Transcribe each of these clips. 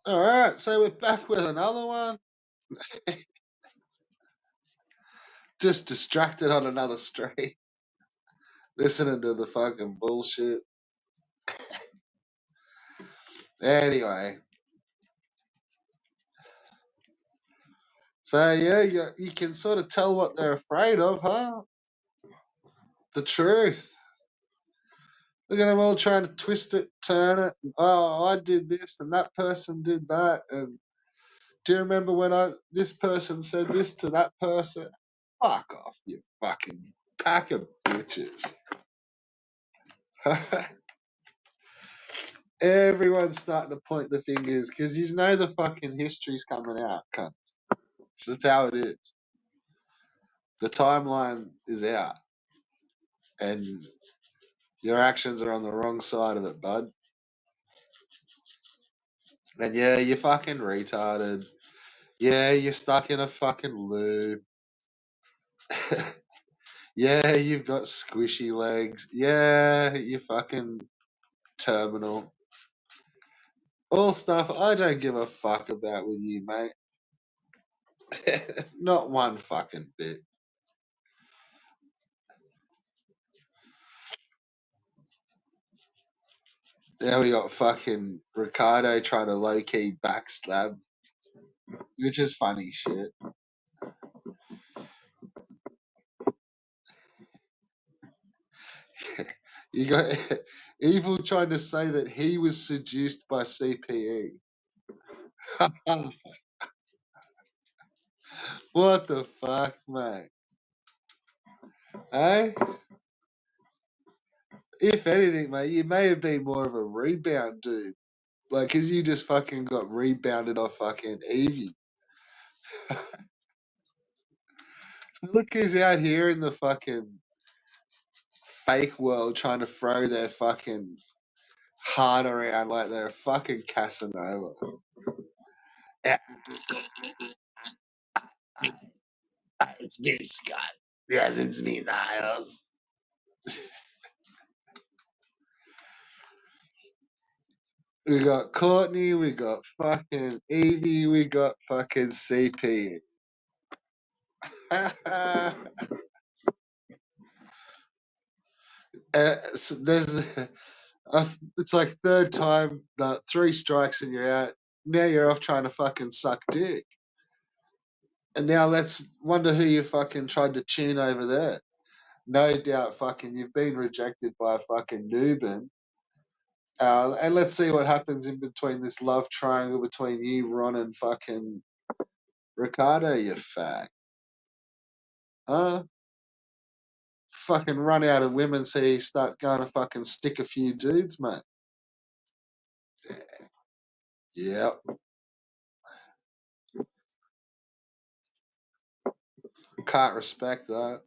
All right, so we're back with another one. Just distracted on another stream, listening to the fucking bullshit. Anyway, so yeah, you can sort of tell what they're afraid of, huh? The truth. Look at them all trying to twist it, turn it. Oh, I did this and that person did that. And do you remember when this person said this to that person? Fuck off, you fucking pack of bitches. Everyone's starting to point the fingers because you know the fucking history's coming out, cunts. So that's how it is. The timeline is out, and your actions are on the wrong side of it, bud. And yeah, you're fucking retarded. Yeah, you're stuck in a fucking loop. Yeah, you've got squishy legs. Yeah, you're fucking terminal. All stuff I don't give a fuck about with you, mate. Not one fucking bit. Now we got fucking Ricardo trying to low key backstab, which is funny shit. You got Evil trying to say that he was seduced by CPE. What the fuck, mate? Eh? If anything, mate, you may have been more of a rebound dude. Like, 'cause you just fucking got rebounded off fucking Evie. So look who's out here in the fucking fake world trying to throw their fucking heart around like they're a fucking Casanova. Yeah, it's me, Scott. Yes, it's me, Niles. We got Courtney, we got fucking Evie, we got fucking CP. So there's, it's like third time, 3 strikes and you're out. Now you're off trying to fucking suck dick. And now let's wonder who you fucking tried to tune over there. No doubt fucking you've been rejected by a fucking Nuben. And let's see what happens in between this love triangle between you, Ron, and fucking Ricardo, you fag. Huh? Fucking run out of women so you start going to fucking stick a few dudes, mate. Yep. Can't respect that.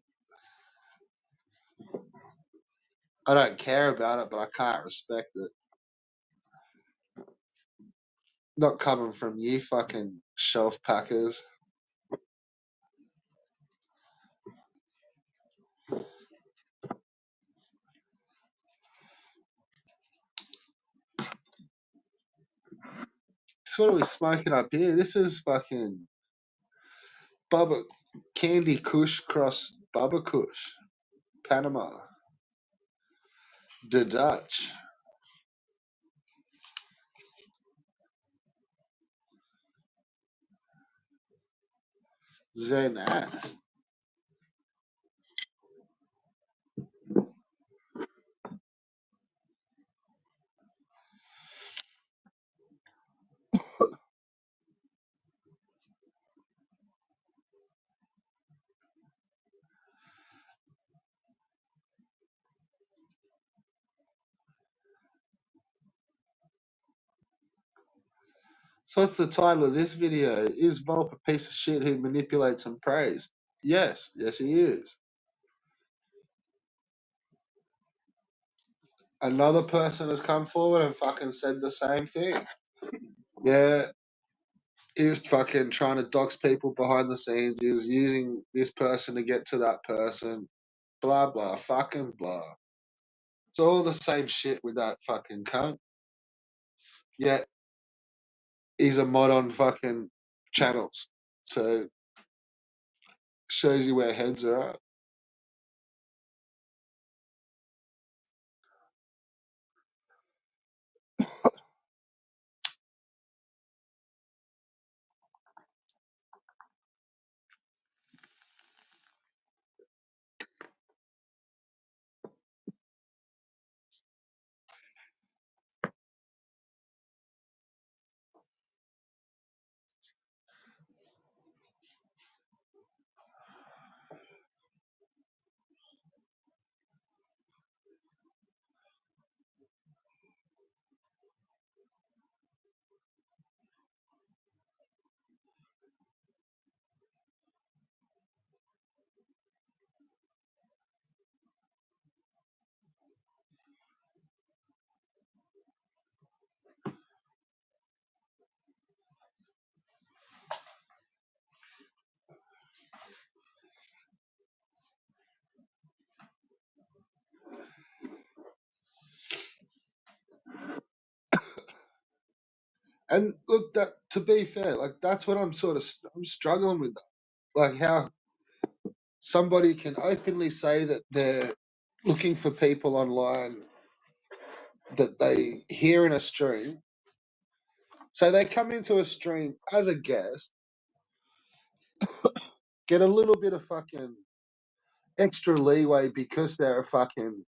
I don't care about it, but I can't respect it. Not coming from you fucking shelf packers. So what are we smoking up here? This is fucking Bubba Candy Kush cross Bubba Kush. Panama. The Dutch. It's very nice. So what's the title of this video? Is Volp a piece of shit who manipulates and preys? Yes, yes he is. Another person has come forward and fucking said the same thing. Yeah, he was fucking trying to dox people behind the scenes. He was using this person to get to that person. Blah blah, fucking blah. It's all the same shit with that fucking cunt. Yet he's a mod on fucking channels. So shows you where heads are at. And look, that to be fair, like that's what I'm struggling with. Like how somebody can openly say that they're looking for people online that they hear in a stream. So they come into a stream as a guest, get a little bit of fucking extra leeway because they're a fucking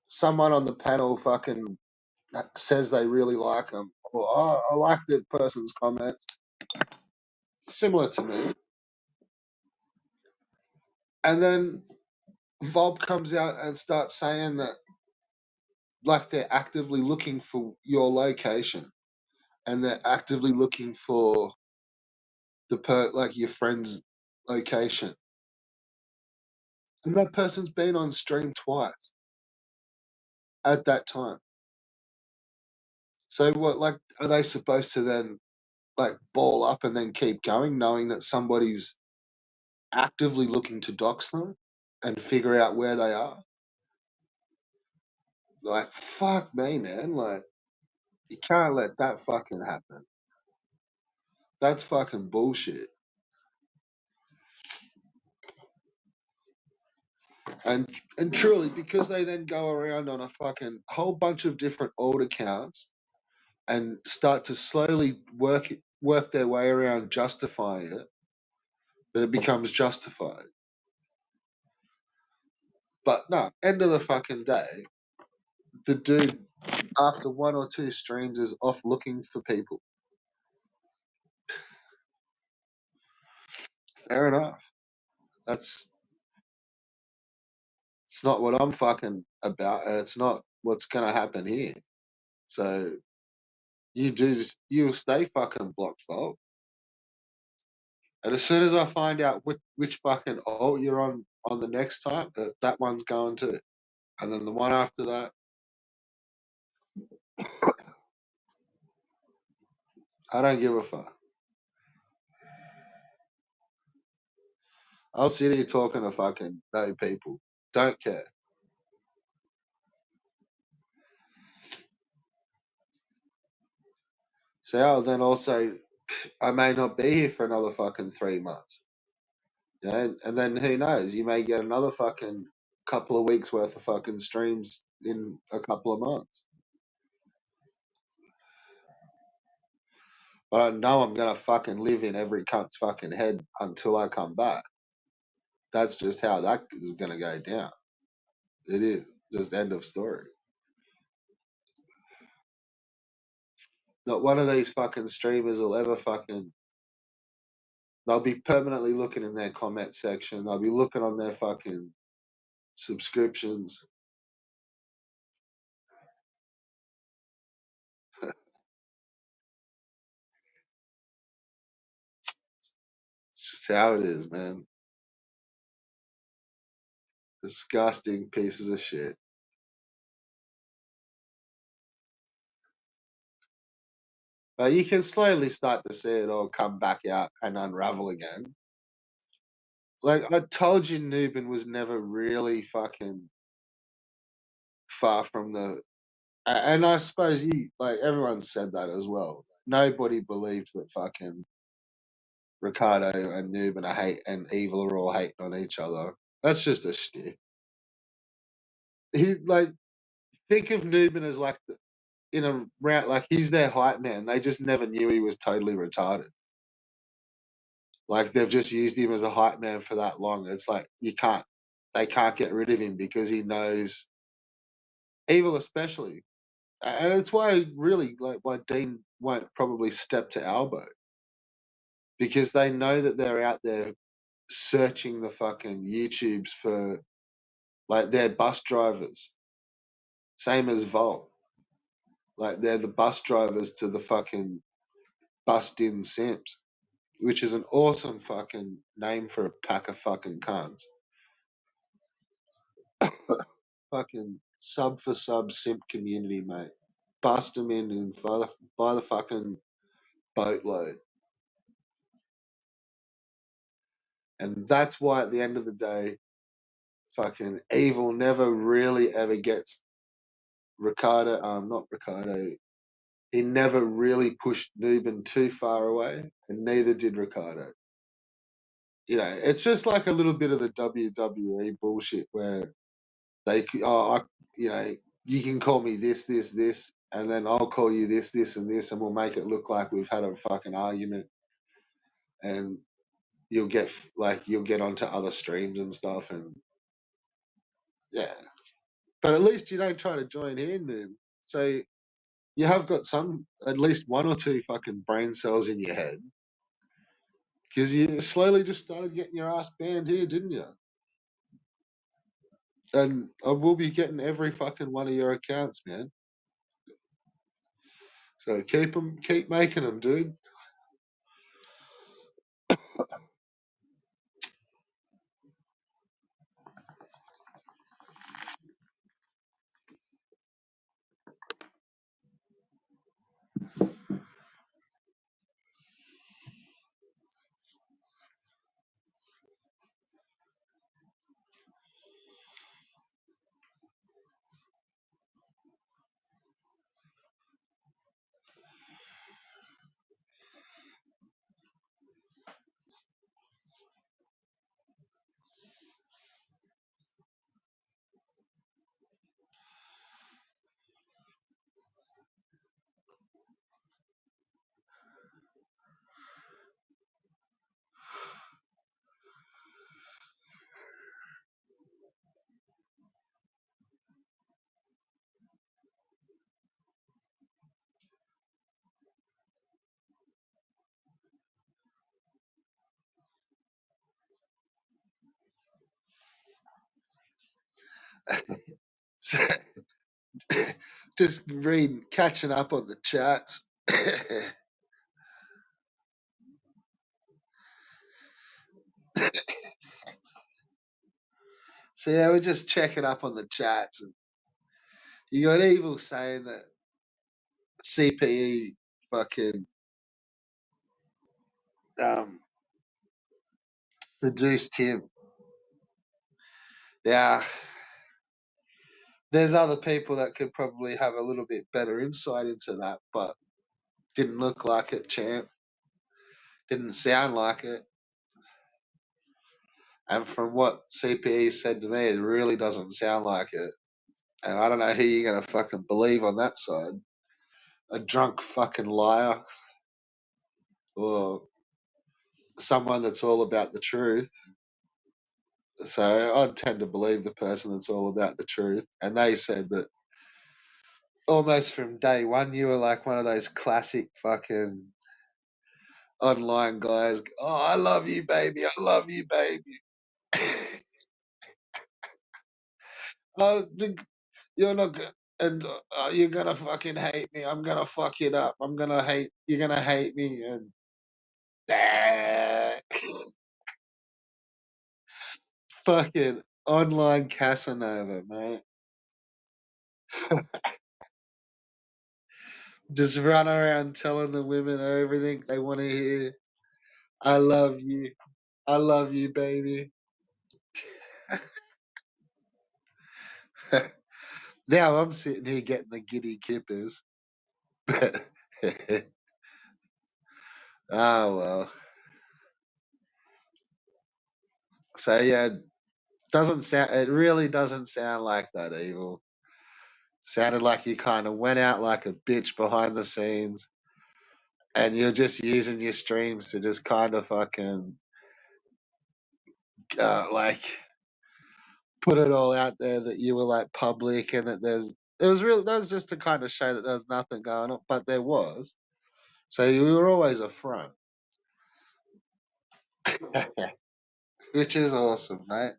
someone on the panel fucking says they really like them, or oh, I like that person's comments, similar to me. And then Volp comes out and starts saying that like they're actively looking for your location and they're actively looking for like your friend's location. And that person's been on stream twice at that time. So what like are they supposed to then like ball up and then keep going knowing that somebody's actively looking to dox them and figure out where they are? Like fuck me, man. Like you can't let that fucking happen. That's fucking bullshit. And truly, because they then go around on a fucking whole bunch of different old accounts and start to slowly work their way around justifying it, that it becomes justified. But no, end of the fucking day, the dude after one or two streams is off looking for people. Fair enough. That's it's not what I'm fucking about, and it's not what's gonna happen here. So you'll stay fucking blocked, fault. And as soon as I find out which fucking alt you're on the next time, that one's going too. And then the one after that, I don't give a fuck. I'll sit here talking to fucking no people. Don't care. So then also, I may not be here for another fucking 3 months. You know, and then who knows? You may get another fucking couple of weeks worth of fucking streams in a couple of months. But I know I'm gonna fucking live in every cunt's fucking head until I come back. That's just how that is gonna go down. It is just end of story. Not one of these fucking streamers will ever fucking. They'll be permanently looking in their comment section. They'll be looking on their fucking subscriptions. It's just how it is, man. Disgusting pieces of shit. But you can slowly start to see it all come back out and unravel again. Like I told you, Nubin was never really fucking far from the. And I suppose you like everyone said that as well. nobody believed that fucking Ricardo and Noob and Evil are all hating on each other. That's just a shtick. He like think of Newman as like in a round like he's their hype man. They just never knew he was totally retarded. Like they've just used him as a hype man for that long. It's like they can't get rid of him because he knows Evil especially, and it's why really like why Dean won't probably step to Albo because they know that they're out there searching the fucking YouTubes for like they're bus drivers, same as Volt. Like they're the bus drivers to the fucking bust in simps, which is an awesome fucking name for a pack of fucking cunts. Fucking sub for sub simp community, mate. Bust them in and by the fucking boatload. And that's why at the end of the day, fucking Evil never really ever gets Ricardo, not Ricardo. He never really pushed Nuben too far away, and neither did Ricardo. You know, it's just like a little bit of the WWE bullshit where you know, you can call me this, this, this, and then I'll call you this, this, and this, and we'll make it look like we've had a fucking argument, and you'll get onto other streams and stuff, and yeah. But at least you don't try to join in, and so you have got at least one or two fucking brain cells in your head because you slowly just started getting your ass banned here, didn't you? And I will be getting every fucking one of your accounts, man. So keep making them, dude. So, just catching up on the chats. So yeah, we're just checking up on the chats, and you got Evil saying that CPE fucking um, seduced him. Yeah, there's other people that could probably have a little bit better insight into that, but didn't look like it, champ. Didn't sound like it. And from what CPE said to me, it really doesn't sound like it. And I don't know who you're gonna fucking believe on that side. A drunk fucking liar or someone that's all about the truth. So I'd tend to believe the person that's all about the truth. And they said that almost from day one, you were like one of those classic fucking online guys. Oh, I love you, baby. I love you, baby. Oh, you're not good. And you're gonna fucking hate me. I'm gonna fuck it up. You're gonna hate me. And fucking online Casanova, mate. Just run around telling the women everything they want to hear. I love you. I love you, baby. Now I'm sitting here getting the giddy kippers. Oh well. So yeah, doesn't sound. It really doesn't sound like that evil. Sounded like you kind of went out like a bitch behind the scenes, and you're just using your streams to just kind of fucking like put it all out there that you were like public and that there's. It was real. That was just to kind of show that there's nothing going on, but there was. So you were always a front, which is awesome, mate.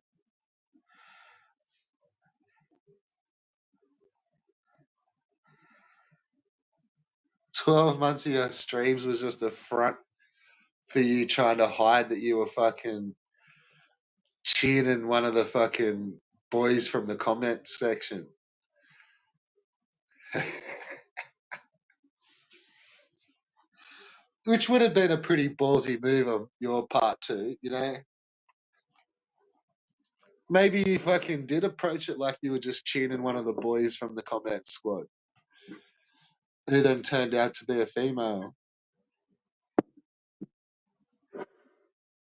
12 months of your streams was just a front for you trying to hide that you were fucking cheating one of the fucking boys from the comment section. Which would have been a pretty ballsy move on your part too, you know? Maybe you fucking did approach it like you were just tuning one of the boys from the comment squad, who then turned out to be a female.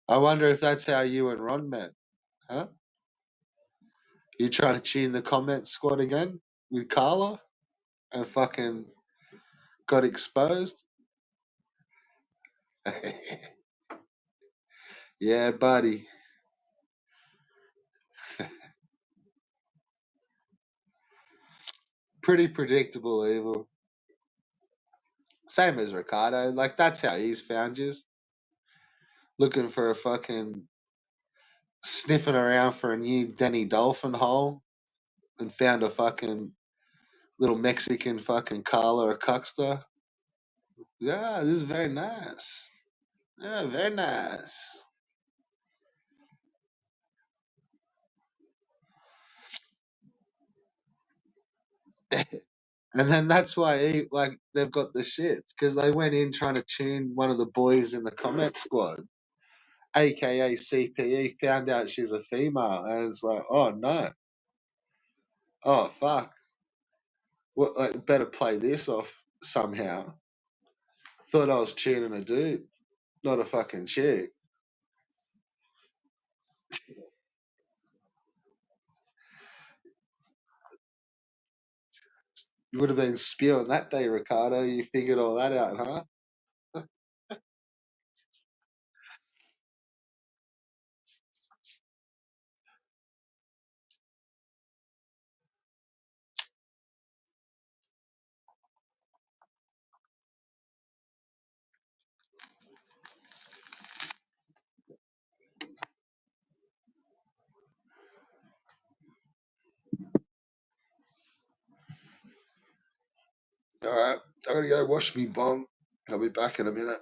I wonder if that's how you and Ron met, huh? You trying to tune the comment squad again with Carla and fucking got exposed? Yeah, buddy. Pretty predictable evil. Same as Ricardo. Like, that's how he's found you. Looking for a fucking sniffing around for a new Denny Dolphin hole and found a fucking little Mexican fucking Carla or Cuckster. Yeah, this is very nice. Yeah, very nice. And then that's why like they've got the shits because they went in trying to tune one of the boys in the comment squad, aka CPE, found out she's a female, and it's like, oh no, oh fuck, well, like, better play this off somehow. Thought I was tuning a dude, not a fucking chick. You would have been spewing that day, Ricardo. You figured all that out, huh? All right, I'm gonna go wash me bong. I'll be back in a minute.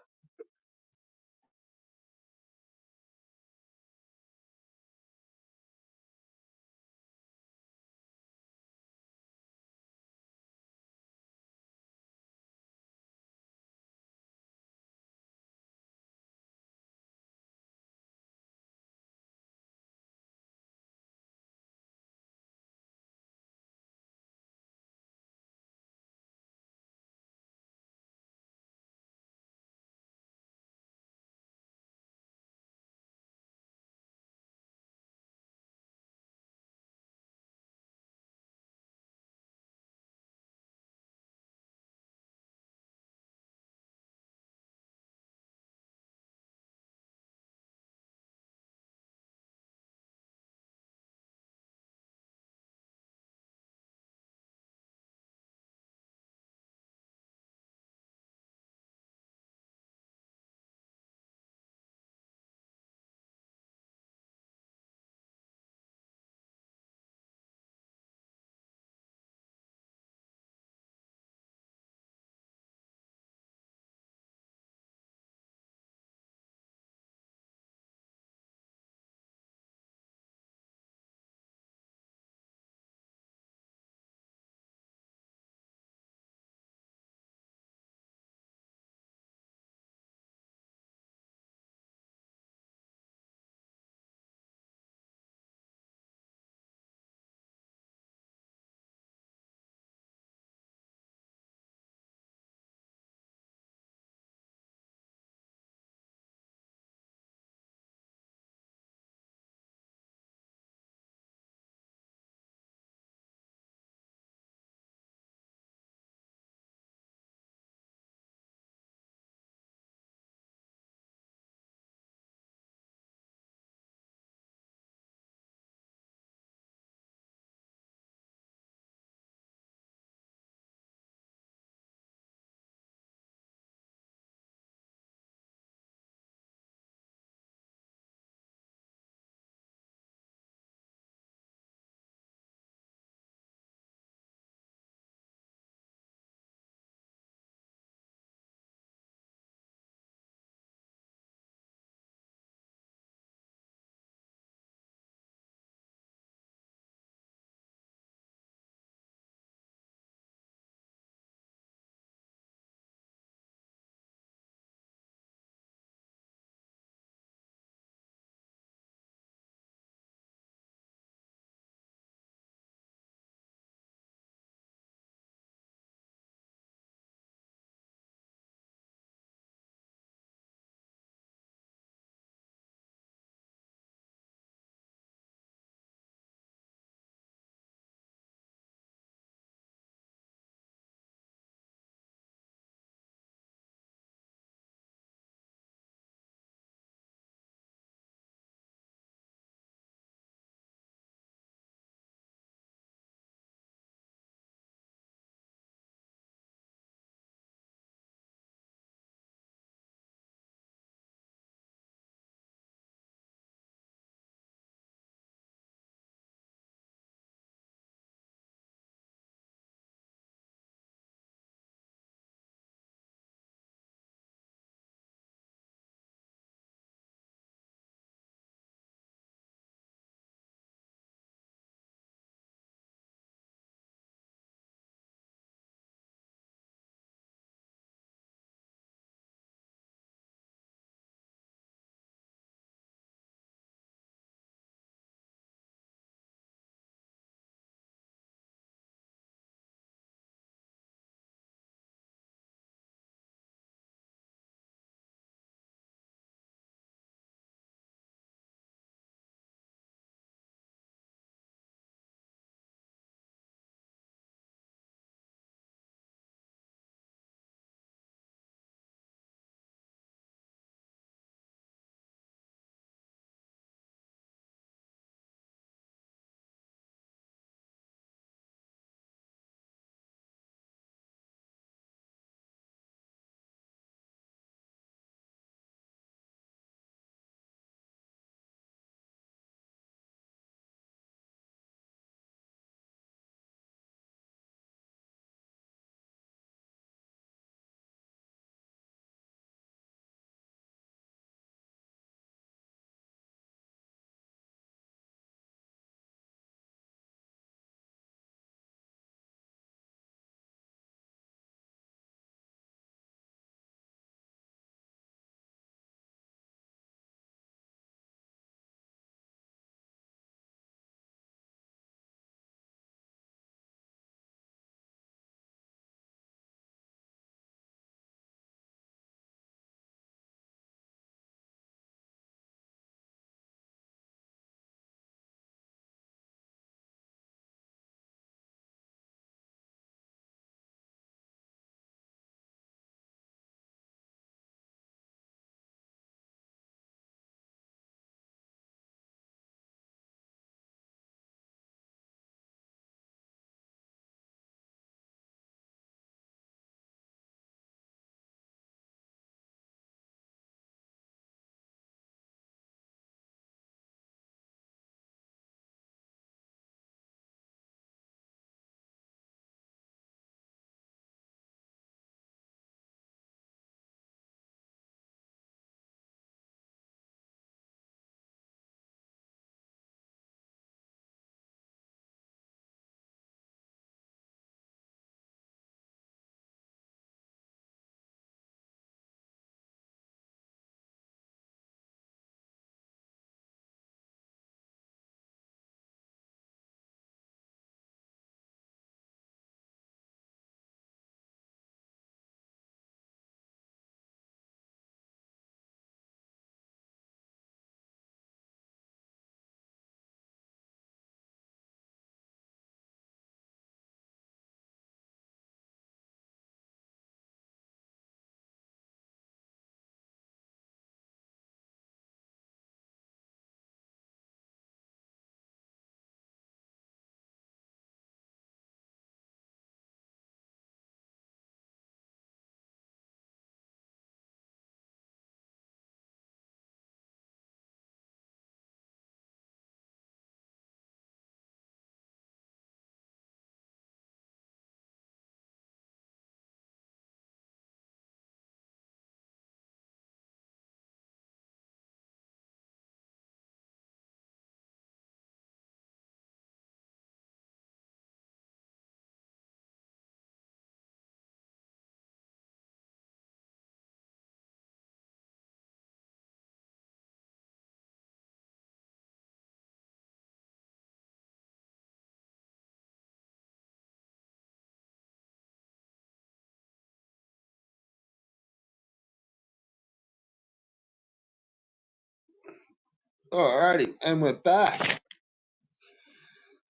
Alrighty, and we're back.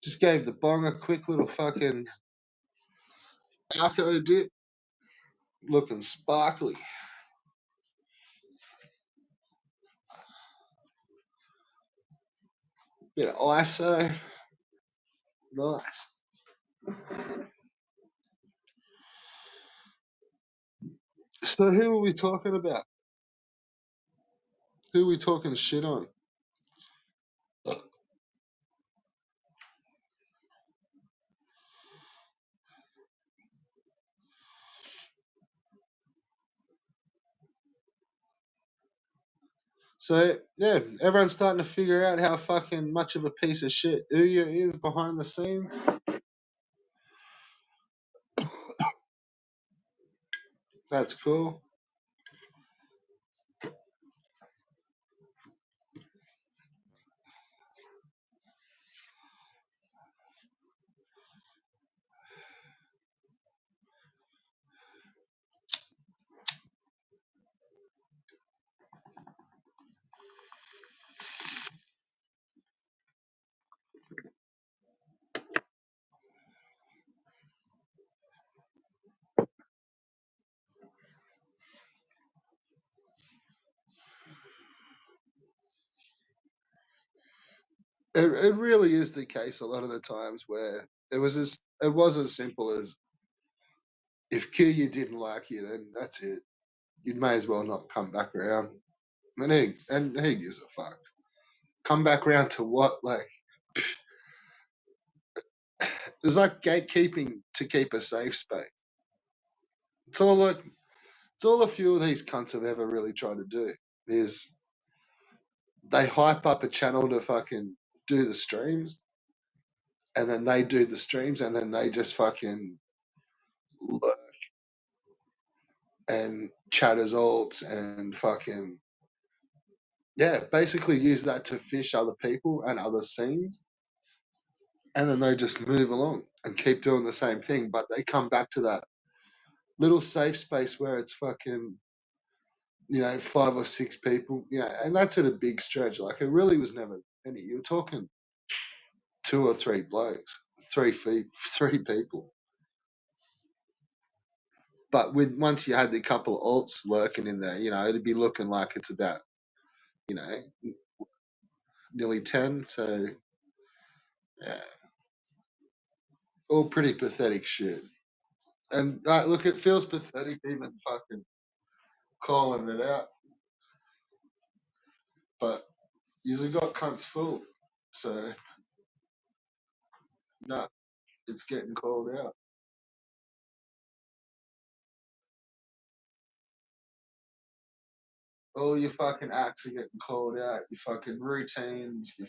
Just gave the bong a quick little fucking alco dip, looking sparkly. Bit of ISO, nice. So who are we talking about? Who are we talking shit on? So yeah, everyone's starting to figure out how fucking much of a piece of shit Ouya is behind the scenes. That's cool. It really is the case a lot of the times where it was as simple as if Kuya didn't like you, then that's it. You may as well not come back around. And he gives a fuck. Come back around to what? Like it's like gatekeeping to keep a safe space. It's all like it's all a few of these cunts have ever really tried to do. Is they hype up a channel to fucking do the streams, and then they do the streams, and then they just fucking lurk and chat as alts and fucking yeah, basically use that to fish other people and other scenes, and then they just move along and keep doing the same thing. But they come back to that little safe space where it's fucking, 5 or 6 people, and that's at a big stretch. Like it really was never any. You were talking 2 or 3 blokes, 3 feet, 3 people. But with once you had the couple of alts lurking in there, it'd be looking like it's about, you know, nearly 10. So yeah, all pretty pathetic shit. And look, it feels pathetic even fucking calling it out, but you've got cunts full. So no, it's getting called out. All your fucking acts are getting called out. Your fucking routines, your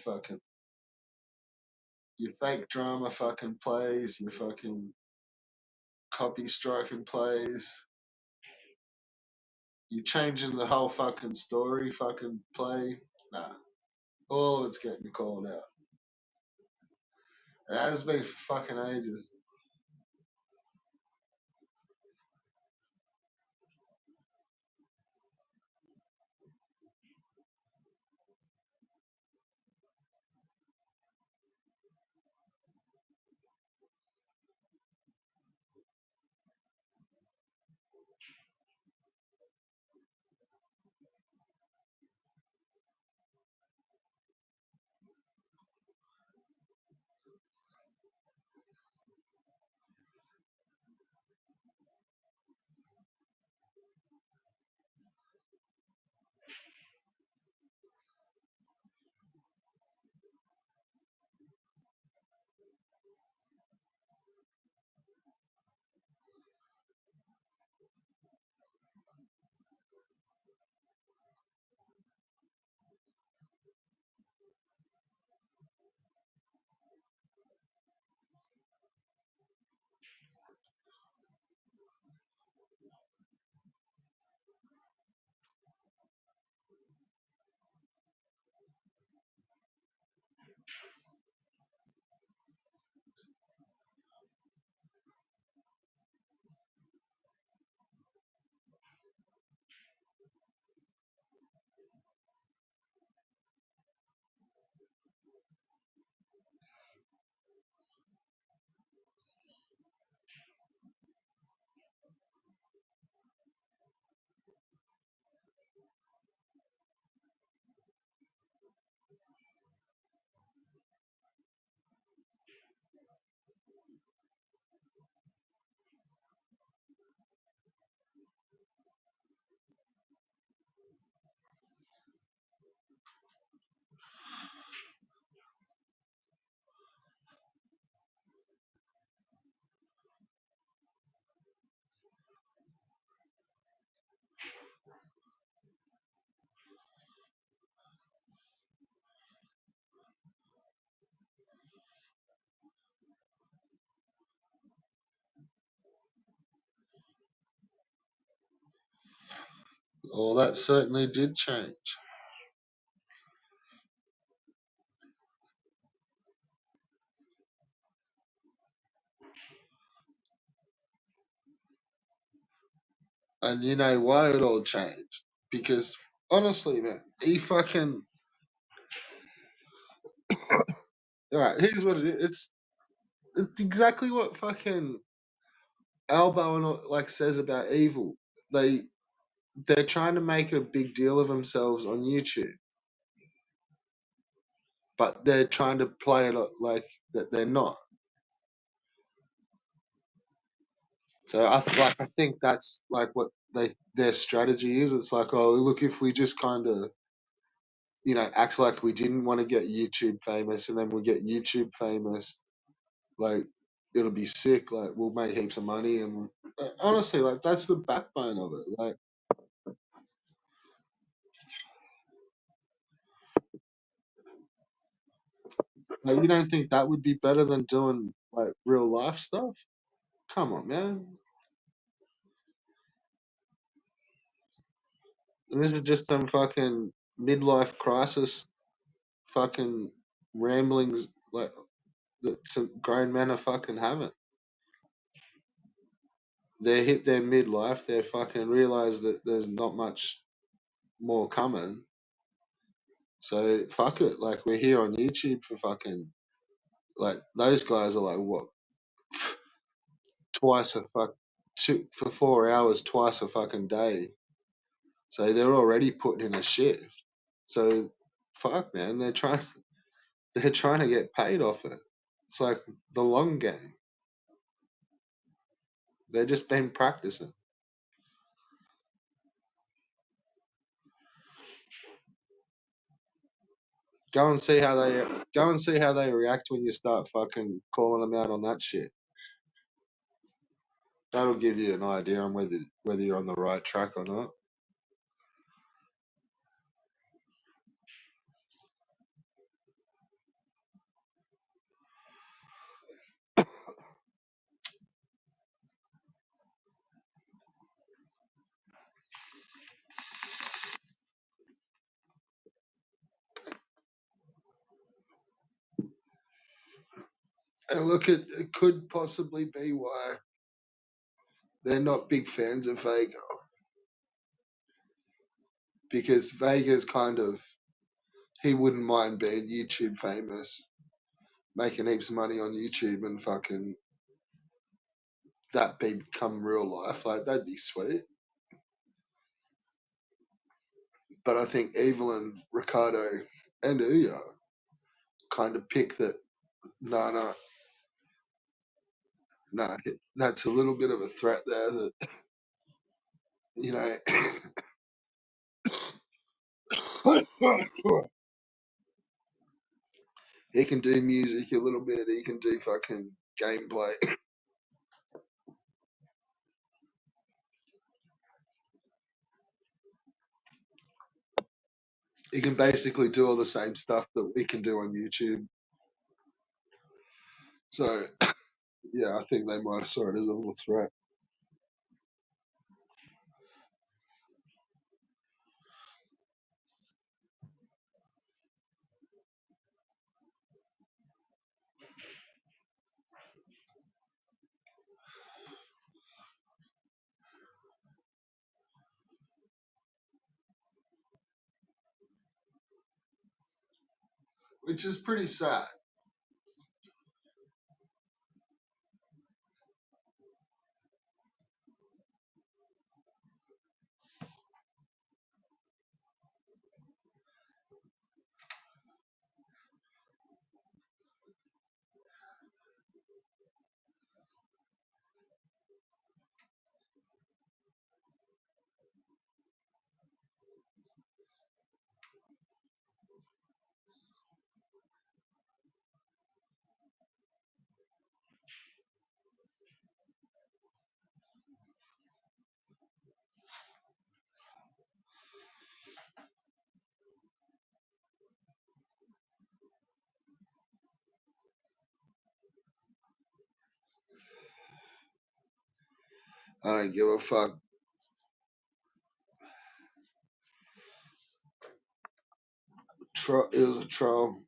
fake drama fucking plays, your fucking copy striking plays. You changing the whole fucking story, fucking play. Nah, all of it's getting called out. It has been for fucking ages. Well, that certainly did change. And you know why it all changed? Because honestly, man, he fucking. Alright, here's what it is. It's exactly what fucking Albo and like says about evil. They they're trying to make a big deal of themselves on YouTube, but they're trying to play it like that they're not. So I think that's like what their strategy is. It's like, oh look, if we just kind of act like we didn't want to get YouTube famous, and then we get YouTube famous, like it'll be sick. Like we'll make heaps of money, and honestly, like that's the backbone of it. Like you don't think that would be better than doing like real life stuff? Come on, man. And this is just some fucking midlife crisis, fucking ramblings like that some grown men are fucking having. They hit their midlife. They fucking realize that there's not much more coming. So fuck it. Like we're here on YouTube for fucking like those guys are like what twice a fuck two for 4 hours twice a fucking day. So they're already putting in a shift. So fuck man, they're trying to get paid off it. It's like the long game. They've just been practicing. Go and see how they go and see how they react when you start fucking calling them out on that shit. That'll give you an idea on whether you're on the right track or not. And look, it could possibly be why they're not big fans of Vega, because Vega's kind of he wouldn't mind being YouTube famous, making heaps of money on YouTube, and fucking that become real life. Like that'd be sweet. But I think Evelyn, Ricardo, and Uya kind of pick that. No, no, no. That's a little bit of a threat there. That you know, he can do music a little bit. He can do fucking gameplay. He can basically do all the same stuff that we can do on YouTube. So yeah, I think they might have saw it as a little threat, which is pretty sad. I don't give a fuck. It was a troll.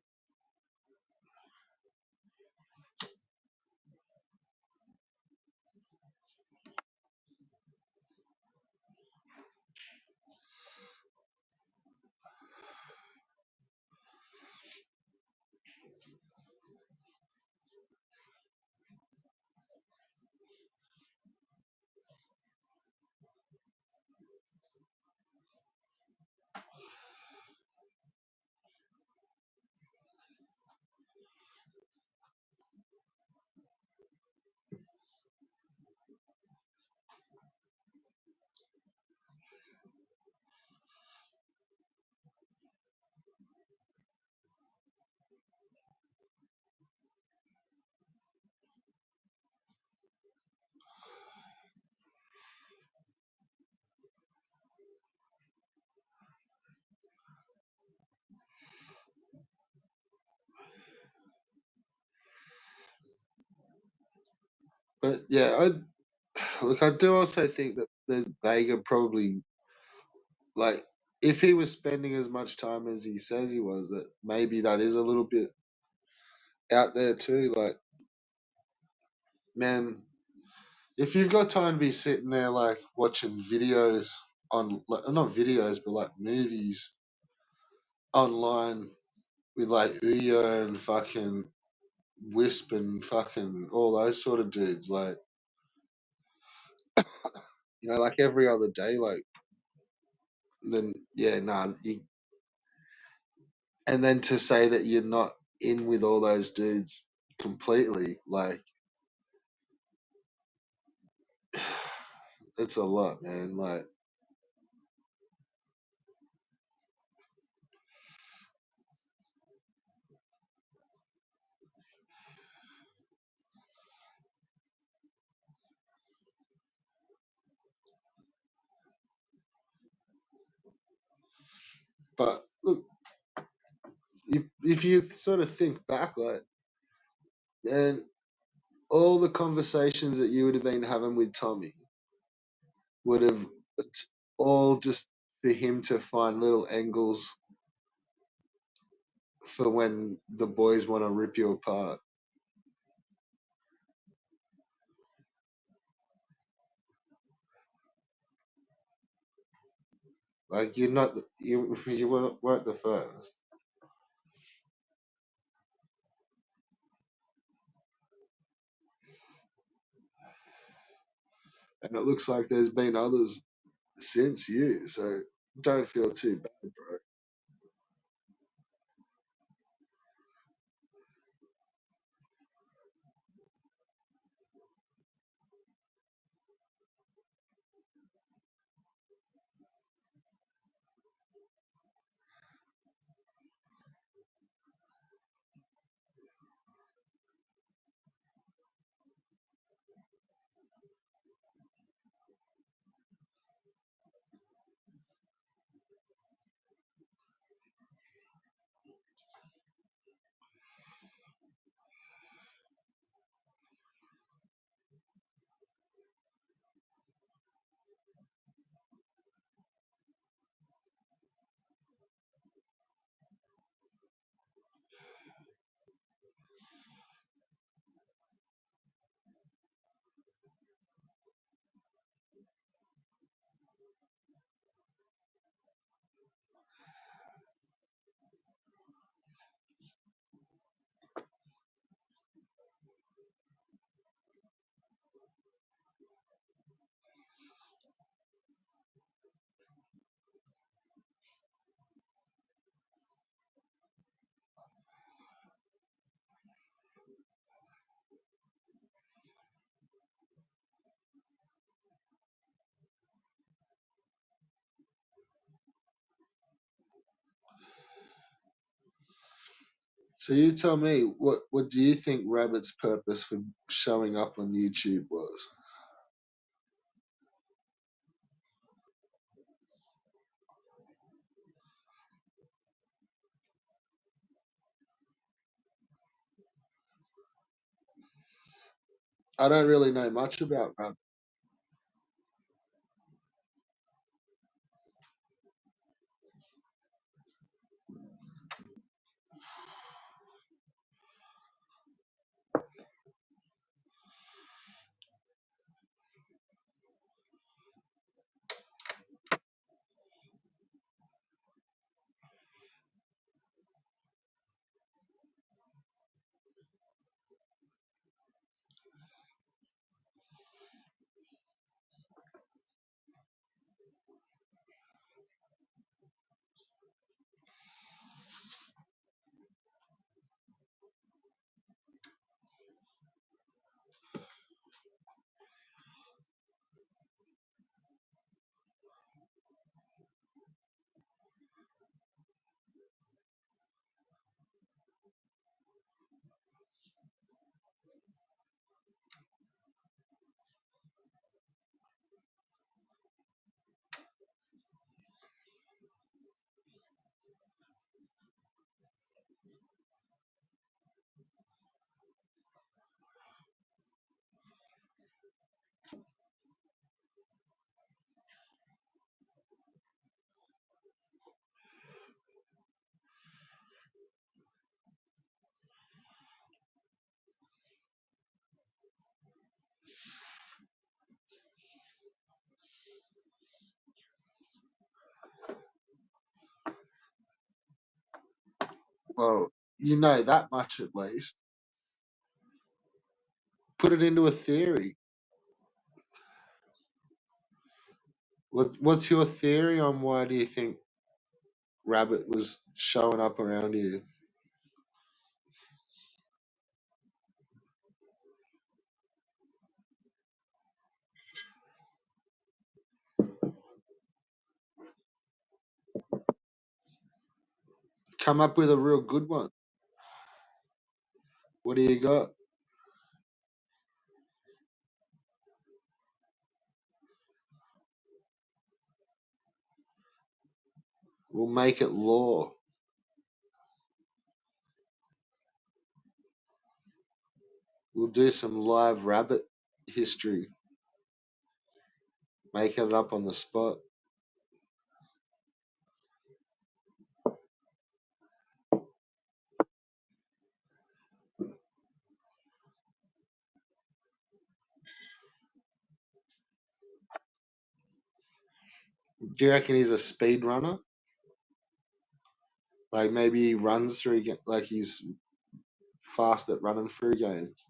But yeah, I do also think that the Vega probably, like, if he was spending as much time as he says he was, that maybe that is a little bit out there too. Like, man, if you've got time to be sitting there like watching videos on, like, not videos, but like movies online with like Uyo and fucking Wisp and fucking all those sort of dudes, like, like every other day, like, then yeah, nah, and then to say that you're not in with all those dudes completely, like, it's a lot, man. Like, but look, if you sort of think back, like, and all the conversations that you would have been having with Tommy would have, it's all just for him to find little angles for when the boys want to rip you apart. Like, you're not, you weren't the first, and it looks like there's been others since you. So don't feel too bad, bro. So you tell me, what do you think Rabbit's purpose for showing up on YouTube was? I don't really know much about Rabbit. Well, you know that much at least. Put it into a theory. What's your theory on why do you think Rabbit was showing up around here? Come up with a real good one. What do you got? We'll make it law. We'll do some live rabbit history, making it up on the spot. Do you reckon he's a speed runner? Like maybe he runs through, like he's fast at running through games.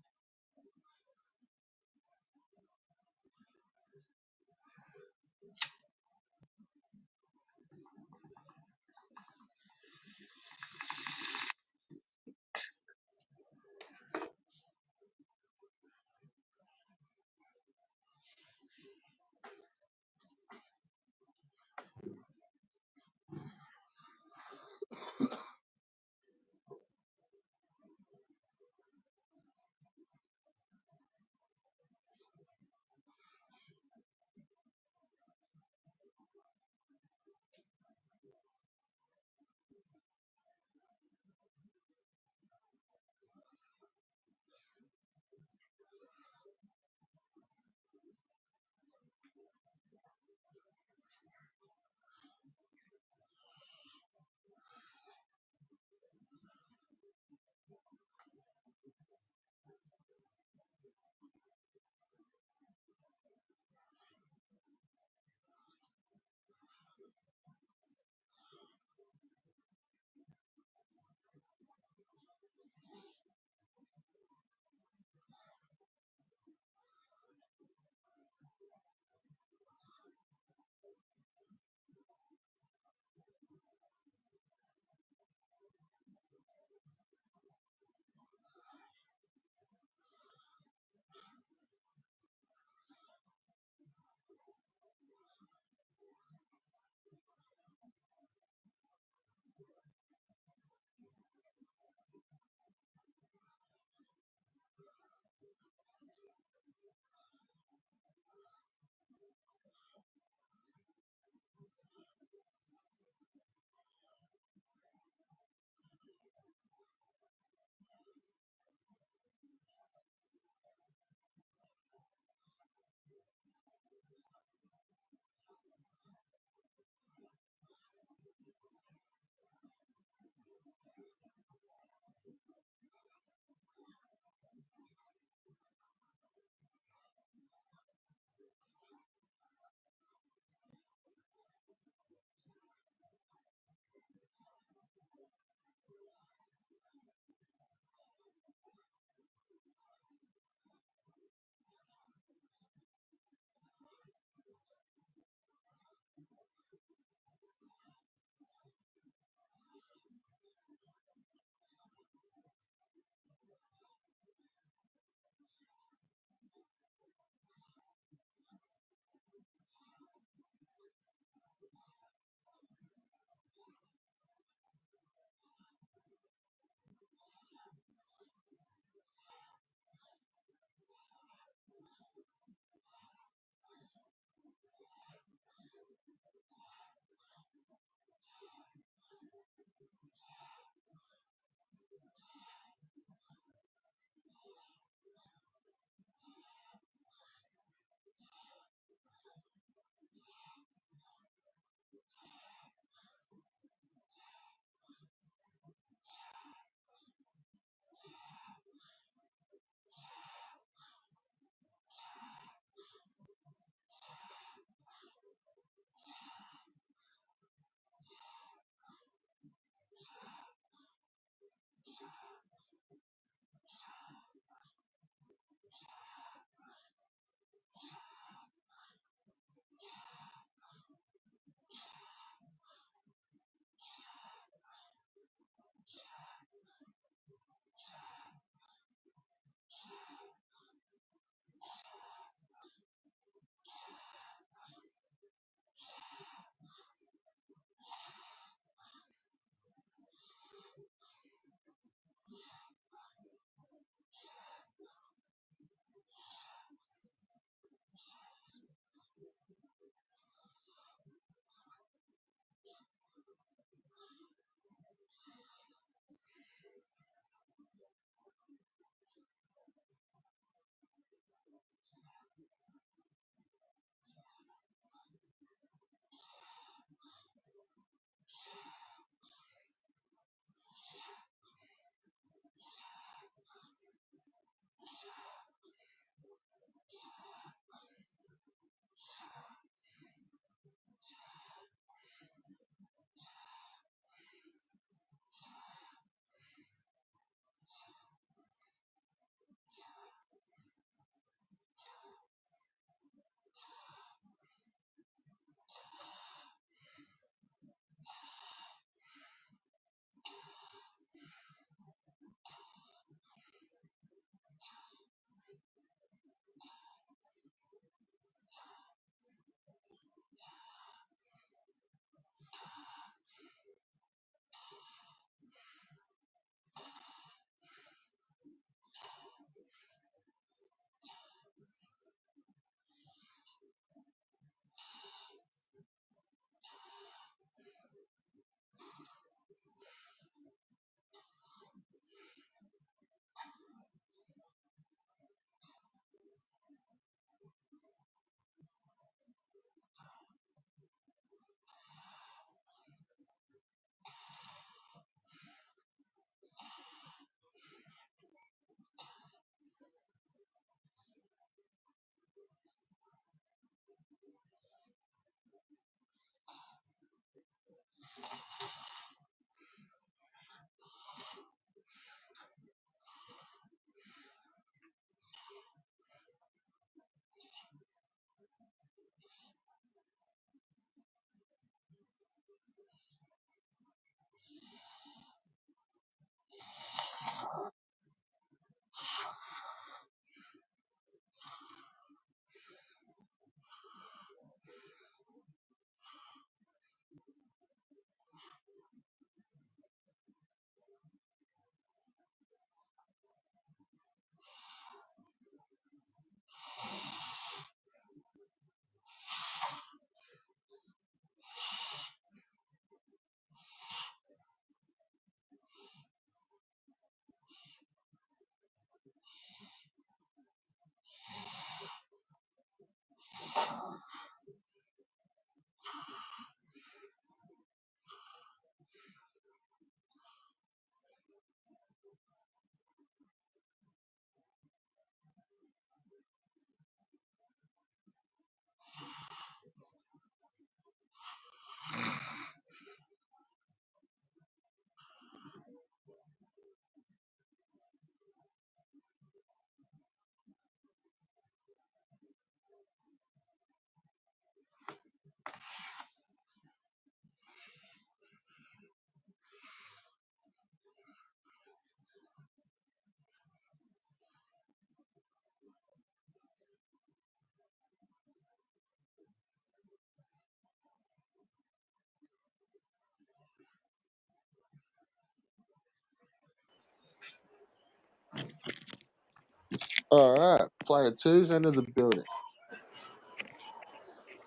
Alright, player two's into the building.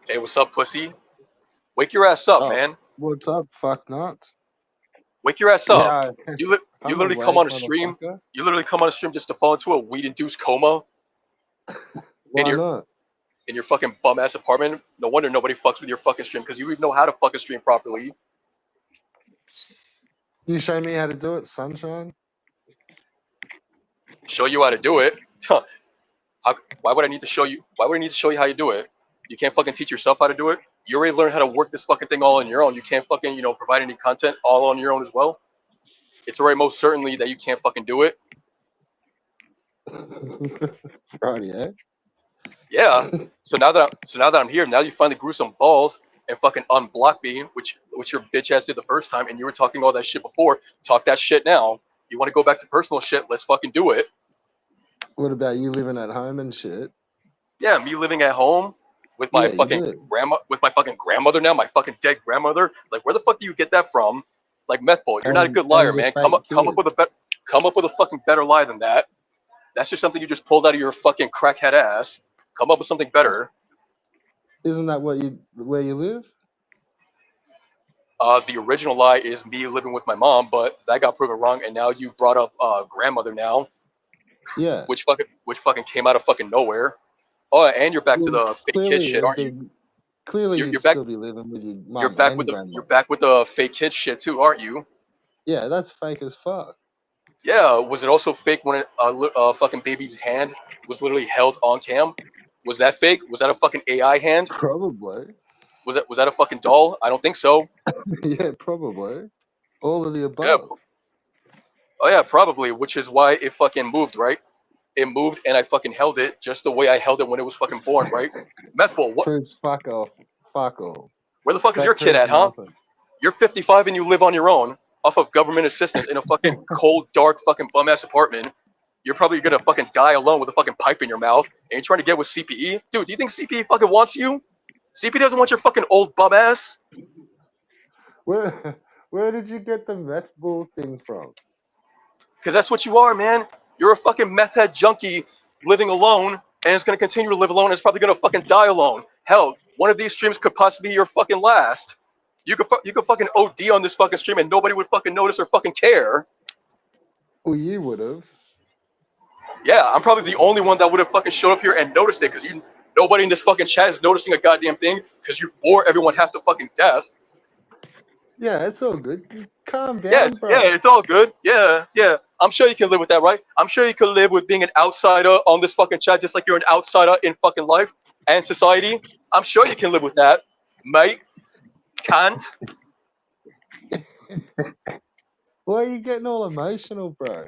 Hey, what's up, pussy? Wake your ass up, Oh, man. what's up, fuck nuts? Wake your ass up. Yeah, You I'm literally come awake, on a stream. motherfucker. You literally come on a stream just to fall into a weed-induced coma in Why not? your fucking bum ass apartment. No wonder nobody fucks with your fucking stream because you don't even know how to fucking stream properly. You show me how to do it, sunshine? Show you how to do it. Why would I need to show you? Why would I need to show you how you do it? You can't fucking teach yourself how to do it. You already learned how to work this fucking thing all on your own. You can't fucking provide any content all on your own as well. It's already most certainly that you can't fucking do it. Right, yeah. Yeah. So now that I'm here, now you finally grew some balls and fucking unblock me, which your bitch ass did the first time, and you were talking all that shit before. Talk that shit now. You want to go back to personal shit? Let's fucking do it. What about you living at home and shit? Yeah, me living at home with my Yeah, you fucking do. grandmother now, my fucking dead grandmother. Like, where the fuck do you get that from? Like, meth boy, you're not a good liar, And your man. fake Come up kid. with a fucking better lie than that. That's just something you just pulled out of your fucking crackhead ass. Come up with something better. Isn't that where you live? The original lie is me living with my mom, but that got proven wrong, and now you brought up grandmother now, Yeah. which fucking came out of fucking nowhere. Oh, and you're back to Well, the fake kid shit, aren't you? clearly You're you'd back. still be living with your mum and grandma. You're back with the fake kid shit too, aren't you? Yeah, that's fake as fuck. Yeah. Was it also fake when a fucking baby's hand was literally held on cam? Was that fake? Was that a fucking AI hand? Probably. Was that a fucking doll? I don't think so. Yeah, probably. All of the Yeah. above. Oh yeah, probably. Which is why it fucking moved, right? It moved and I fucking held it just the way I held it when it was fucking born, right? Methball, what? Proves fuck off. Fuck all. Where the fuck is your That kid proves at, huh? nothing. You're 55 and you live on your own off of government assistance in a fucking cold, dark, fucking bum ass apartment. You're probably gonna fucking die alone with a fucking pipe in your mouth, and you're trying to get with CPE, dude. Do you think CPE fucking wants you? CPE doesn't want your fucking old bum ass. Where where did you get the meth ball thing from? Because that's what you are, man. You're a fucking meth head junkie living alone, and it's gonna continue to live alone. And it's probably gonna fucking die alone. Hell, one of these streams could possibly be your fucking last. You could fucking OD on this fucking stream, and nobody would fucking notice or fucking care. Well, you would have. Yeah, I'm probably the only one that would have fucking showed up here and noticed it, because nobody in this fucking chat is noticing a goddamn thing, because you bore everyone half to fucking death. Yeah, it's all good. You calm Yeah, down, bro. it's all good. Yeah, yeah. I'm sure you can live with that, right? I'm sure you can live with being an outsider on this fucking chat, just like you're an outsider in fucking life and society. I'm sure you can live with that, mate. Can't. Why are you getting all emotional, bro?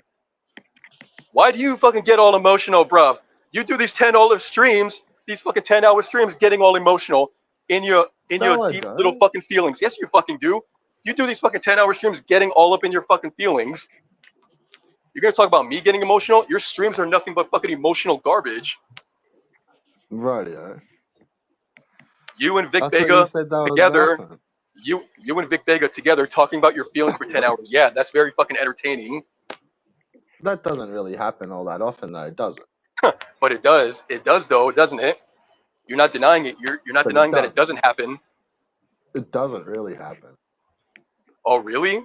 Why do you fucking get all emotional, bruv? You do these $10 streams, these fucking 10-hour streams, getting all emotional in your No, I deep little don't. fucking feelings. Yes, you fucking do. You do these fucking 10-hour streams, getting all up in your fucking feelings. You're gonna talk about me getting emotional? Your streams are nothing but fucking emotional garbage. Rightio. You and Vic I thought you Vega said that was together, nothing. you and Vic Vega together talking about your feelings for 10 hours. Yeah, that's very fucking entertaining. That doesn't really happen all that often, though, does it? But it does. It does though, doesn't it? You're not denying it. You're not But it denying that it does. doesn't happen. It doesn't really happen. Oh, really?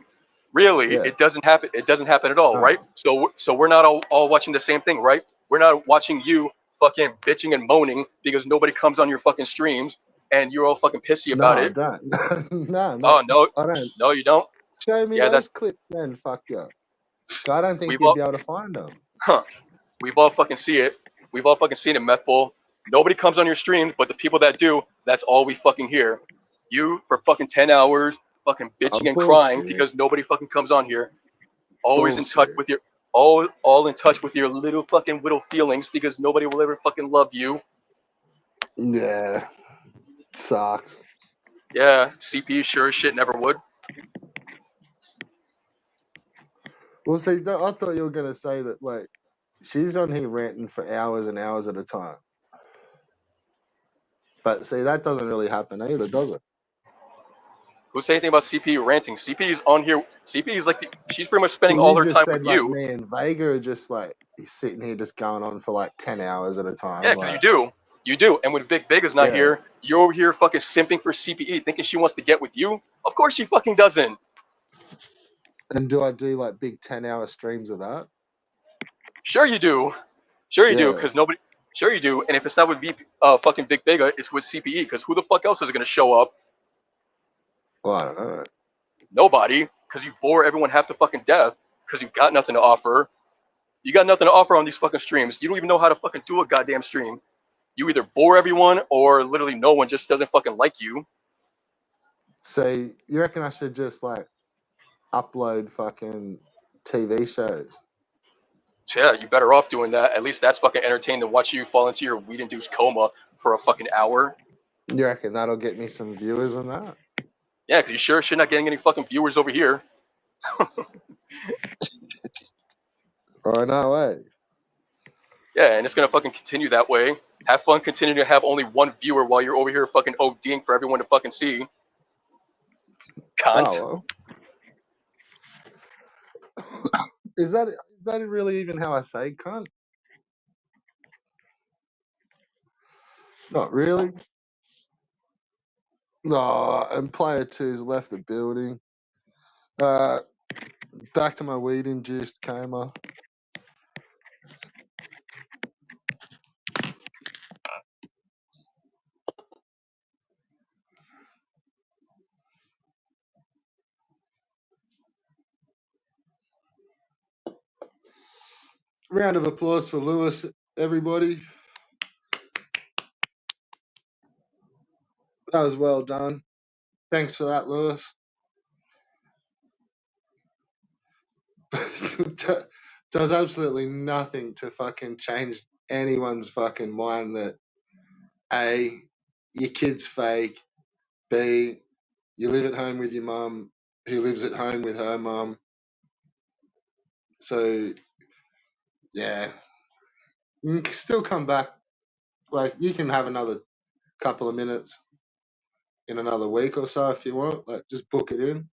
Really? Yeah. It doesn't happen. It doesn't happen at all, No. right? So we're not all watching the same thing, right? We're not watching you fucking bitching and moaning because nobody comes on your fucking streams and you're all fucking pissy No, about I it. don't. No, Oh no, I don't. no, you don't. Show me Yeah, those that's clips then, fuck you. I don't think we've you'd all be able to find them. huh. We've all fucking see it. We've all fucking seen it, Meth Bull. Nobody comes on your streams, but the people that do, that's all we fucking hear. You for fucking 10 hours, fucking bitching and crying Bullshit. because nobody fucking comes on here. Always in touch Bullshit. with your all in touch with your little fucking little feelings because nobody will ever fucking love you. Yeah. Sucks. Yeah, CP sure as shit never would. Well, see, I thought you were going to say that, like, she's on here ranting for hours and hours at a time. But see, that doesn't really happen either, does it? Who say anything about CP ranting? CP is on here. CP is like she's pretty much spending Well, all you her just time with said, like, you. me and Vega are just, like, He's sitting here just going on for like 10 hours at a time. Yeah, because Like, you do. And when Vic Vega's not yeah. here, you're over here fucking simping for CPE, thinking she wants to get with you. Of course she fucking doesn't. And do I do like big 10-hour streams of that? Sure you do. Sure you do, Yeah. because nobody. Sure you do. And if it's not with fucking Vic Vega, it's with CPE. Because who the fuck else is gonna show up? Well, I don't know. Nobody. Because you bore everyone half to fucking death. Because you've got nothing to offer. You got nothing to offer on these fucking streams. You don't even know how to fucking do a goddamn stream. You either bore everyone or literally no one just doesn't fucking like you. So you reckon I should just like upload fucking TV shows? So yeah, you're better off doing that. At least that's fucking entertaining than watching you fall into your weed-induced coma for a fucking hour. You reckon that'll get me some viewers on that? Yeah, because you sure shit not getting any fucking viewers over here. Oh, no way. Yeah, and it's gonna fucking continue that way. Have fun continuing to have only one viewer while you're over here fucking ODing for everyone to fucking see. Cunt. Oh, well. Is that really even how I say cunt? Not really. No, and player two's left the building. Back to my weed-induced coma. Round of applause for Lewis, everybody. That was well done. Thanks for that, Lewis. Does absolutely nothing to fucking change anyone's fucking mind that A, your kid's fake, B, you live at home with your mum who lives at home with her mum. So, yeah. You can still come back. Like, you can have another couple of minutes in another week or so if you want. Like, just book it in.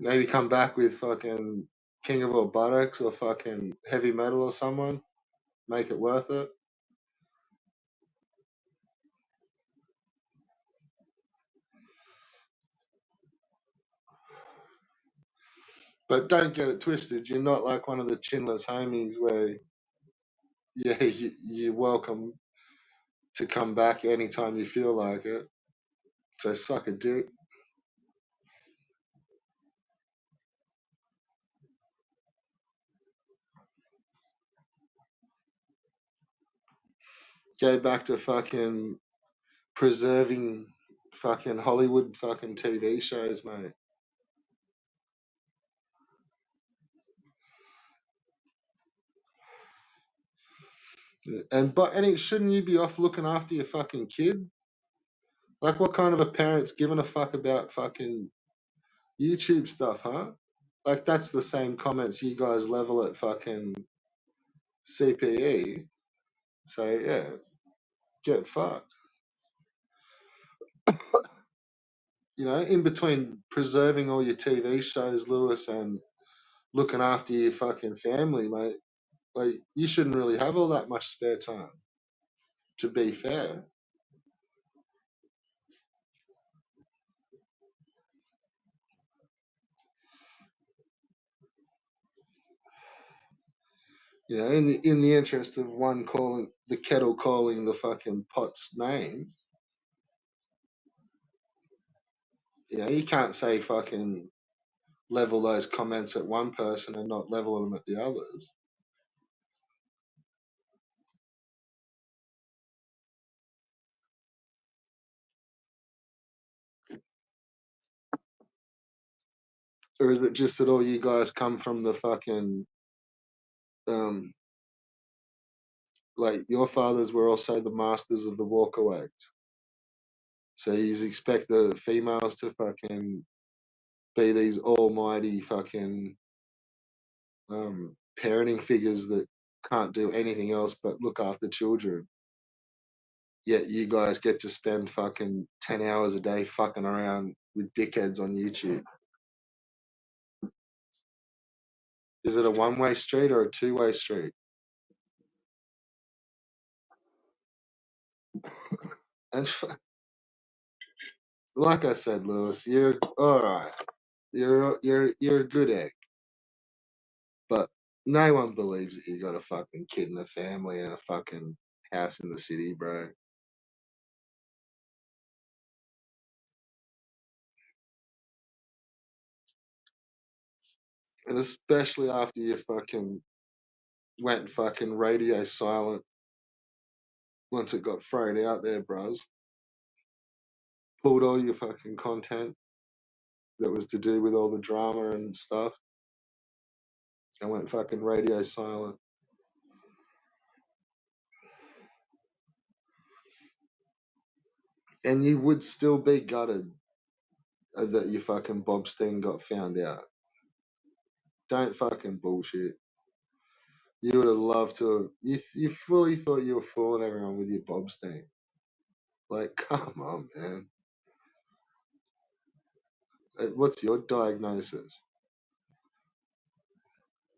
Maybe come back with fucking King of All Buttocks or fucking Heavy Metal or someone. Make it worth it. But don't get it twisted. You're not like one of the chinless homies where, yeah, you're welcome to come back anytime you feel like it. So suck a dick. Go back to fucking preserving fucking Hollywood fucking TV shows, mate. And shouldn't you be off looking after your fucking kid? Like, what kind of a parent's giving a fuck about fucking YouTube stuff, huh? Like, that's the same comments you guys level at fucking CPE. So yeah, get fucked. You know, in between preserving all your TV shows, Lewis, and looking after your fucking family, mate, like, you shouldn't really have all that much spare time, to be fair. You know, in the interest of one calling the kettle calling the fucking pot's name, you know, you can't say fucking level those comments at one person and not level them at the others. Or is it just that all you guys come from the fucking um like your fathers were also the masters of the walkaways? So you expect the females to fucking be these almighty fucking parenting figures that can't do anything else but look after children. Yet you guys get to spend fucking 10 hours a day fucking around with dickheads on YouTube. Is it a one-way street or a two-way street? And like I said, Lewis, you're all right. You're a good egg, but no one believes that you got a fucking kid and a family and a fucking house in the city, bro. And especially after you fucking went fucking radio silent once it got thrown out there, bros. Pulled all your fucking content that was to do with all the drama and stuff and went fucking radio silent. And you would still be gutted that your fucking Bobstein got found out. Don't fucking bullshit. You would have loved to. You fully thought you were fooling everyone with your Bobstein. Like, come on, man. What's your diagnosis?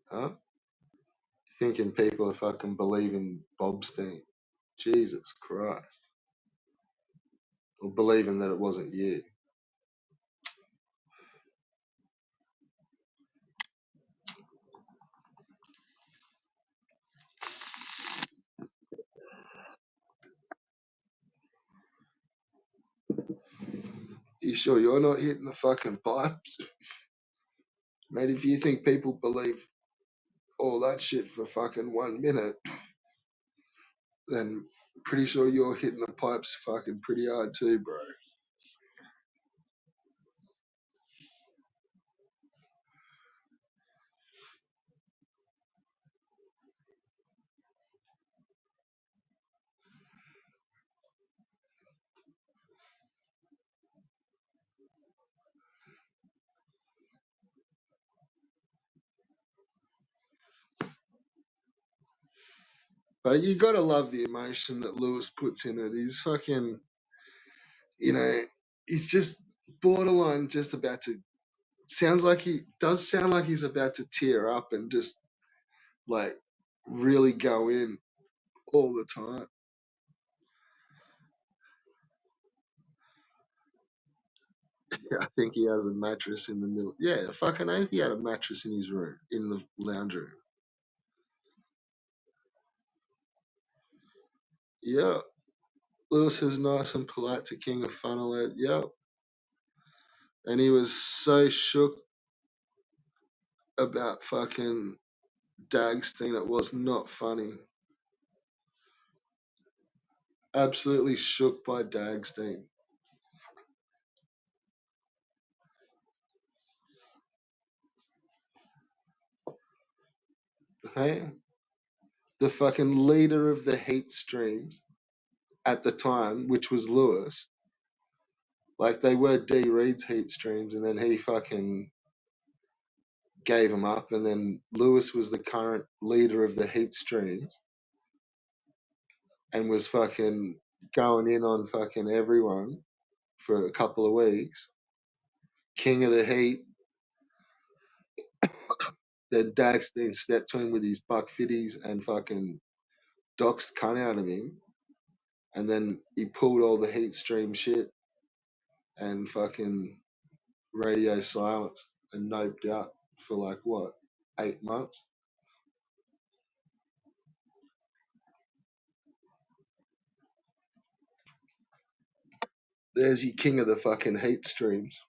Huh? Thinking people are fucking believing Bobstein. Jesus Christ. Or believing that it wasn't you. You sure you're not hitting the fucking pipes? Mate, if you think people believe all that shit for fucking 1 minute, then pretty sure you're hitting the pipes fucking pretty hard too, bro. But you gotta love the emotion that Lewis puts in it. He's fucking, you know, he's just borderline just about to. Sounds like he does sound like he's about to tear up and just like really go in all the time. Yeah, I think he has a mattress in the middle. Yeah, fucking oath he had a mattress in his room, in the lounge room. Yeah. Lewis is nice and polite to King of Funnelhead. Yep. And he was so shook about fucking Dagstein, it was not funny. Absolutely shook by Dagstein. Hey? The fucking leader of the heat streams at the time, which was Lewis, like they were D Reed's heat streams, and then he fucking gave them up, and then Lewis was the current leader of the heat streams and was fucking going in on fucking everyone for a couple of weeks. King of the heat. Then Dagstein stepped to him with his buck fitties and fucking doxed cunt out of him. And then he pulled all the heat stream shit and fucking radio silence and noped out for like what, 8 months? There's your king of the fucking heat streams.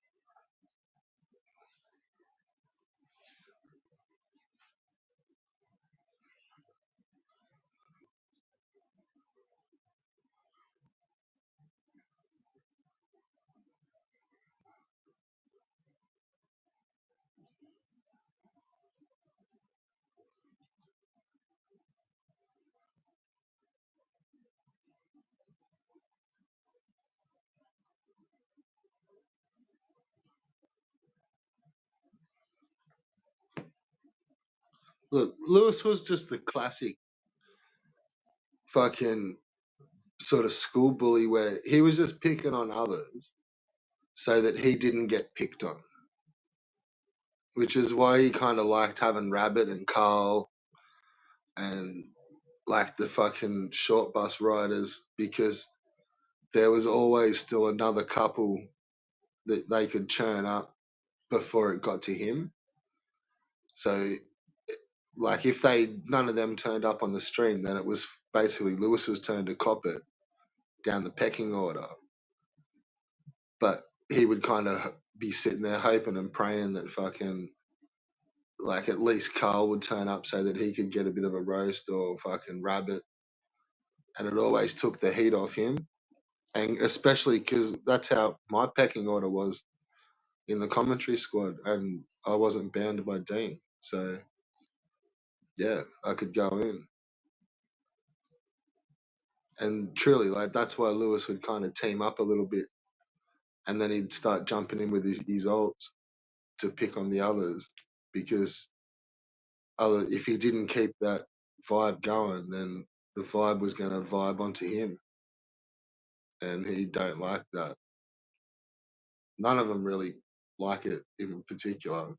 Look, Lewis was just the classic fucking sort of school bully where he was just picking on others so that he didn't get picked on. which is why he kind of liked having Rabbit and Carl and like the fucking short bus riders, because there was always still another couple that they could churn up before it got to him. So, like, if they none of them turned up on the stream, then it was basically Lewis's turn to cop it down the pecking order. But he would kind of be sitting there hoping and praying that fucking, like, at least Carl would turn up so that he could get a bit of a roast, or fucking Rabbit. And it always took the heat off him. And especially because that's how my pecking order was in the commentary squad, and I wasn't bound by Dean. So, yeah, I could go in. And truly, like, that's why Lewis would kind of team up a little bit, and then he'd start jumping in with his ults to pick on the others, because if he didn't keep that vibe going, then the vibe was going to vibe onto him, and he don't like that. None of them really like it in particular,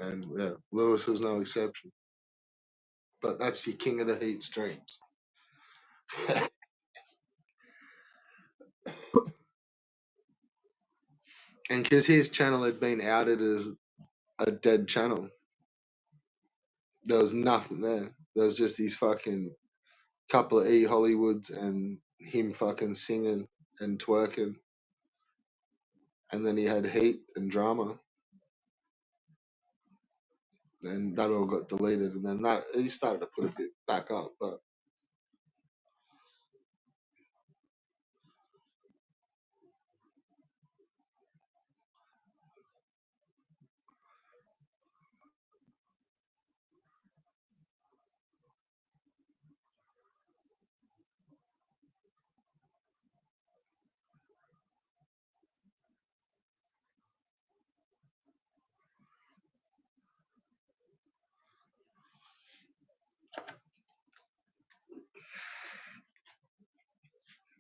and yeah, Lewis was no exception. But that's your king of the heat streams. And because his channel had been outed as a dead channel, there was nothing there. There was just these fucking couple of Hollywoods and him fucking singing and twerking, and then he had heat and drama, and that all got deleted, and then that he started to put a bit back up, but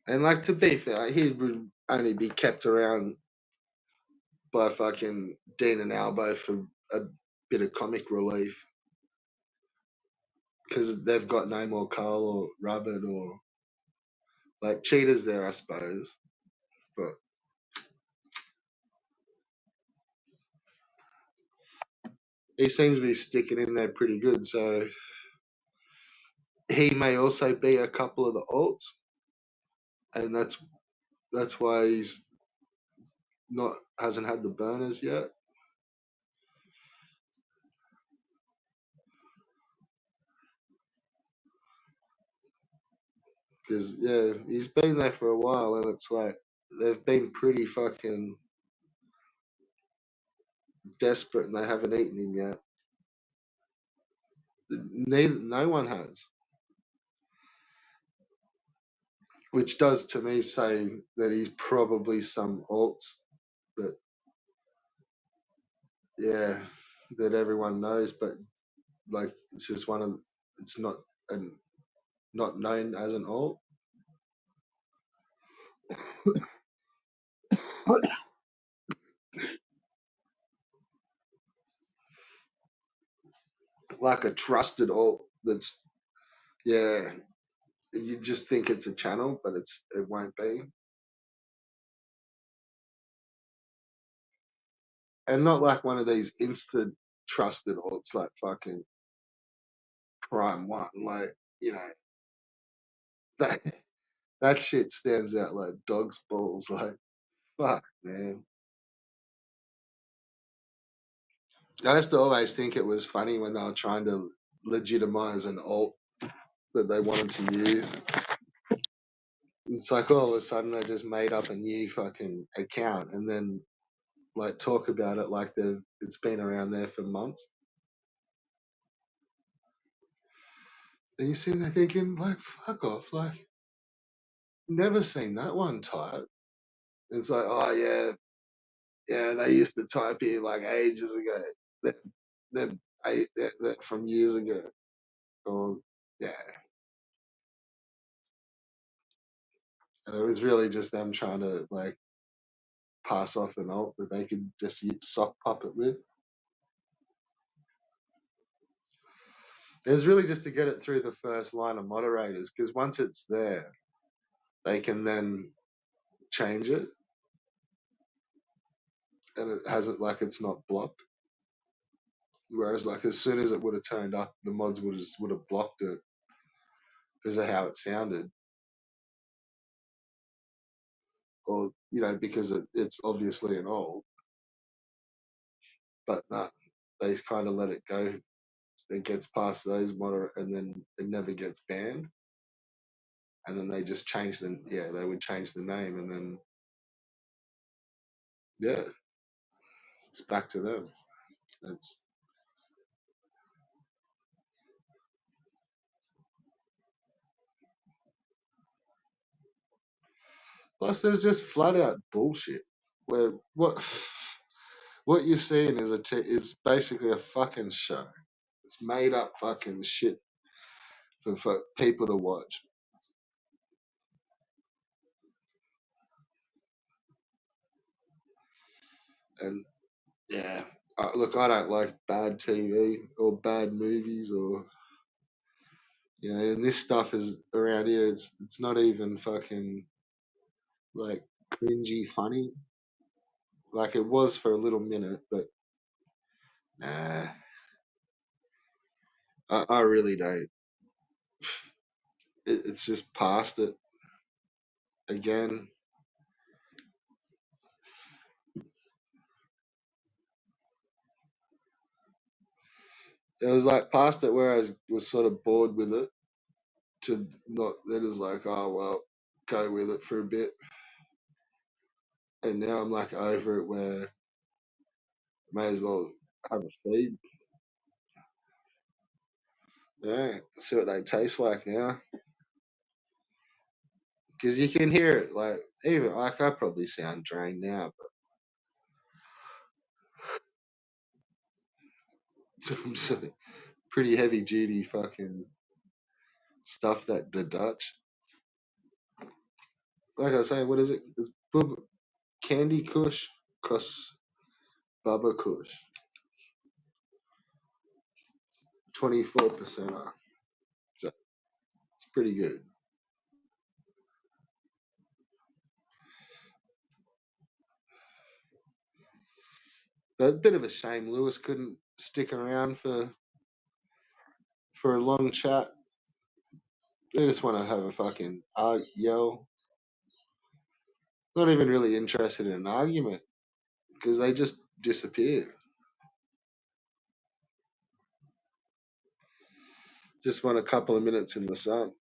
and like, to be fair, he would only be kept around by fucking Dean and Albo for a bit of comic relief, because they've got no more Carl or Rabbit, or like Cheetah's there, I suppose, but he seems to be sticking in there pretty good. So he may also be a couple of the alts, and that's why he's not hasn't had the burners yet. Because yeah, he's been there for a while, and it's like they've been pretty fucking desperate, and they haven't eaten him yet. No one has, which does to me say that he's probably some alts that, yeah, that everyone knows, but like, it's just it's not an not known as an alt. Like a trusted alt that's, yeah, you just think it's a channel, but it won't be. And not like one of these instant trusted alts like fucking Prime One. Like, you know, that that shit stands out like dog's balls. Like, fuck, man. I used to always think it was funny when they were trying to legitimize an alt that they wanted to use. It's like all of a sudden they just made up a new fucking account, and then like talk about it like it's been around there for months. And you sitting there thinking, like, fuck off, like, never seen that one type. And it's like, oh yeah, yeah, they used to type here like ages ago. That that from years ago. Or yeah, and it was really just them trying to like pass off an alt that they could just sock puppet with. It was really just to get it through the first line of moderators, because once it's there, they can then change it, and it has it like it's not blocked. Whereas, like as soon as it would have turned up, the mods would have blocked it because of how it sounded, or because it's obviously an old. But no, they kind of let it go. It gets past those moderate, and then it never gets banned. And then they just change they would change the name, and then yeah, it's back to them. It's plus there's just flat out bullshit where what you're seeing is basically a fucking show. It's made up fucking shit for people to watch. And yeah, look, I don't like bad TV or bad movies or and this stuff is around here. It's not even fucking like cringy funny. Like it was for a little minute, but nah, I really don't. It's just past it again. It was like past it where I was sort of bored with it. To not then it's like, oh well, go with it for a bit, and now I'm like over it where may as well have a feed. Yeah, see what they taste like now, because you can hear it. Like even like I probably sound drained now, but I'm pretty heavy duty fucking stuff that the Dutch. Like I say, what is it? It's Candy Kush, Kuss Bubba Kush, 24% off. So it's pretty good. But a bit of a shame Lewis couldn't stick around for a long chat. They just want to have a fucking yell. Not even really interested in an argument because they just disappear. Just want a couple of minutes in the sun.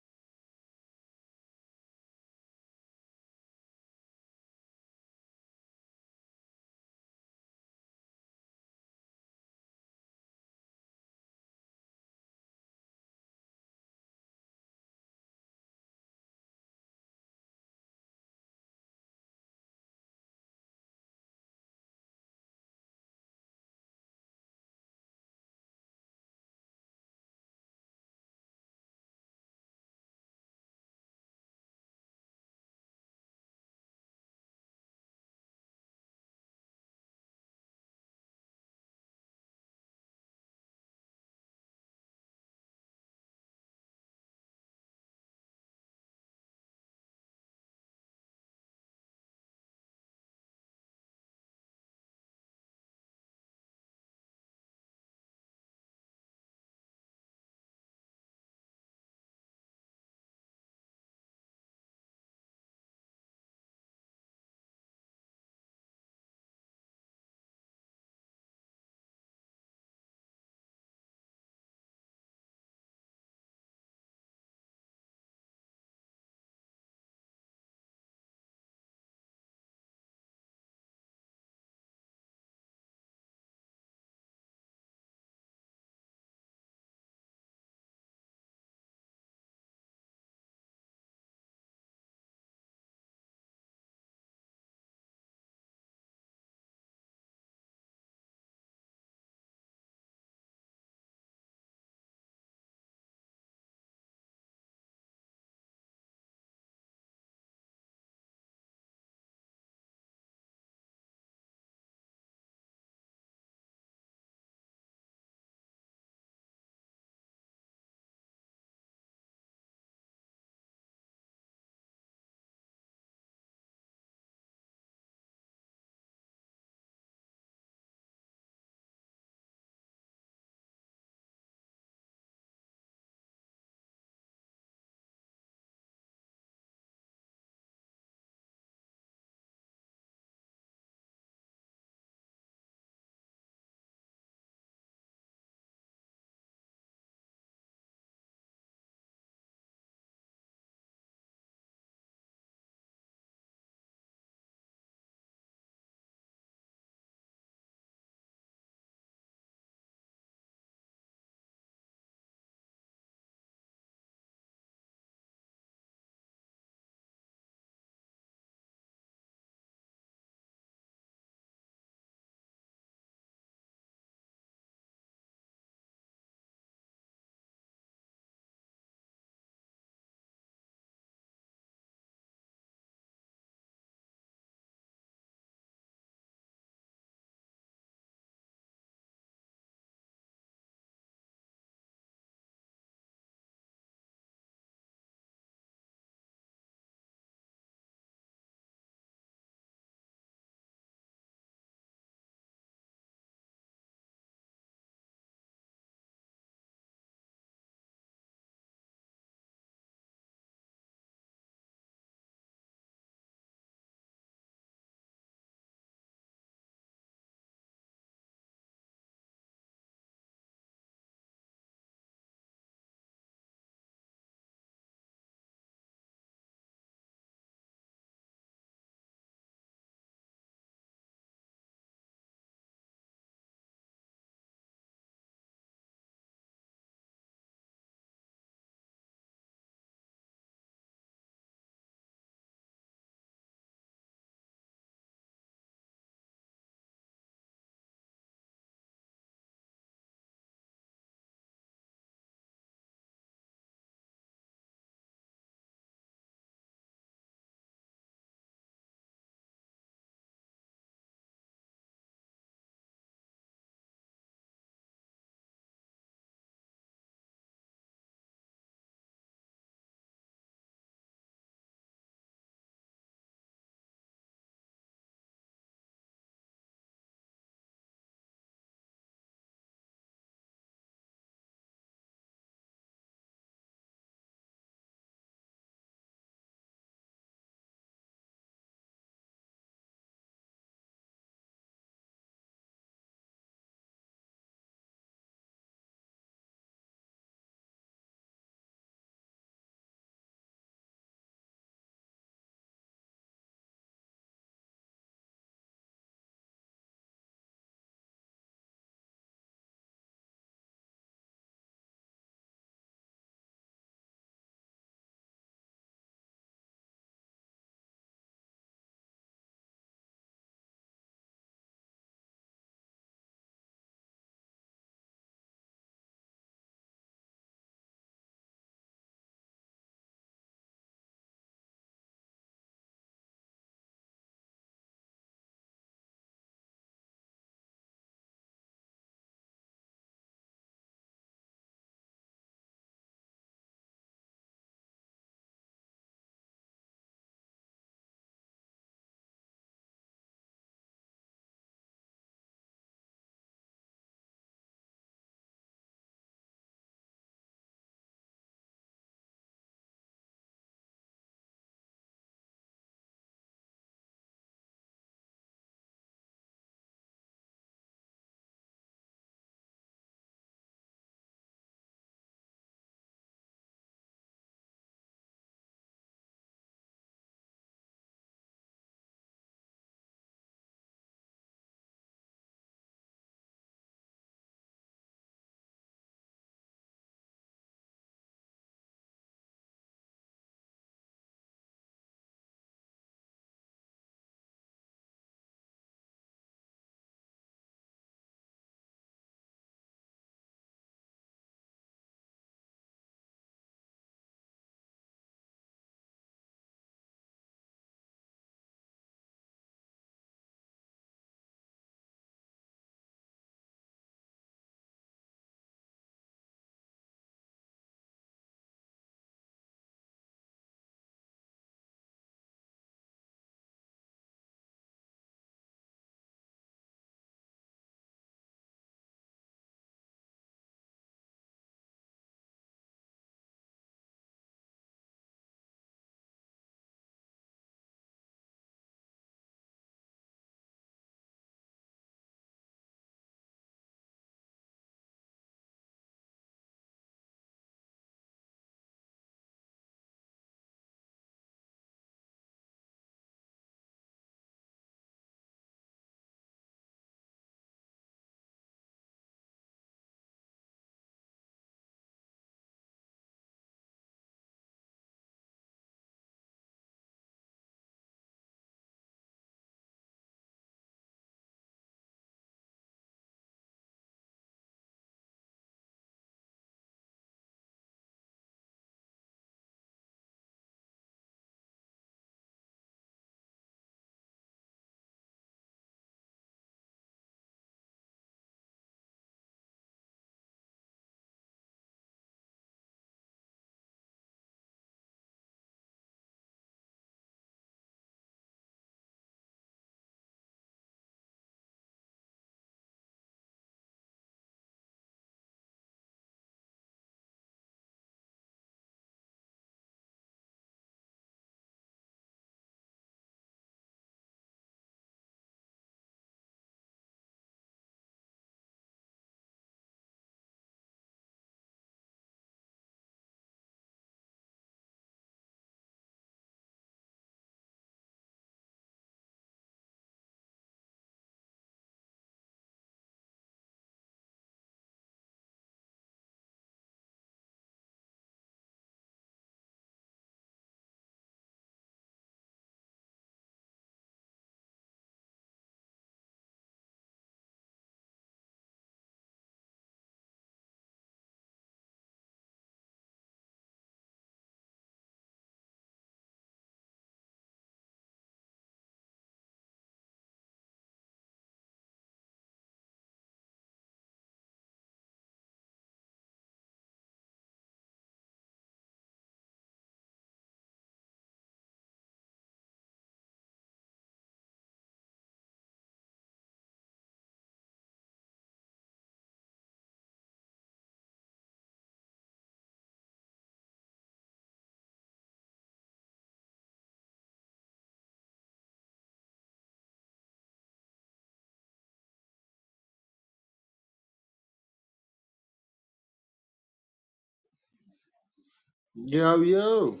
Yo, yo.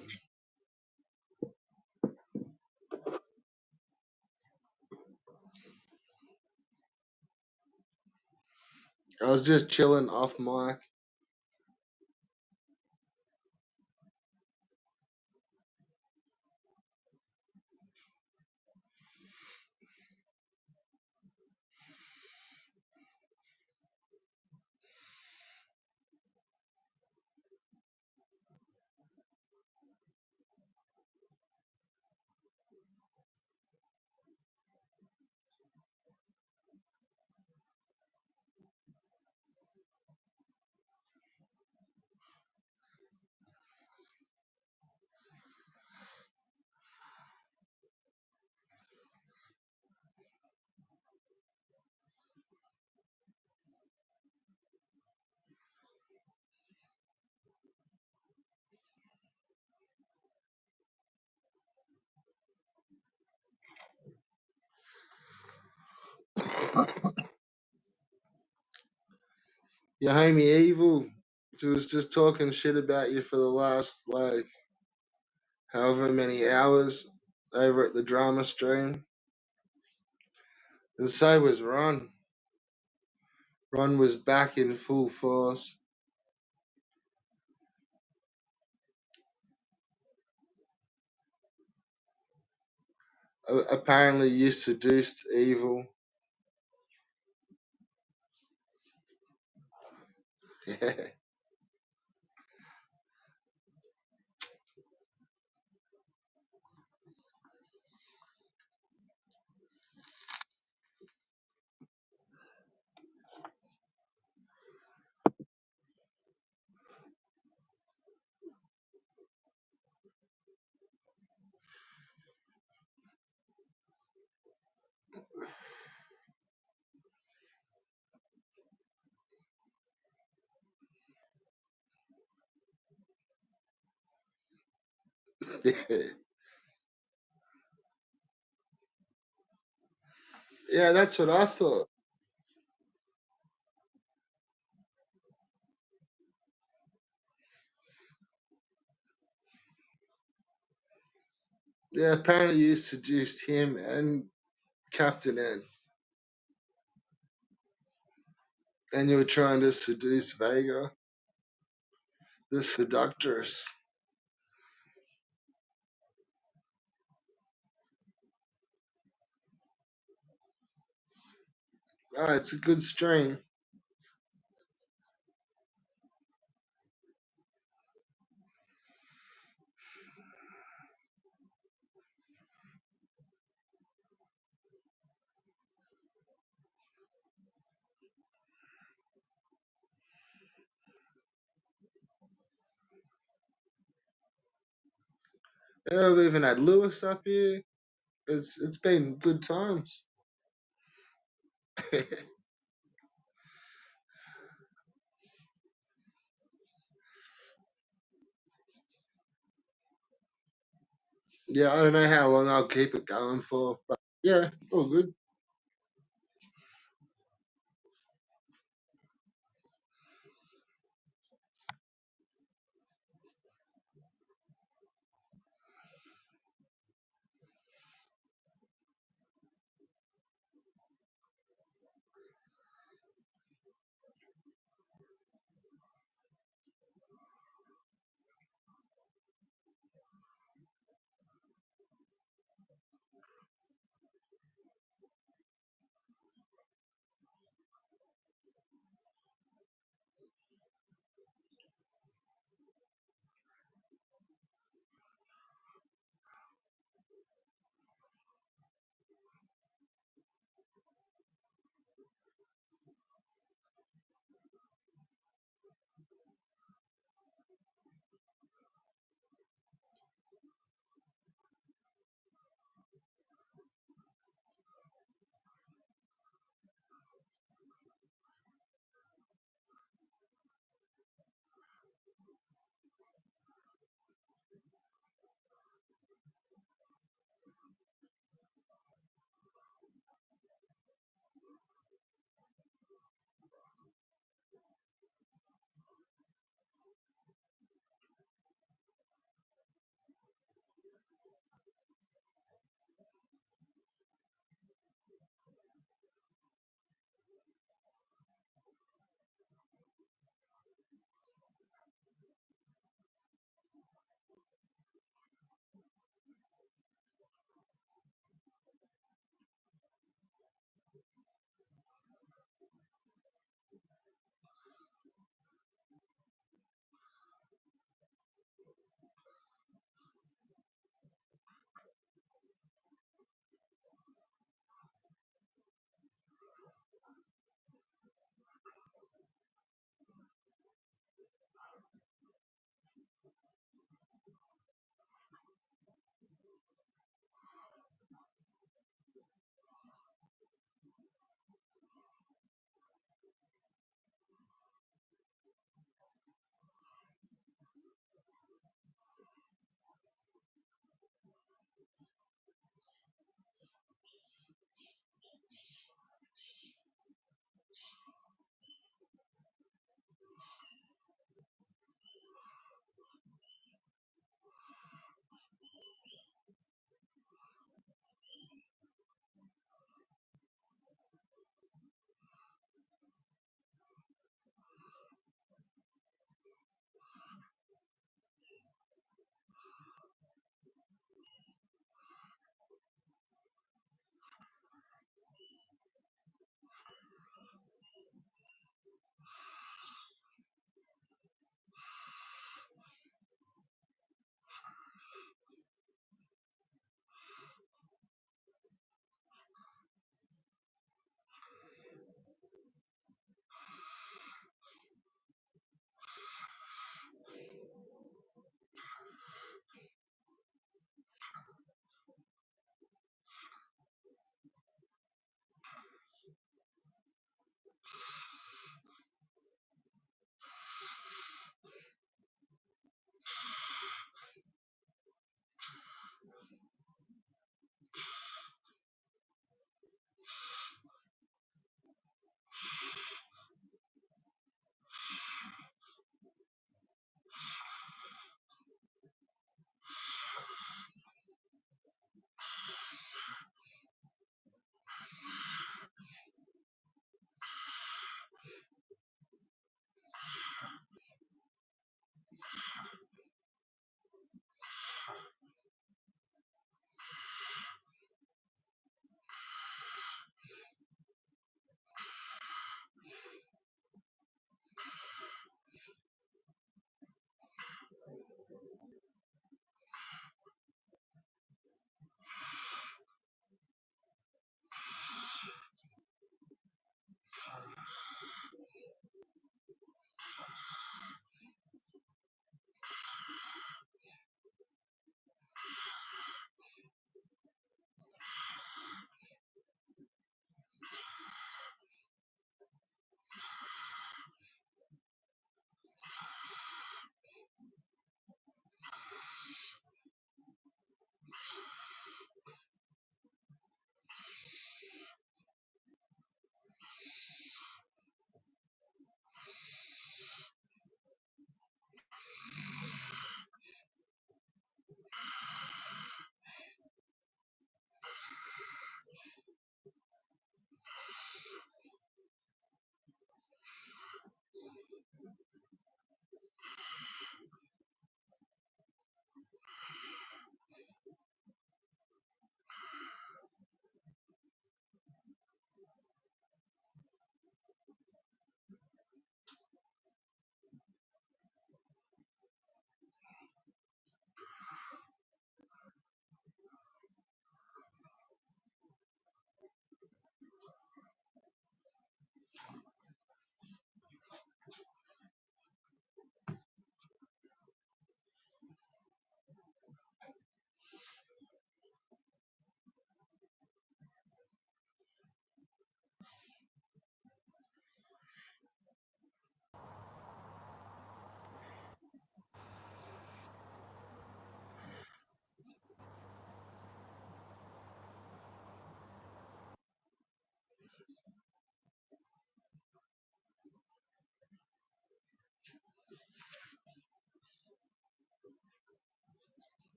I was just chilling off mic. Your homie Evil was just talking shit about you for the last, like, however many hours over at the drama stream. And so was Ron. Ron was back in full force. Apparently, you seduced Evil. Yeah. Yeah, that's what I thought. Yeah, apparently you seduced him and Captain N. And you were trying to seduce Vega, the seductress. Ah, it's a good stream. Yeah, we've even had Lewis up here. It's been good times. Yeah, I don't know how long I'll keep it going for, but yeah, all good.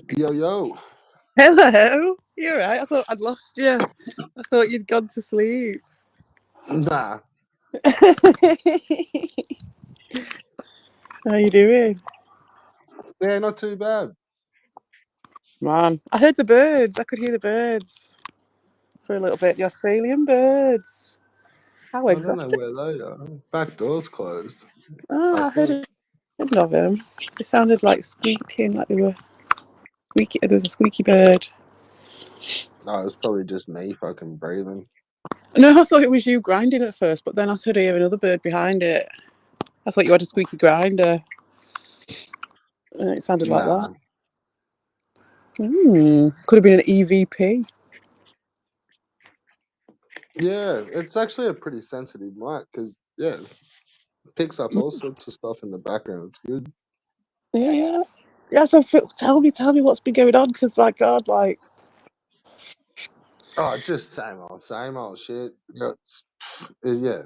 Yo, yo. Hello. You're right. I thought I'd lost you. I thought you'd gone to sleep. Nah. How you doing? Yeah, not too bad. Man, I heard the birds. I could hear the birds for a little bit. The Australian birds. How I don't know exotic. where they are. Back door's closed, I Oh, I heard think. of them. They sounded like squeaking, like they were squeaky. There was a squeaky bird. No, it's probably just me fucking breathing. No, I thought it was you grinding at first, but then I could hear another bird behind it. I thought you had a squeaky grinder, and it sounded like that. Nah. Could have been an EVP. Yeah, it's actually a pretty sensitive mic because, yeah, it picks up all sorts of stuff in the background. It's good. Yeah. Yeah, so tell me what's been going on, because my God, like, Oh, just same old shit. Yeah,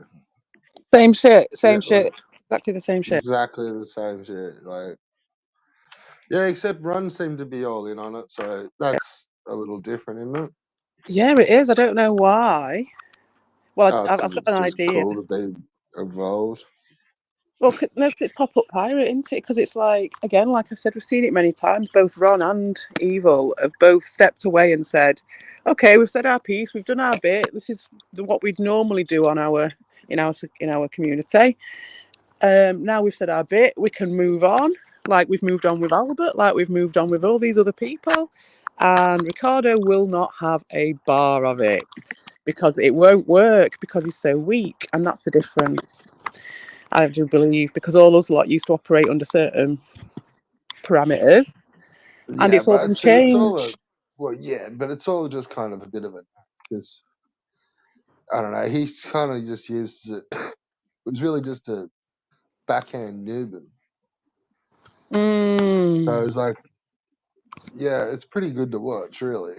same yeah, shit, exactly the same shit. exactly the same shit. Like, yeah, except Run seemed to be all in on it, so that's a little different, isn't it? Yeah, it is. I don't know why. Well, Oh, I've because got it's an just idea. cool to be involved. Well, no, 'cause it's pop-up pirate, isn't it? Because it's like, again, like I said, we've seen it many times. Both Ron and Evil have both stepped away and said, "Okay, we've said our piece, we've done our bit. This is what we'd normally do on our in our community. Now we've said our bit, we can move on. Like we've moved on with Albert, like we've moved on with all these other people. And Ricardo will not have a bar of it because it won't work because he's so weak. And that's the difference, I do believe, because all us lot used to operate under certain parameters and Yeah, it's all but been it's all a changed. well, yeah, but it's all just kind of a bit of a because I don't know. He's kind of just used it. It was really just a backhand Newman. So it Mm. was like, yeah, it's pretty good to watch, really.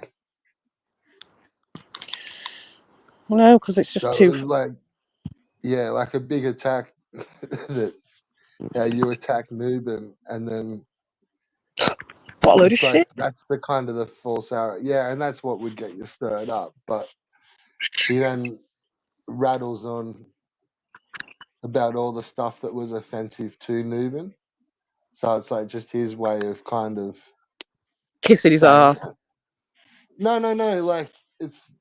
No, because it's just So it too. was like, yeah, like a big attack that you attack Newman, and then What a load of it's like shit. that's the kind of the false arrow. Yeah, and that's what would get you stirred up. But he then rattles on about all the stuff that was offensive to Newman. So it's like just his way of kind of Kissing his saying, ass. no, like it's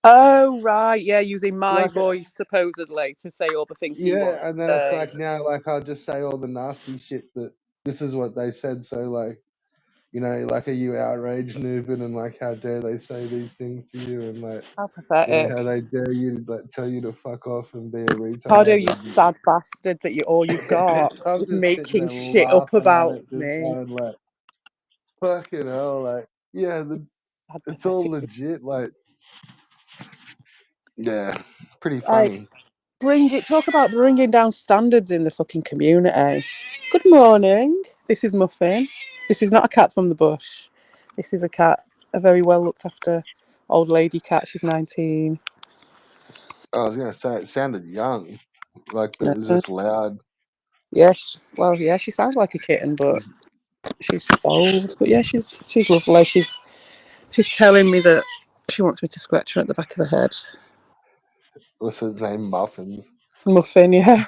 Oh, right. Yeah, using my like, voice supposedly to say all the things he yeah, wants to and then it's say. like now, like I'll just say all the nasty shit that this is what they said. So like, like, are you outraged, Newbin? And like, how dare they say these things to you? And like, How pathetic. how they dare you to like tell you to fuck off and be a Ricardo, retard. you sad bastard, that all you've got I'm is just sitting making there shit up laughing at about it, just me. going like, fucking hell, like, yeah, Sad, it's all pathetic. legit, like, yeah, pretty Like, funny. talk about bringing down standards in the fucking community. Good morning. This is Muffin. This is not a cat from the bush. This is a very well looked after old lady cat. She's 19. I was gonna say it sounded young, like, but it's No. just loud. Yeah, yeah, she sounds like a kitten, but she's just old. But yeah, she's lovely. She's telling me that she wants me to scratch her at the back of the head. What's his name? Muffins. Muffin, yeah.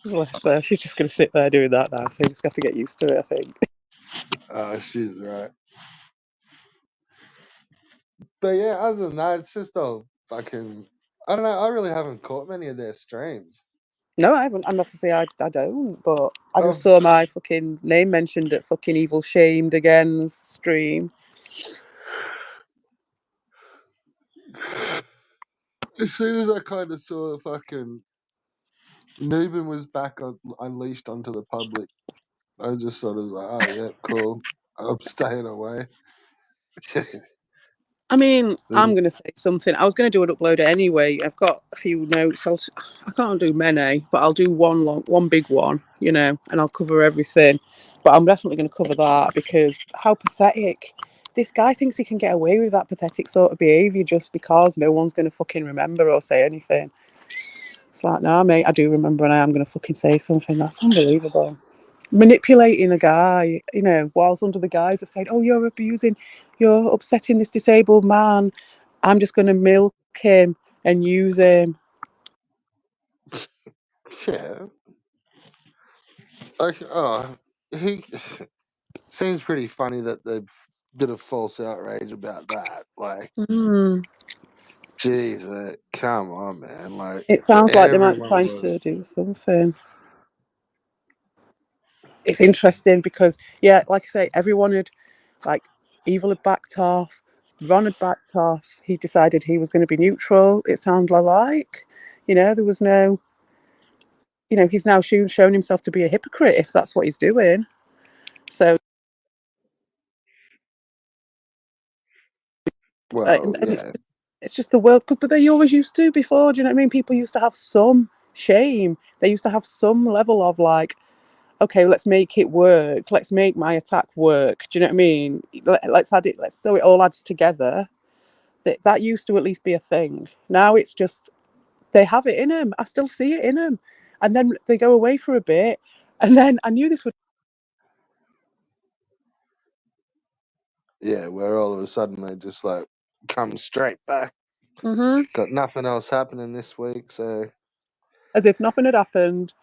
Bless her. She's just going to sit there doing that now, so you just have to get used to it, I think. Oh, she's right. But yeah, other than that, it's just all fucking. I don't know. I really haven't caught many of their streams. No, I haven't. And obviously, I don't, but I just I've saw my fucking name mentioned at fucking Evil Shamed Again's stream. as soon as I kind of saw fucking Newman was back unleashed onto the public, I just sort of was like, oh yeah, cool. I'm staying away. I mean, I'm going to say something. I was going to do an upload anyway. I've got a few notes. I can't do many, but I'll do one big one, and I'll cover everything. But I'm definitely going to cover that because how pathetic. This guy thinks he can get away with that pathetic sort of behaviour just because no one's going to fucking remember or say anything. It's like, nah, mate, I do remember and I am going to fucking say something. That's unbelievable. manipulating a guy, whilst under the guise of saying, "Oh, you're upsetting this disabled man. I'm just going to milk him and use him." Yeah. He seems pretty funny that there's a bit of false outrage about that. Like, jeez, come on, man. Like, It for sounds like they might be everyone trying was. to do something. It's interesting because, yeah, like I say, everyone had, like, Evil had backed off, Ron had backed off. He decided he was going to be neutral. It sounded like, there was no, he's now shown himself to be a hypocrite if that's what he's doing. So, Well, and yeah. it's just the world, but they always used to before. Do you know what I mean? People used to have some shame. They used to have some level of like, okay, let's make it work. Let's make my attack work. Do you know what I mean? Let's add it. So it all adds together. That used to at least be a thing. Now it's just they have it in them. I still see it in them, and then they go away for a bit, and then I knew this would. Yeah, where all of a sudden they just like come straight back. Mm-hmm. Got nothing else happening this week, so As if nothing had happened,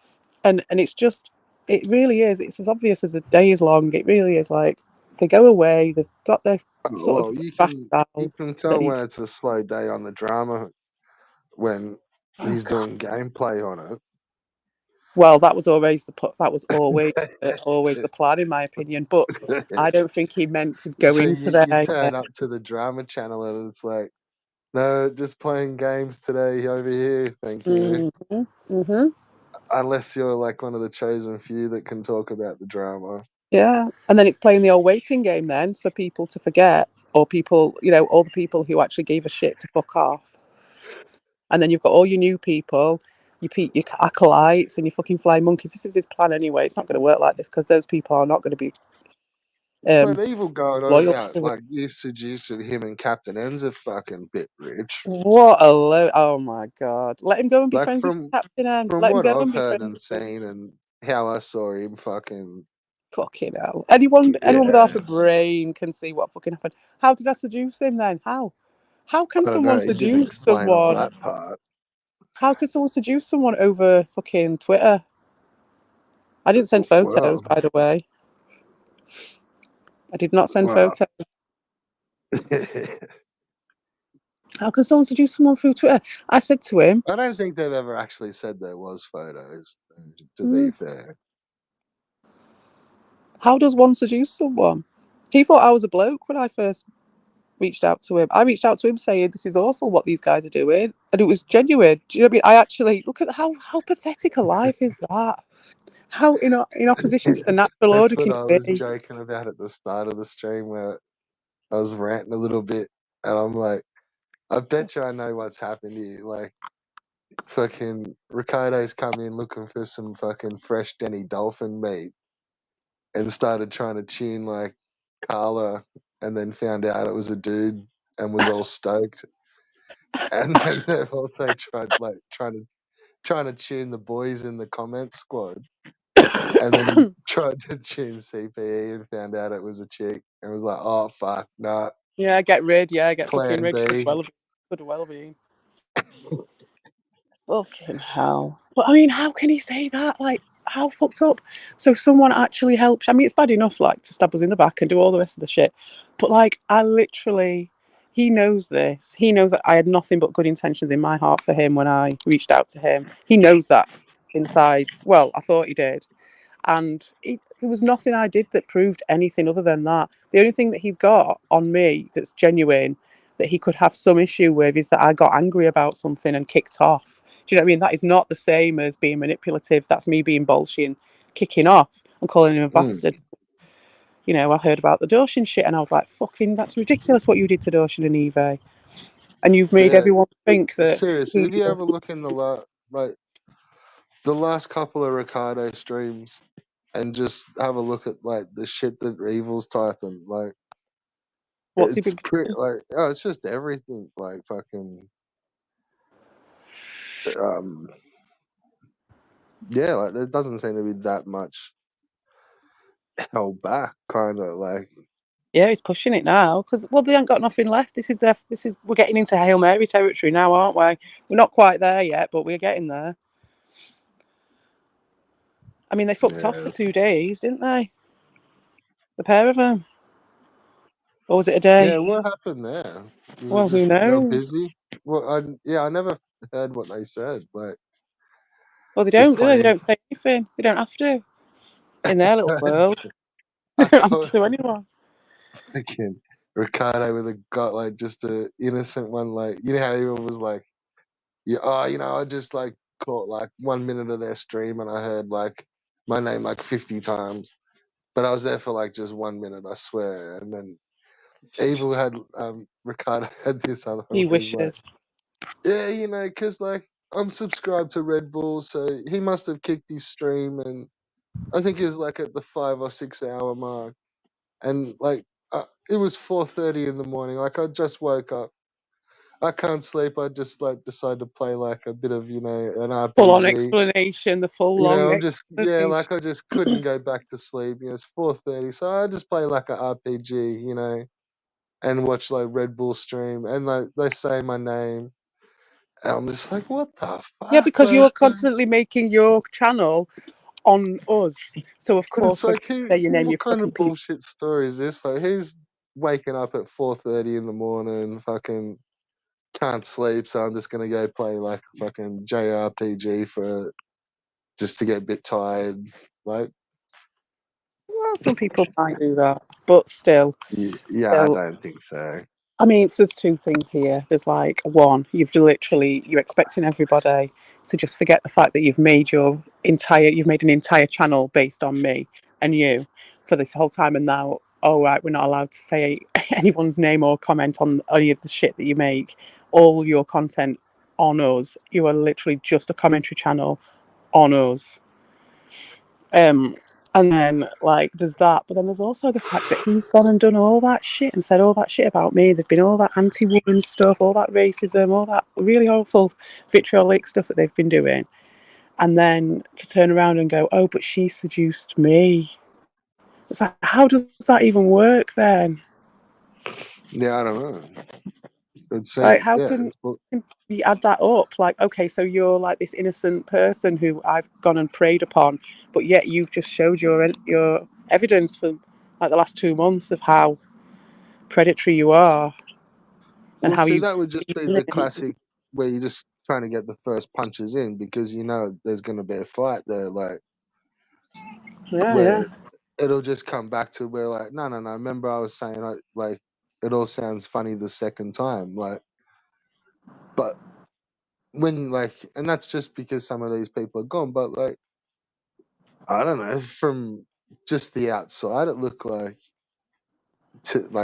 and it's just, it really is. It's as obvious as the day is long. It really is. Like, they go away. They've got their sort of well, you bashed can out. tell They've when it's a slow day on the drama when oh he's god. doing gameplay on Well, that was always always it. the plan, in my opinion. But I don't think he meant to go So into you there. turn up to the drama channel and it's like, no, just playing games today over here, thank you. Mm-hmm. Mm-hmm. Unless you're like one of the chosen few that can talk about the drama. Yeah, and then it's playing the old waiting game then for people to forget, or people, all the people who actually gave a shit to fuck off. And then you've got all your new people, your acolytes, and your fucking flying monkeys. This is his plan anyway. It's not going to work like this because those people are not going to be But Evil going on loyal out, to it. like you suggested, him and Captain N's a fucking bit rich. What a load! Oh my god! Let him go and be Like friends with Captain N. from Let him what go I've and be heard friends and with. seen and how I saw him fucking Fucking hell! Anyone with half yeah. a brain can see what fucking happened. How did I seduce him then? How? How can I don't someone know, he didn't seduce explain all someone? that part. How can someone seduce someone over fucking Twitter? I didn't send photos, Well by the way. I did not send well photos. How can someone seduce someone through Twitter? I said to him, I don't think they've ever actually said there was photos, to be fair. how does one seduce someone? He thought I was a bloke when I first reached out to him. I reached out to him saying, this is awful what these guys are doing. And it was genuine. Do you know what I mean? I actually, look at how pathetic a life is that? How in opposition to the natural That's order what can I you was be? joking about at the start of the stream where I was ranting a little bit and I'm like, I bet you I know what's happened here. Like fucking Ricardo's come in looking for some fucking fresh Denny Dolphin meat and started trying to tune like Carla and then found out it was a dude and was all stoked. And then they've also tried like trying to tune the boys in the comment squad and then tried to tune CPE and found out it was a chick and was like, oh fuck, nah, Yeah, get rid. Yeah, get fucking plan rid. B. Could well be. Fucking hell. But I mean, how can he say that? Like, how fucked up? So someone actually helped. I mean, it's bad enough, like, to stab us in the back and do all the rest of the shit. But, like, he knows this. He knows that I had nothing but good intentions in my heart for him when I reached out to him. He knows that inside. Well, I thought he did. And there was nothing I did that proved anything other than that. The only thing that he's got on me that's genuine, that he could have some issue with, is that I got angry about something and kicked off. Do you know what I mean? That is not the same as being manipulative. That's me being bolshy and kicking off and calling him a Mm. bastard. I heard about the Doshin shit and I was like, fucking, that's ridiculous what you did to Doshin and Eve. And you've made Yeah, everyone think that seriously, he did you is. ever look in like the last couple of Ricardo streams and just have a look at like the shit that Evil's typing? Like What's he it's been. pretty like oh, it's just everything. Like fucking um, yeah, like there doesn't seem to be that much held back, kind of like. Yeah, he's pushing it now because they ain't got nothing left. We're getting into Hail Mary territory now, aren't we? We're not quite there yet, but we're getting there. I mean, they fucked off Yeah. for 2 days, didn't they? The pair of them, or was it a day? Yeah, what happened there? Was it Well, who just they were knows? busy? Well, I never heard what they said. Like, Well, they just don't, do they? They plain. don't say anything. They don't have to in their little world. They I don't answer thought to anyone. fucking Ricardo with a got like just a innocent one. Like, you know how everyone was like, yeah, oh, I just like caught like 1 minute of their stream and I heard like my name like 50 times, but I was there for like just 1 minute, I swear. And then Evil had Ricardo had this other one He where he's like, wishes. yeah, because like I'm subscribed to Red Bull, so he must have kicked his stream, and I think it was like at the 5 or 6 hour mark, and like it was 4:30 in the morning. Like I just woke up, I can't sleep. I just like decided to play like a bit of an Full-on RPG. explanation. The full long I'm just explanation. like I just couldn't go back to sleep. It's 4:30, so I just play like a RPG, and watch like Red Bull stream, and like they say my name. And I'm just like, what the Yeah, fuck? because you're constantly making your channel on us, so of But it's course we're going like, to say your name, you what kind fucking of piece. bullshit story is this? Like, who's waking up at 4:30 in the morning, fucking can't sleep, so I'm just gonna go play like fucking JRPG just to get a bit tired. Like, Well, some people might do that, but still, yeah, I still. don't think so. I mean, there's two things here. There's like one, you're expecting everybody to just forget the fact that you've made an entire channel based on me and you for this whole time, and now, oh right, we're not allowed to say anyone's name or comment on any of the shit that you make. All your content on us. You are literally just a commentary channel on us. Um, and then like there's that, but then there's also the fact that he's gone and done all that shit and said all that shit about me. There've been all that anti-woman stuff, all that racism, all that really awful vitriolic stuff that they've been doing, and then to turn around and go, oh, but she seduced me. It's like, how does that even work then? Yeah, I don't know. It's Like, how yeah, can you add that up? Like, okay, so you're like this innocent person who I've gone and preyed upon, but yet you've just showed your evidence for like the last 2 months of how predatory you are and well, how see, you've that would just be been the in. classic where you're just trying to get the first punches in because there's gonna be a fight there, like Yeah, yeah. where it'll just come back to where like, no, no, no. Remember, I was saying like it all sounds funny the second time, like, but when like, and that's just because some of these people are gone. But like, I don't know, from just the outside, it looked like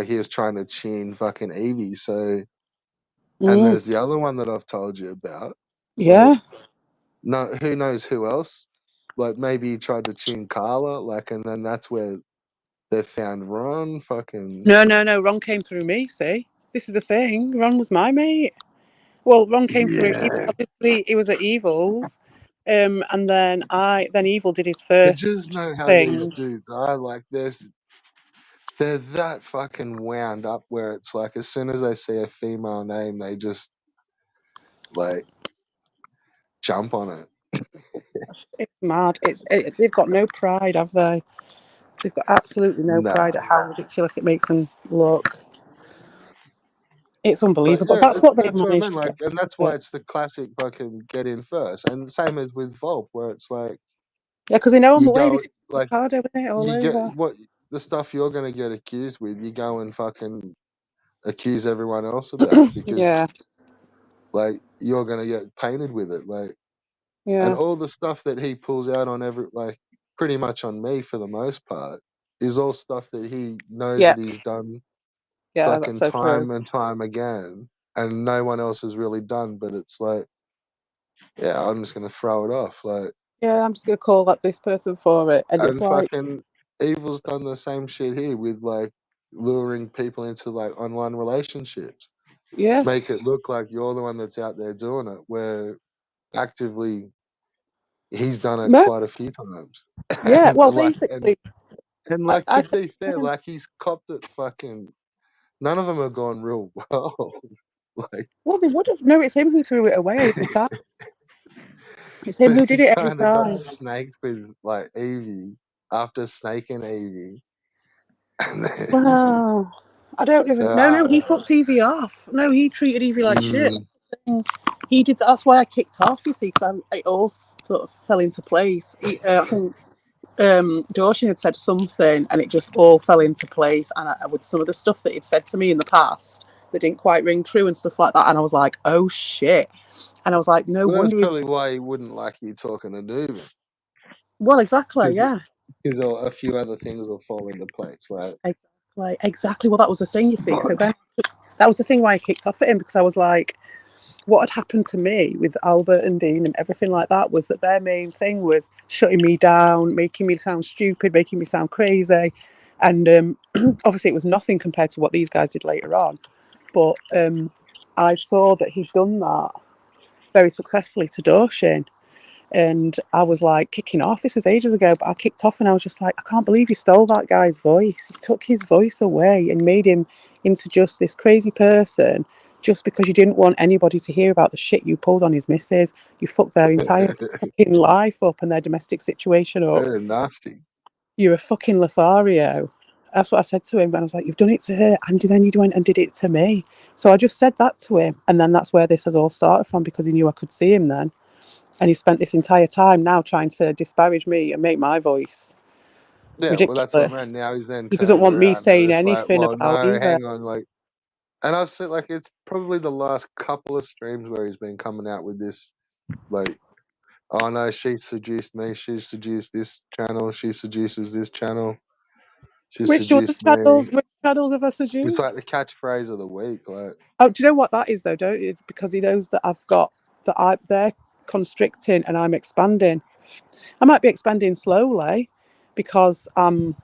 he was trying to chin fucking Evie. So, and Mm, there's the other one that I've told you about. Like, yeah. no, who knows who else? Like maybe he tried to chin Carla, like, and then that's where they found Ron. Fucking No, no, no. Ron came through me, see? This is the thing. Ron was my mate. Well, Ron came through. yeah. Obviously, he was at Evil's, and then Evil did his I just first know how these thing. dudes are. Like, they're that fucking wound up where it's like as soon as they see a female name, they just like jump on it. It's mad. They've got no pride, have they? They've got absolutely no pride Nah. at how ridiculous it makes them look. It's But unbelievable. yeah, That's what they've that's what I managed meant. to Like, get. and that's why it's the classic fucking get in first. And same as with Volp, where it's like Yeah, because they know I'm you away. go This is like Ricardo, isn't it? All you get over. what the stuff you're gonna get accused with, you go and fucking accuse everyone else about because Yeah, like you're gonna get painted with it. Like, and yeah, all the stuff that he pulls out on pretty much on me for the most part is all stuff that he knows yeah, that he's done yeah. That's fucking so true. time and time again and no one else has really done, but it's like, yeah, I'm just gonna throw it off. Like, Yeah, I'm just gonna call up this person for it, and it's and like, fucking Evil's done the same shit here with like luring people into like online relationships. yeah, Make it look like you're the one that's out there doing it, where actively he's done it no, quite a few times. yeah. And Well, like, and basically, And like I to said be to fair, him, like he's copped it fucking. None of them have gone real well. Like, well, they would have. No, it's him who threw it away every time. It's him but who did he it every kind of got time. snaked with like Evie after snaking Evie, and then Wow. I don't even. No, he fucked Evie off. No, he treated Evie like shit. mm, He did. That's why I kicked off. You see, because it all sort of fell into place. I think Dawson had said something, and it just all fell into place. And with some of the stuff that he'd said to me in the past that didn't quite ring true and stuff like that, and I was like, oh shit. And I was like, no well, that's wonder he's. probably why he wouldn't like you talking to Dubin, Well, exactly, yeah. because a few other things will fall into place. Like, Exactly. Well, that was the thing, you see. So then that was the thing why I kicked off at him, because I was like, what had happened to me with Albert and Dean and everything like that was that their main thing was shutting me down, making me sound stupid, making me sound crazy. And obviously it was nothing compared to what these guys did later on. But I saw that he'd done that very successfully to Doshin. And I was like kicking off. This was ages ago, but I kicked off and I was just like, I can't believe you stole that guy's voice. You took his voice away and made him into just this crazy person just because you didn't want anybody to hear about the shit you pulled on his missus. You fucked their entire fucking life up and their domestic situation up. nasty. You're a fucking Lothario. That's what I said to him. And I was like, you've done it to her. And then you went and did it to me. So I just said that to him. And then that's where this has all started from, because he knew I could see him then. And he spent this entire time now trying to disparage me and make my voice Yeah, well, that's what, man. ridiculous. Now he's then He doesn't turned want me around and saying it's like, anything well, about no, either. hang on, like, and I've said like it's probably the last couple of streams where he's been coming out with this, like, oh no, she seduced me, she seduced this channel, she seduces this channel, she Which other seduced me. channels? Which channels have I It's like the seduced? catchphrase of the week, like, Oh, do you know what that is though? Don't you? It's because he knows that they're constricting and I'm expanding. I might be expanding slowly because I'm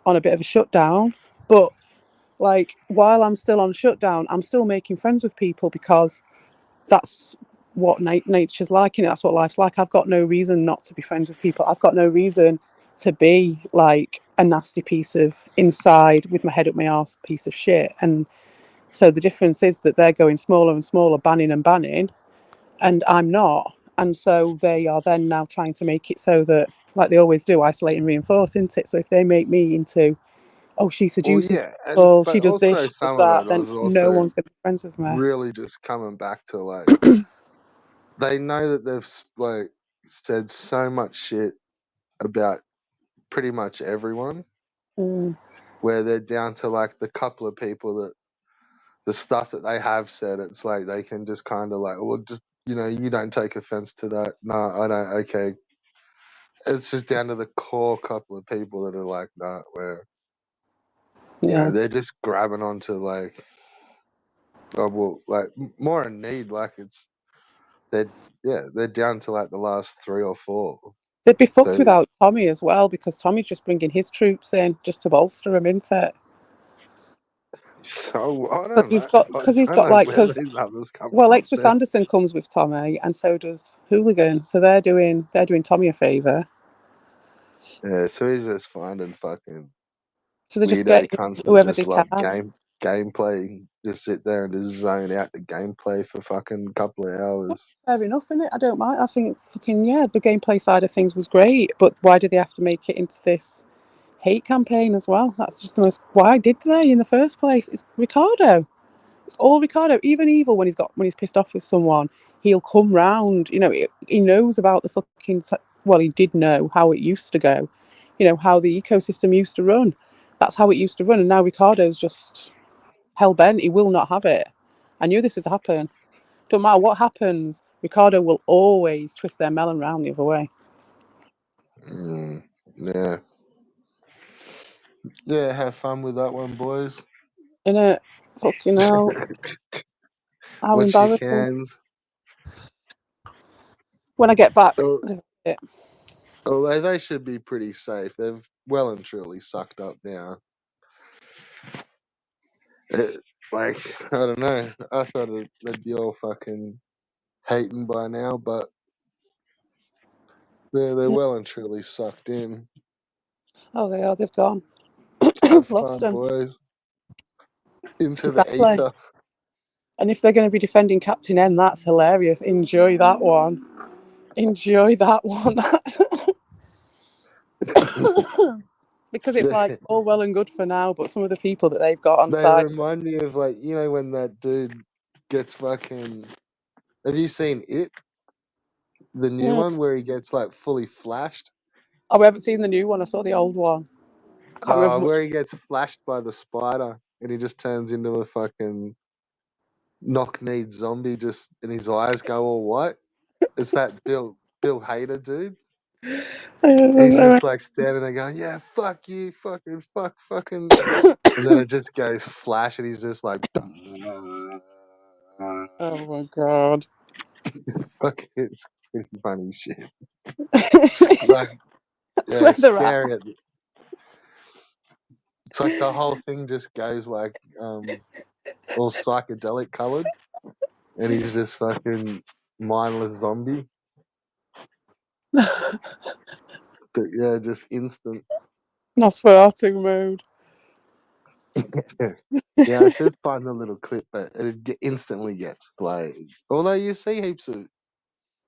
on a bit of a shutdown, but like while I'm still on shutdown, I'm still making friends with people because that's what nature's like, and that's what life's like. I've got no reason not to be friends with people. I've got no reason to be like a nasty piece of inside with my head up my arse piece of shit. And so the difference is that they're going smaller and smaller, banning and banning, and I'm not. And so they are then now trying to make it so that, like they always do, isolate and reinforce, isn't it? So if they make me into, oh, she well, seduces yeah, and people, she but does this, also she does some of that, it then was no also one's going to be friends with me. really just coming back to like they know that they've like said so much shit about pretty much everyone, Mm, where they're down to like the couple of people that the stuff that they have said, it's like they can just kind of like, well, just, you don't take offense to that. No, I don't. Okay. It's just down to the core couple of people that are like that, where, yeah. they're just grabbing onto like, oh, well, like more in need. Like they're down to like the last 3 or 4. They'd be fucked So, without Tommy as well, because Tommy's just bringing his troops in just to bolster him, isn't it? so I But don't know. I he's don't got know like, where because these others come well, from. Extra Sanderson comes with Tommy, and so does Hooligan. So they're doing Tommy a favour. Yeah, so he's just finding fucking So they just weirdo get cunts that whoever they just love can. gameplay. Just sit there and just zone out the gameplay for fucking couple of hours. Fair enough, innit? I don't mind. I think fucking yeah, the gameplay side of things was great, but why do they have to make it into this hate campaign as well? That's just the most. Why did they in the first place? It's Ricardo. It's all Ricardo. Even Evil, when he's pissed off with someone, he'll come round. He knows about the fucking. Well, he did know how it used to go. How the ecosystem used to run. That's how it used to run, and now Ricardo's just hell bent. He will not have it. I knew this was to happen. Don't matter what happens, Ricardo will always twist their melon round the other way. Yeah. Yeah, have fun with that one, boys. Innit? Fucking hell. How Watch your embarrassing. cans. When I get back, Although they should be pretty safe. They've well and truly sucked up now. Like, I don't know. I thought they'd be all fucking hating by now, but they're well and truly sucked in. oh, they are. They've gone. Have Lost fun, them. boys. Into the Exactly. ether. And if they're going to be defending Captain N, that's hilarious. Enjoy that one. Enjoy that one. Because it's like all well and good for now, but some of the people that they've got on They side. remind me of, like, you know, when that dude gets fucking. Have you seen it? The new Mm. one where he gets like fully flashed. Oh, I haven't seen the new one. I saw the old one. I can't remember much. Where he gets flashed by the spider and he just turns into a fucking knock-kneed zombie, just and his eyes go all white. It's that Bill Hader dude. He's just like standing there going, "Yeah, fuck you, fucking," and then it just goes flash, and he's just like, Oh my god. "Fuck, it's pretty funny shit." Like, That's yeah, where they're at. scary. It's like the whole thing just goes like all psychedelic colored, and he's just fucking mindless zombie. But yeah, just instant. Nosferatu mode. Yeah, I should find a little clip, but it instantly gets played. Although you see heaps of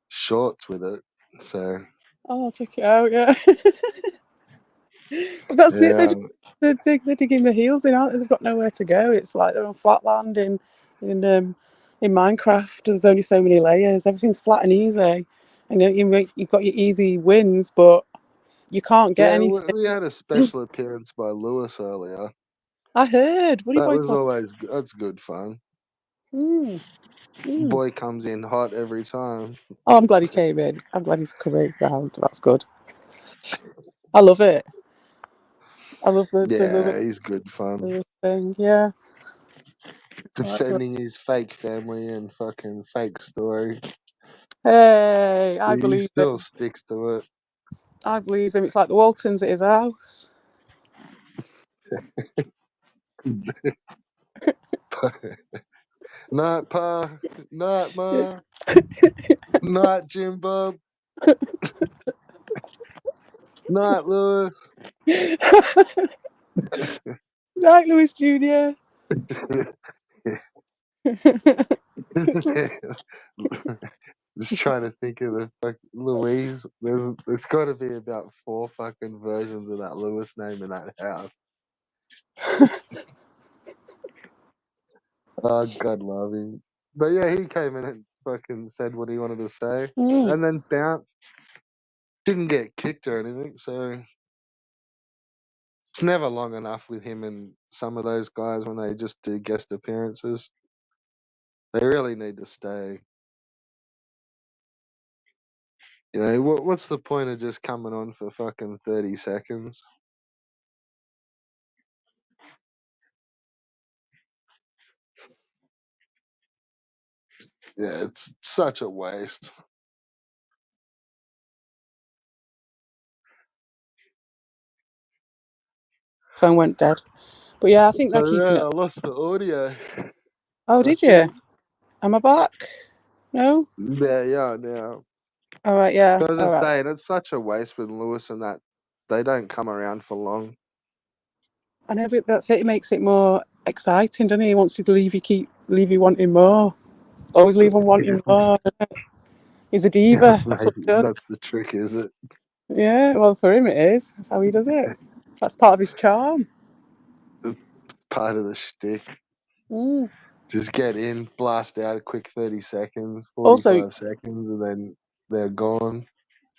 shorts with it, so Oh, I'll check it out, yeah. But that's it. yeah, They're digging their heels in, aren't they? They've got nowhere to go. It's like they're on flat land in Minecraft. There's only so many layers. Everything's flat and easy, and you've got your easy wins, but you can't get yeah. anything. We had a special appearance by Lewis earlier. I heard. What are you That boy was talking? always that's good fun. Mm, mm. Boy comes in hot every time. Oh, I'm glad he came in. I'm glad he's coming round. That's good. I love it. I love Yeah, he's good fun. the thing. Yeah. I like that. Defending his fake family and fucking fake story. Hey, I He believe still him. sticks to I believe him. It's like the Waltons at his house. it. Not Pa, not Ma, not Jim Bob, not Lewis. Night, Louis Jr. Just trying to think of the fuck Louise. There's got to be about 4 fucking versions of that Lewis name in that house. Oh, God love him. But yeah, he came in and fucking said what he wanted to say, Mm. and then bounced. Didn't get kicked or anything, so it's never long enough with him and some of those guys when they just do guest appearances. They really need to stay. You know, what's the point of just coming on for fucking 30 seconds? Yeah, it's such a waste. Phone went dead. But yeah, I think they're So keeping yeah, it. I lost the audio. Oh, I did you? think. Am I back? No? Yeah, now. All right, yeah. But I was All just right. saying, it's such a waste with Lewis and that they don't come around for long. I know, but that's it. It makes it more exciting, doesn't it? He wants to leave you wanting more. Always leave him wanting more. He's a diva. That's what Maybe he does. that's the trick, is it? Yeah, well, for him it is. That's how he does it. That's part of his charm. It's part of the shtick. Mm. Just get in, blast out a quick 30 seconds, Also, 45 seconds, and then they're gone.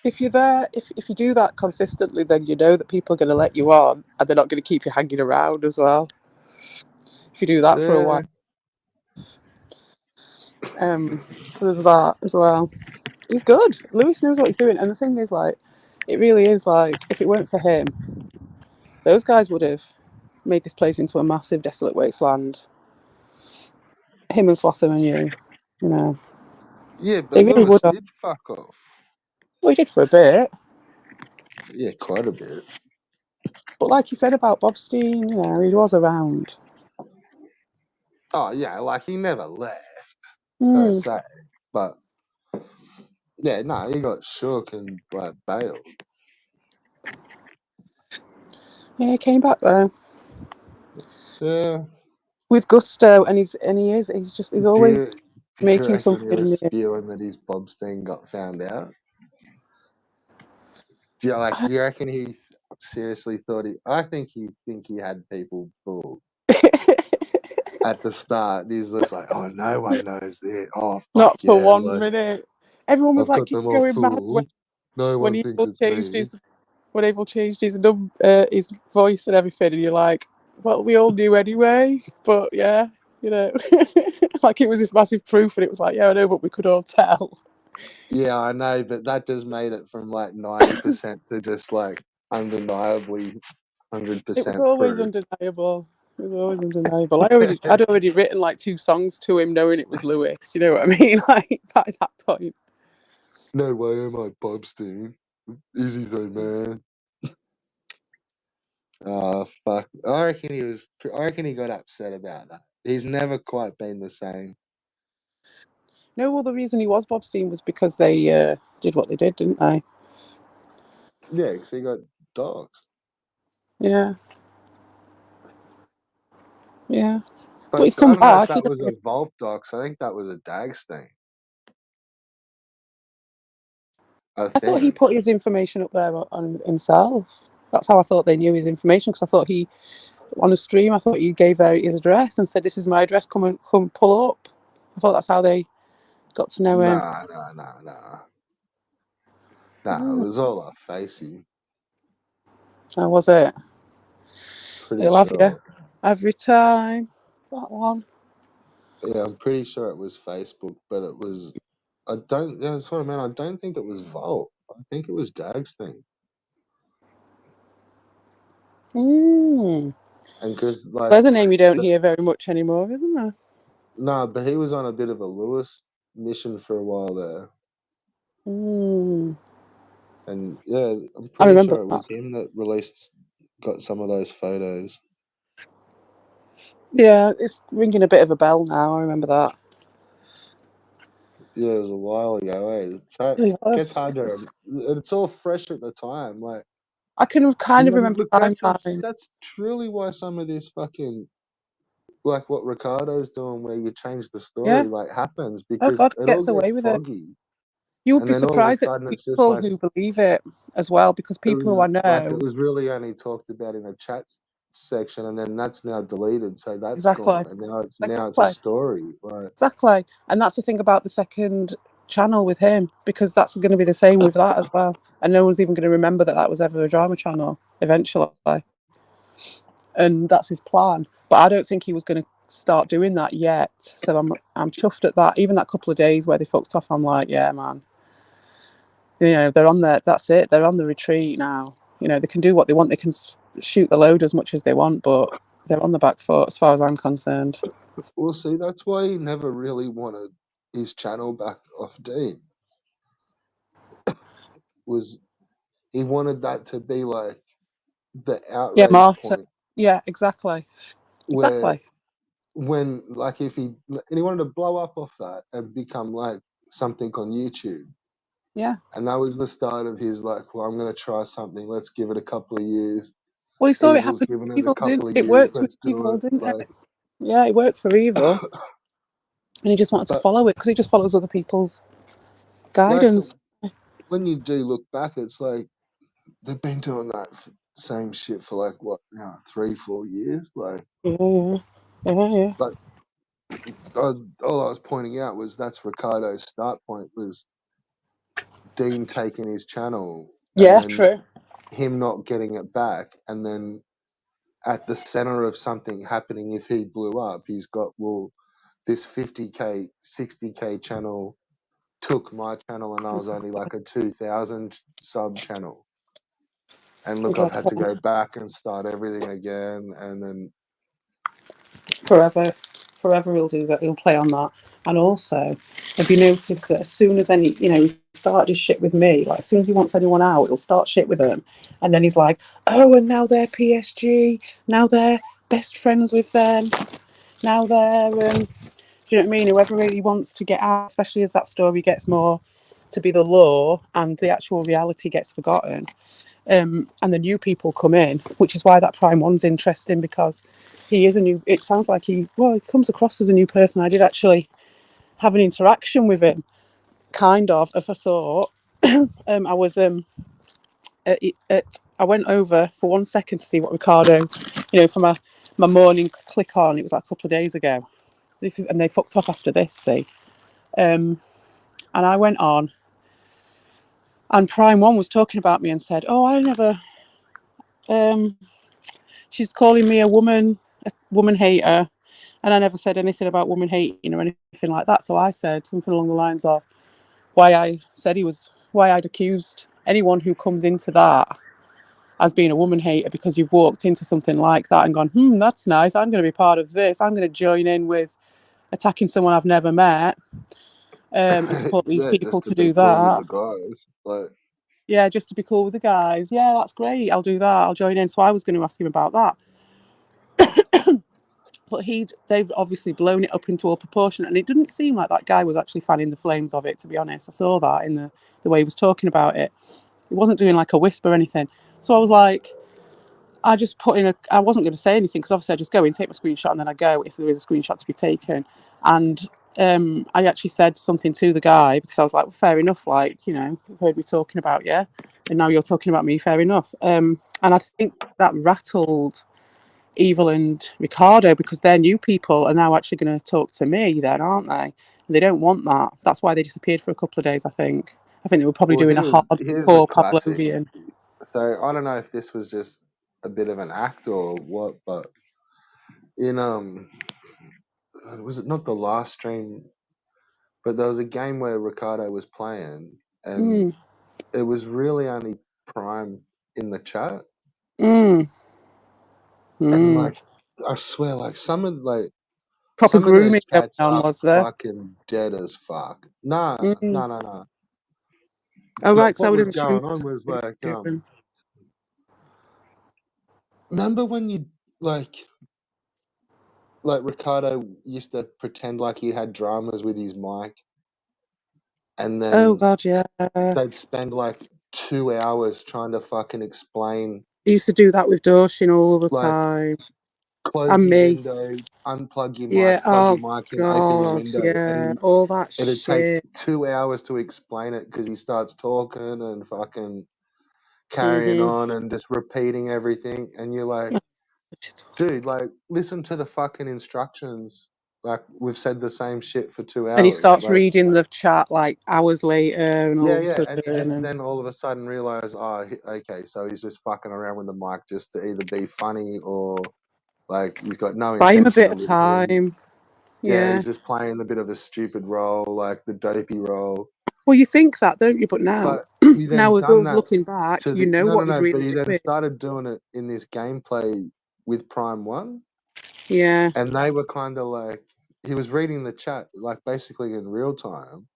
if you're there, if you do that consistently, then you know that people are going to let you on, and they're not going to keep you hanging around as well. If you do that for a while, Yeah, there's that as well. He's good. Lewis knows what he's doing, and the thing is, like, it really is like, if it weren't for him, those guys would have made this place into a massive, desolate wasteland. Him and Slotham and you know, yeah, but they really Lewis would have. did fuck off. Well, he did for a bit, Yeah, quite a bit. but like you said about Bobstein, he was around. Oh, yeah, like he never left, per Mm. se. But, yeah, no, he got shook and, like, bailed. Yeah, he came back though. Yeah. with gusto, and he's Do always you, do you making reckon he was something new. spewing that his Bob's thing got found out? Do you reckon he seriously thought he? I think he had people fooled at the start. He's just like, oh, no one knows it. Oh, fuck Not for yeah! one Like minute. Everyone was I've like, got keep them all going mad fooled. No when one thinks Evil it's changed me. his voice and everything, and you're like, well, we all knew anyway. But yeah, like it was this massive proof, and it was like, yeah, I know, but we could all tell. Yeah, I know, but that just made it from like 90% to just like undeniably It was 100% always proof. undeniable. It was always undeniable. I'd already written like 2 songs to him, knowing it was Lewis. You know what I mean? Like by that point. No way am I Bobstein. Easy though, man. Fuck. I reckon he got upset about that. He's never quite been the same. No, well, the reason he was Bobstein was because they did what they did, didn't they? Yeah, because he got dogs. Yeah, yeah. But But he's I come don't know if back. that was a Volp dox. I think that was a Dags thing. I I thought he think. put his information up there on himself. That's how I thought they knew his information, because I thought he, on a stream, I thought he gave his address and said, "This is my address. Come pull up." I thought that's how they got to know him. Nah, nah, nah, nah. Nah, it Mm, was all off Facey. how was it? Pretty He'll have you sure. every time. That one. Yeah, I'm pretty sure it was Facebook, but it was. I don't. Yeah, that's what I mean. I don't think it was Volt. I think it was Dag's thing. Mm. And because like, There's a name you don't the, hear very much anymore, isn't there? no, but he was on a bit of a Lewis mission for a while there, Mm. and yeah, I'm I pretty remember sure it that. was him that got some of those photos. Yeah, it's ringing a bit of a bell now. I remember that. Yeah, it was a while ago. So It really it gets was. hard to. It's all fresh at the time. Like I can kind of remember look, timeline. that's truly why some of this fucking like what Ricardo's doing, where you change the Yeah. story, like happens Oh because God, it all gets gets away with it. foggy, You would and be then all of a surprised at sudden it's just people like who believe it as well, because it people who was I like it know, was really only talked about in a chat section, and then that's now deleted, so that's exactly, gone, and now it's a exactly, story, right? exactly, and that's the thing about the second channel with him, because that's going to be the same with that as well, and no one's even going to remember that that was ever a drama channel eventually, and that's his plan. But I don't think he was going to start doing that yet. So I'm chuffed at that. Even that couple of days where they fucked off, I'm like, yeah, man. They're on there. That's it. They're on the retreat now. They can do what they want. They can shoot the load as much as they want, but they're on the back foot as far as I'm concerned. Well, see, that's why he never really wanted his channel back off Dean. Was he wanted that to be like the Yeah, outrage Marta. point Yeah, exactly. where Exactly. when like if he wanted to blow up off that and become like something on YouTube. Yeah. And that was the start of his like, well, I'm gonna try something. Let's give it a couple of years. Well, he saw it Evil's happen given with it a Evil, didn't couple of it? It years. worked with Let's do Evil, it. didn't Like, it? Yeah, it worked for Evil. And he just wanted to but follow it because he just follows other people's like guidance. when you do look back, it's like they've been doing that same shit for like what now 3-4 years. Like, Yeah, yeah. Yeah, yeah. but all I was pointing out was that's Ricardo's start point was Dean taking his channel and Yeah, then true. him not getting it back, and then at the center of something happening, if he blew up, he's got, well, this 50K, 60K channel took my channel and I was only like a 2,000 sub channel. And look, I've had to Exactly. go back and start everything again. And then, Forever he'll do that. He'll play on that. And also, have you noticed that as soon as he started his shit with me, like as soon as he wants anyone out, he'll start shit with them. And then he's like, oh, and now they're PSG. Now they're best friends with them. Now they're, do you know what I mean? Whoever really wants to get out, especially as that story gets more to be the law and the actual reality gets forgotten. and the new people come in, which is why that Prime One's interesting, because he is a new. It sounds like he comes across as a new person. I did actually have an interaction with him, kind of a sort. I was I went over for 1 second to see what Ricardo, for my morning click on. It was like a couple of days ago. And they fucked off after this. See, and I went on, and Prime One was talking about me and said, "Oh, I never." She's calling me a woman hater, and I never said anything about woman hating or anything like that. So I said something along the lines of why I'd accused anyone who comes into that as being a woman hater, because you've walked into something like that and gone, that's nice, I'm going to be part of this, I'm going to join in with attacking someone I've never met, and support these Yeah, people just to to be do cool with that. the guys. But Yeah, just to be cool with the guys. Yeah, that's great. I'll do that. I'll join in. So I was going to ask him about that. But they've obviously blown it up into all proportion, and it didn't seem like that guy was actually fanning the flames of it, to be honest. I saw that in the way he was talking about it. He wasn't doing like a whisper or anything. So I was like, I just put in I wasn't going to say anything, because obviously I just go in, take my screenshot, and then I go if there is a screenshot to be taken. And I actually said something to the guy, because I was like, well, fair enough, like, you've heard me talking about you, and now you're talking about me, fair enough. And I think that rattled Evil and Ricardo, because their new people are now actually going to talk to me then, aren't they? And they don't want that. That's why they disappeared for a couple of days, I think. I think they were probably well, doing a here's the hardcore classic. Pavlovian. So I don't know if this was just a bit of an act or what, but in was it not the last stream? But there was a game where Ricardo was playing, and Mm, it was really only Prime in the chat, mm, and mm. like I swear, like Proper some of those grooming going chats on, are was there? fucking dead as fuck. Nah, Mm. no, no, no. Oh, right, Like because I what would was have assumed going on was like, grooming. remember when you like Ricardo used to pretend like he had dramas with his mic, and Oh, then God, yeah. they'd spend like 2 hours trying to fucking explain, I used to do that with Dorshin all the like, time. close And your me. window, unplug your mic, Yeah, plug your oh, mic in, open your God, window, yeah. and All that it'd take shit. 2 hours to explain it because he starts talking and fucking carrying Mm-hmm. on and just repeating everything, and you're like, dude, like, listen to the fucking instructions. Like, we've said the same shit for two And he hours. starts Like, reading the chat like hours later, and all yeah, of a yeah, sudden, and and then all of a sudden realize, oh, okay, so he's just fucking around with the mic just to either be funny or like he's got no buy him a intention bit of of listening. time. Yeah, Yeah. he's just playing a bit of a stupid role, like the dopey role. Well, you think that, don't you? But now, But he then now as done us that looking back, to you the know no, no, what he's no. But really he then doing. started doing it in this gameplay with Prime One, Yeah, and they were kind of like he was reading the chat like basically in real time,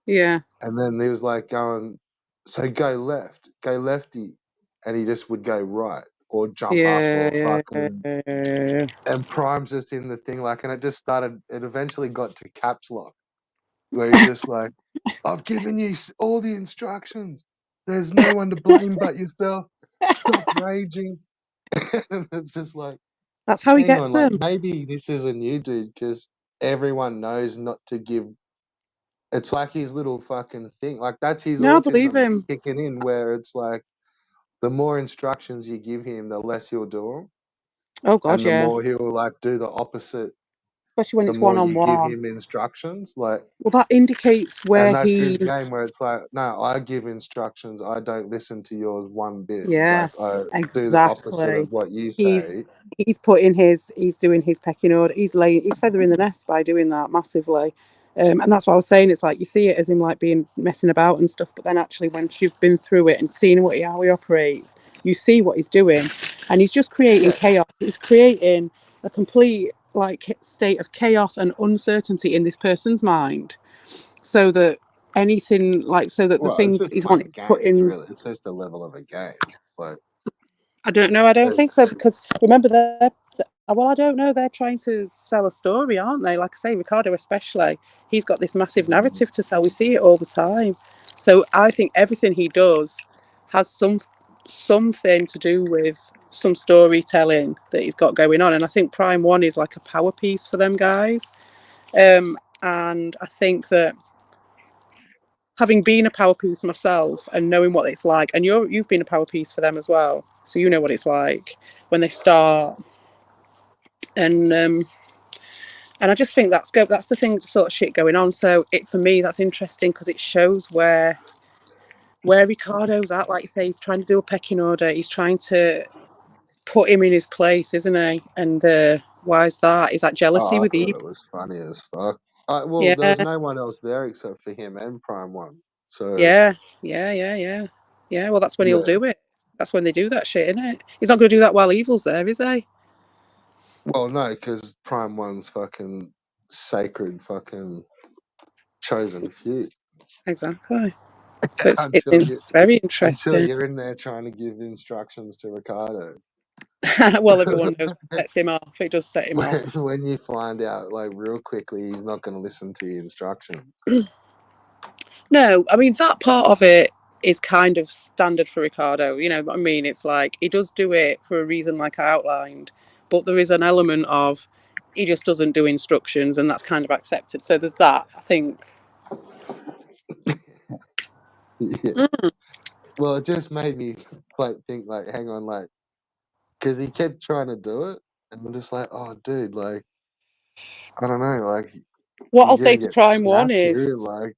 yeah, and then he was like going, "So go lefty," and he just would go right or jump up yeah, or yeah, yeah, fucking. yeah, yeah. And Prime's just in the thing like, and it just started. It eventually got to caps lock where he's just like, "I've given you all the instructions. There's no one to blame but yourself. Stop raging." And it's just like, That's how he hang on, gets like them. maybe this is a new dude because everyone knows not to give. It's like his little fucking thing. Like that's his No, I believe autism him. kicking in, where it's like the more instructions you give him, the less he'll do them, Oh God, and the yeah. more he'll like do the opposite. Especially when The it's more one on you give one. him instructions, like, Well, that indicates and where that's he. his game, where it's like, no, I give instructions, I don't listen to yours one bit. Like I Yes, do the opposite exactly. of what you say. He's he's doing his pecking order. He's feathering the nest by doing that massively. And that's what I was saying. It's like you see it as him like being messing about and stuff, but then actually once you've been through it and seen how he operates, you see what he's doing, and he's just creating Yeah. chaos. He's creating a complete like state of chaos and uncertainty in this person's mind, so that the Well, it's things that just he's fun wanting to put games, in. really. It's just a level of a game. Like, I don't know. I don't it, think so, because remember well, I don't know. They're trying to sell a story, aren't they? Like I say, Ricardo especially, he's got this massive mm, narrative to sell. We see it all the time. So I think everything he does has some something to do with some storytelling that he's got going on, and I think Prime One is like a power piece for them guys. And I think that having been a power piece myself and knowing what it's like, and you've been a power piece for them as well, so you know what it's like when they start. And I just think that's the thing, sort of shit going on. So for me, that's interesting because it shows where Ricardo's at. Like you say, he's trying to do a pecking order. He's trying to put him in his place, isn't he? And why is that? Is that jealousy Oh, I with thought Eve? it was funny as fuck. Well, there Yeah, was no one else there except for him and Prime One. So yeah, yeah, yeah, yeah, yeah. Well, that's when he'll yeah. do it. That's when they do that shit, isn't it? He's not going to do that while Evil's there, is he? Well, no, because Prime One's fucking sacred, fucking chosen few. Exactly. So until you it's very until interesting. you're in there trying to give instructions to Ricardo. Well, everyone knows it sets him off. It does set him off. when you find out like real quickly he's not going to listen to your instructions. No, I mean that part of it is kind of standard for Ricardo. You know what I mean? It's like he does do it for a reason, like I outlined, but there is an element of he just doesn't do instructions, and that's kind of accepted. So there's that, I think. Yeah. Mm. Well, it just made me like think like, hang on, like, because he kept trying to do it, and I'm just like, oh, dude, like, I don't know, like, What I'll you're say gonna to get Prime One snapped is, here, like.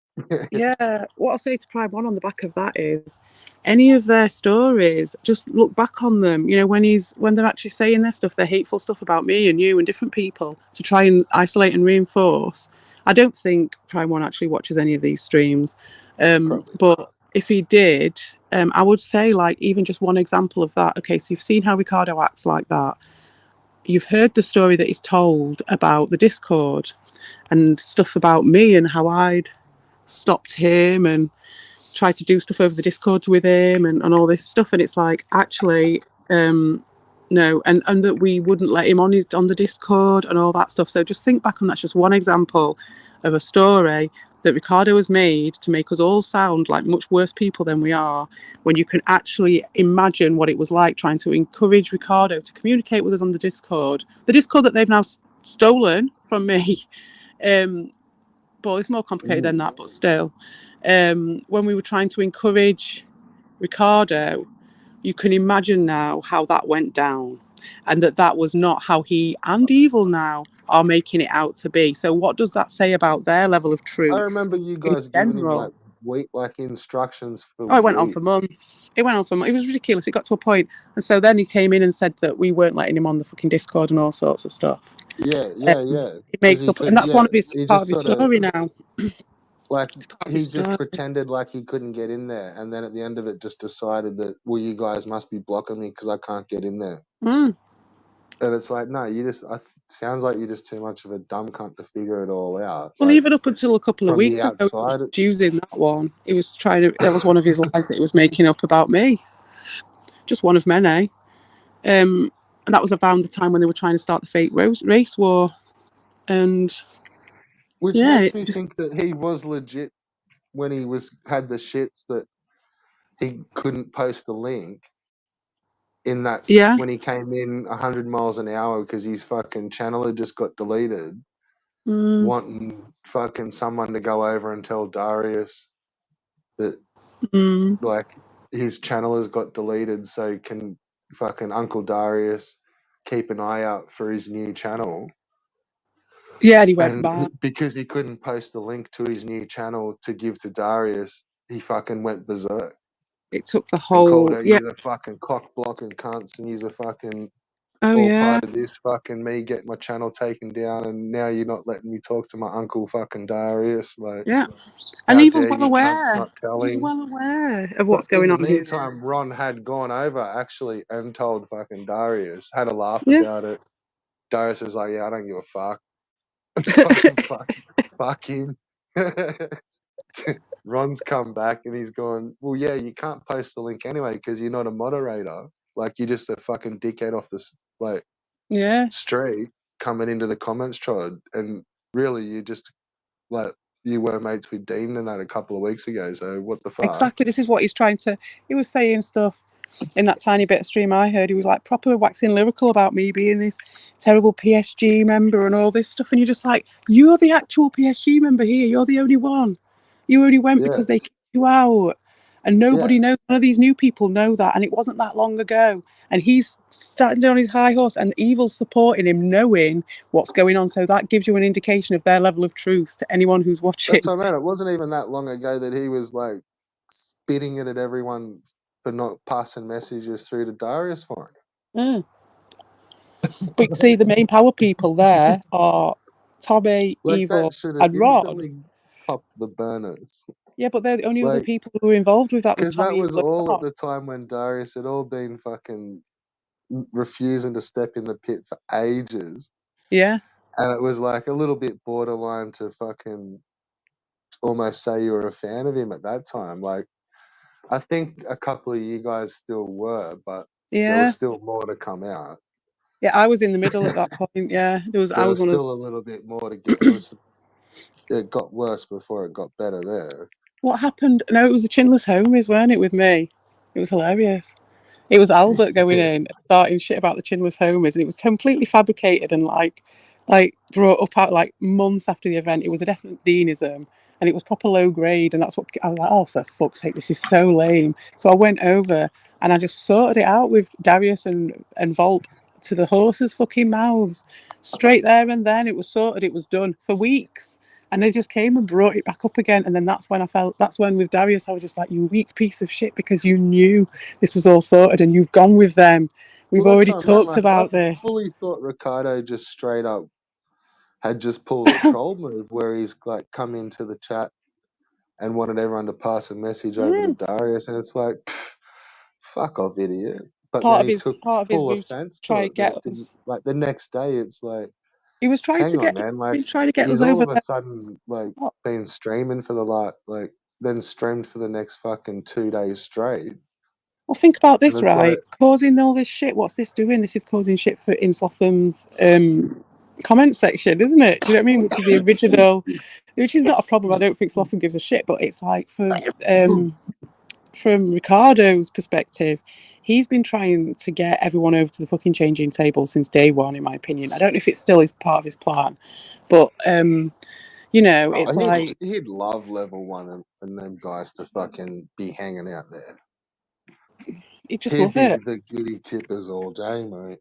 yeah, what I'll say to Prime One on the back of that is, any of their stories, just look back on them. You know, when they're actually saying their stuff, their hateful stuff about me and you and different people to try and isolate and reinforce. I don't think Prime One actually watches any of these streams, Probably but not. if he did, I would say like even just one example of that. Okay, so you've seen how Ricardo acts like that. You've heard the story that he's told about the Discord and stuff about me and how I'd stopped him and tried to do stuff over the Discord with him and all this stuff. And it's like, actually, no, and that we wouldn't let him on the Discord and all that stuff. So just think back on that's just one example of a story that Ricardo has made to make us all sound like much worse people than we are, when you can actually imagine what it was like trying to encourage Ricardo to communicate with us on the Discord that they've now stolen from me. But it's more complicated than that, but still. When we were trying to encourage Ricardo, you can imagine now how that went down, and that was not how he and Evil now are making it out to be. So what does that say about their level of I truth remember you in guys giving him general? like week, like instructions for Oh, it went on weeks. for months. It went on for months. It was ridiculous. It got to a point. And so then he came in and said that we weren't letting him on the fucking Discord and all sorts of stuff. Yeah, Um, yeah, yeah. it Because makes he up, and could, that's yeah, one of his he part just of his sort of story now. like It's part of his he just story. pretended like he couldn't get in there, and then at the end of it, just decided that, well, you guys must be blocking me because I can't get in there. Mm. And it's like, no, sounds like you're just too much of a dumb cunt to figure it all out. Well, Like even up until a couple of from the weeks ago, he outside, was using that one. He was trying to. That was one of his lies that he was making up about me. Just one of many. And that was around the time when they were trying to start the fake race war. And which yeah, makes it's me just think that he was legit when he had the shits that he couldn't post the link in that yeah. when he came in 100 miles an hour because his fucking channel had just got deleted, Mm, wanting fucking someone to go over and tell Darius that mm. like his channel has got deleted, so can fucking Uncle Darius keep an eye out for his new channel. Yeah, and he went And mad. because he couldn't post the link to his new channel to give to Darius, he fucking went berserk It took the and called whole. out, Yeah. "You're the fucking cock blocking cunts, and you're the fucking Oh all yeah. part of this fucking me getting my channel taken down, and now you're not letting me talk to my uncle fucking Darius. Like, Yeah. And how Evil's dare well you cunts aware. not He's telling?" well aware of But what's in going the on here. meantime, Ron had gone over actually and told fucking Darius, had a laugh Yeah. about it. Darius is like, "Yeah, I don't give a fuck." Fucking fuck him. Ron's come back and he's gone, "Well, yeah, you can't post the link anyway because you're not a moderator. Like, you're just a fucking dickhead off the like Yeah. street coming into the comments trod, and really you just like you were mates with Dean and that a couple of weeks ago. So what the fuck?" Exactly. This is what he's trying to. He was saying stuff. in that tiny bit of stream I heard, he was like proper waxing lyrical about me being this terrible PSG member and all this stuff. And you're just like, you're the actual PSG member here. You're the only one. You only went because they kicked you out. And nobody knows, none of these new people know that. And it wasn't that long ago. And he's starting on his high horse and Evil's supporting him, knowing what's going on. So that gives you an indication of their level of truth to anyone who's watching. That's what I mean. It wasn't even that long ago that he was like spitting it at everyone for not passing messages through to Darius for him. But you see, the main power people there are Tommy, Like Evil, that should have and Rod. instantly popped the burners. Yeah, but they're the only other people who were involved with that was Because Tommy. that was Evil all and at the time when Darius had all been fucking refusing to step in the pit for ages. Yeah. And it was like a little bit borderline to fucking almost say you were a fan of him at that time. Like, I think a couple of you guys still were, but there was still more to come out. Yeah, I was in the middle at that point. Yeah, I was still a little bit more to get. It got worse before it got better there. What happened? No, it was the Chinless Homies, weren't it, with me? It was hilarious. It was Albert going in, starting shit about the Chinless Homies, and it was completely fabricated and like brought up out like months after the event. It was a definite Deanism, and it was proper low grade, and that's what I was like, oh, for fuck's sake, this is so lame. So I went over and I just sorted it out with Darius and Volp to the horses' fucking mouths, straight there and then. It was sorted, it was done for weeks. And they just came and brought it back up again. And then that's when with Darius, I was just like, you weak piece of shit, because you knew this was all sorted and you've gone with them. We've already talked about this. I fully thought Ricardo just straight up had just pulled a troll move where he's like come into the chat and wanted everyone to pass a message over to Darius. And it's like, fuck off, idiot. But then he took full offense to it. Get us. Like the next day, it's like, he was trying hang to on, get, man. Like, trying to get he's us all over of a sudden like been streaming for then streamed for the next fucking 2 days straight. Well, think about this, right? Causing all this shit. What's this doing? This is causing shit for in Sotham's comment section, isn't it? Do you know what I mean? Which is the original, which is not a problem. I don't think Slotham gives a shit, but it's like from Ricardo's perspective, he's been trying to get everyone over to the fucking changing table since day one, in my opinion. I don't know if it still is part of his plan, but you know, it's like he'd love level 1 and them guys to fucking be hanging out there. He'd just love it. The goody tippers all day, mate.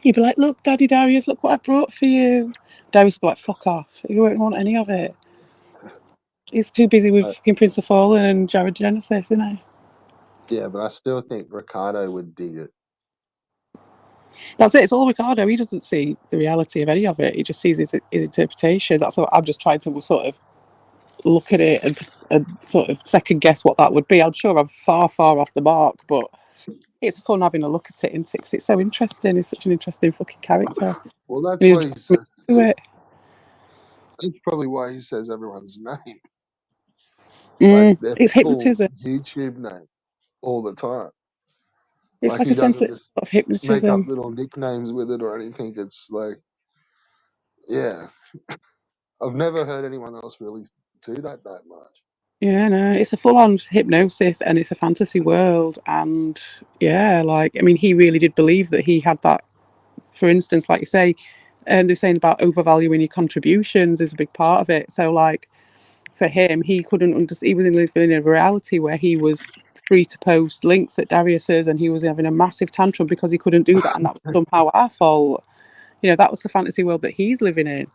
He'd be like, look, Daddy Darius, look what I brought for you. Darius would be like, fuck off. You won't want any of it. He's too busy with fucking Prince of Fallen and Jared Genesis, isn't he? Yeah, but I still think Ricardo would dig it. That's it. It's all Ricardo. He doesn't see the reality of any of it. He just sees his interpretation. That's what I'm just trying to sort of look at it and sort of second guess what that would be. I'm sure I'm far, far off the mark, but it's fun having a look at it, isn't it? Because it's so interesting. He's such an interesting fucking character. Well, that's why he says it. That's probably why he says everyone's name. Like it's hypnotism. YouTube name all the time. It's like a sense of hypnotism. Make up little nicknames with it or anything. It's like, yeah. I've never heard anyone else really do that much. Yeah, no, it's a full-on hypnosis and it's a fantasy world. And yeah, like, I mean, he really did believe that he had that. For instance, like you say, they're saying about overvaluing your contributions is a big part of it. So, like, for him, he couldn't understand. He was living in a reality where he was free to post links at Darius's, and he was having a massive tantrum because he couldn't do that, and that was somehow our fault. You know, that was the fantasy world that he's living in.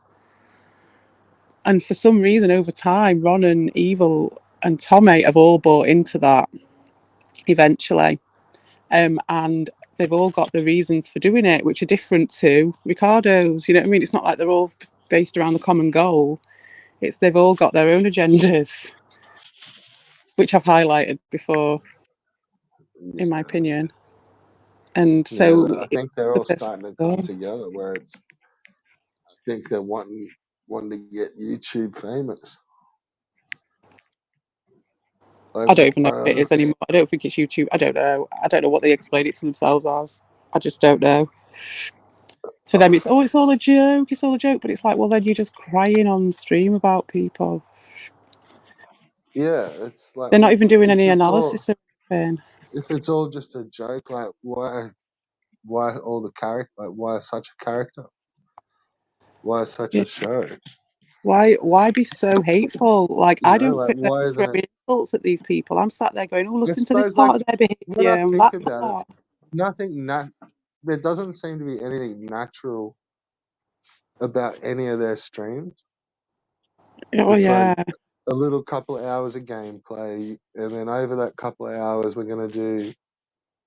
And for some reason, over time, Ron and Evil and Tommy have all bought into that eventually, and they've all got the reasons for doing it, which are different to Ricardo's. You know what I mean? It's not like they're all based around the common goal. It's they've all got their own agendas, which I've highlighted before, in my opinion. And so I think they're all starting to come together. Where I think they're wanting to get YouTube famous. I don't even know what it is anymore. I don't think it's YouTube. I don't know. I don't know what they explain it to themselves as. I just don't know. For them, it's all a joke. It's all a joke. But it's like, well, then you're just crying on stream about people. Yeah, it's like they're not even doing any analysis of anything. if it's all just a joke, like why all the character? Like why such a character? Why such Yeah. a show? Why be so hateful? Like, You I know, don't like sit there why isn't it? throwing insults at these people. I'm sat there going, oh, I listen to this suppose like part of their when I behaviour and think that about it, part. nothing there doesn't seem to be anything natural about any of their streams. Oh It's like yeah. a little couple of hours of gameplay, and then over that couple of hours, we're gonna do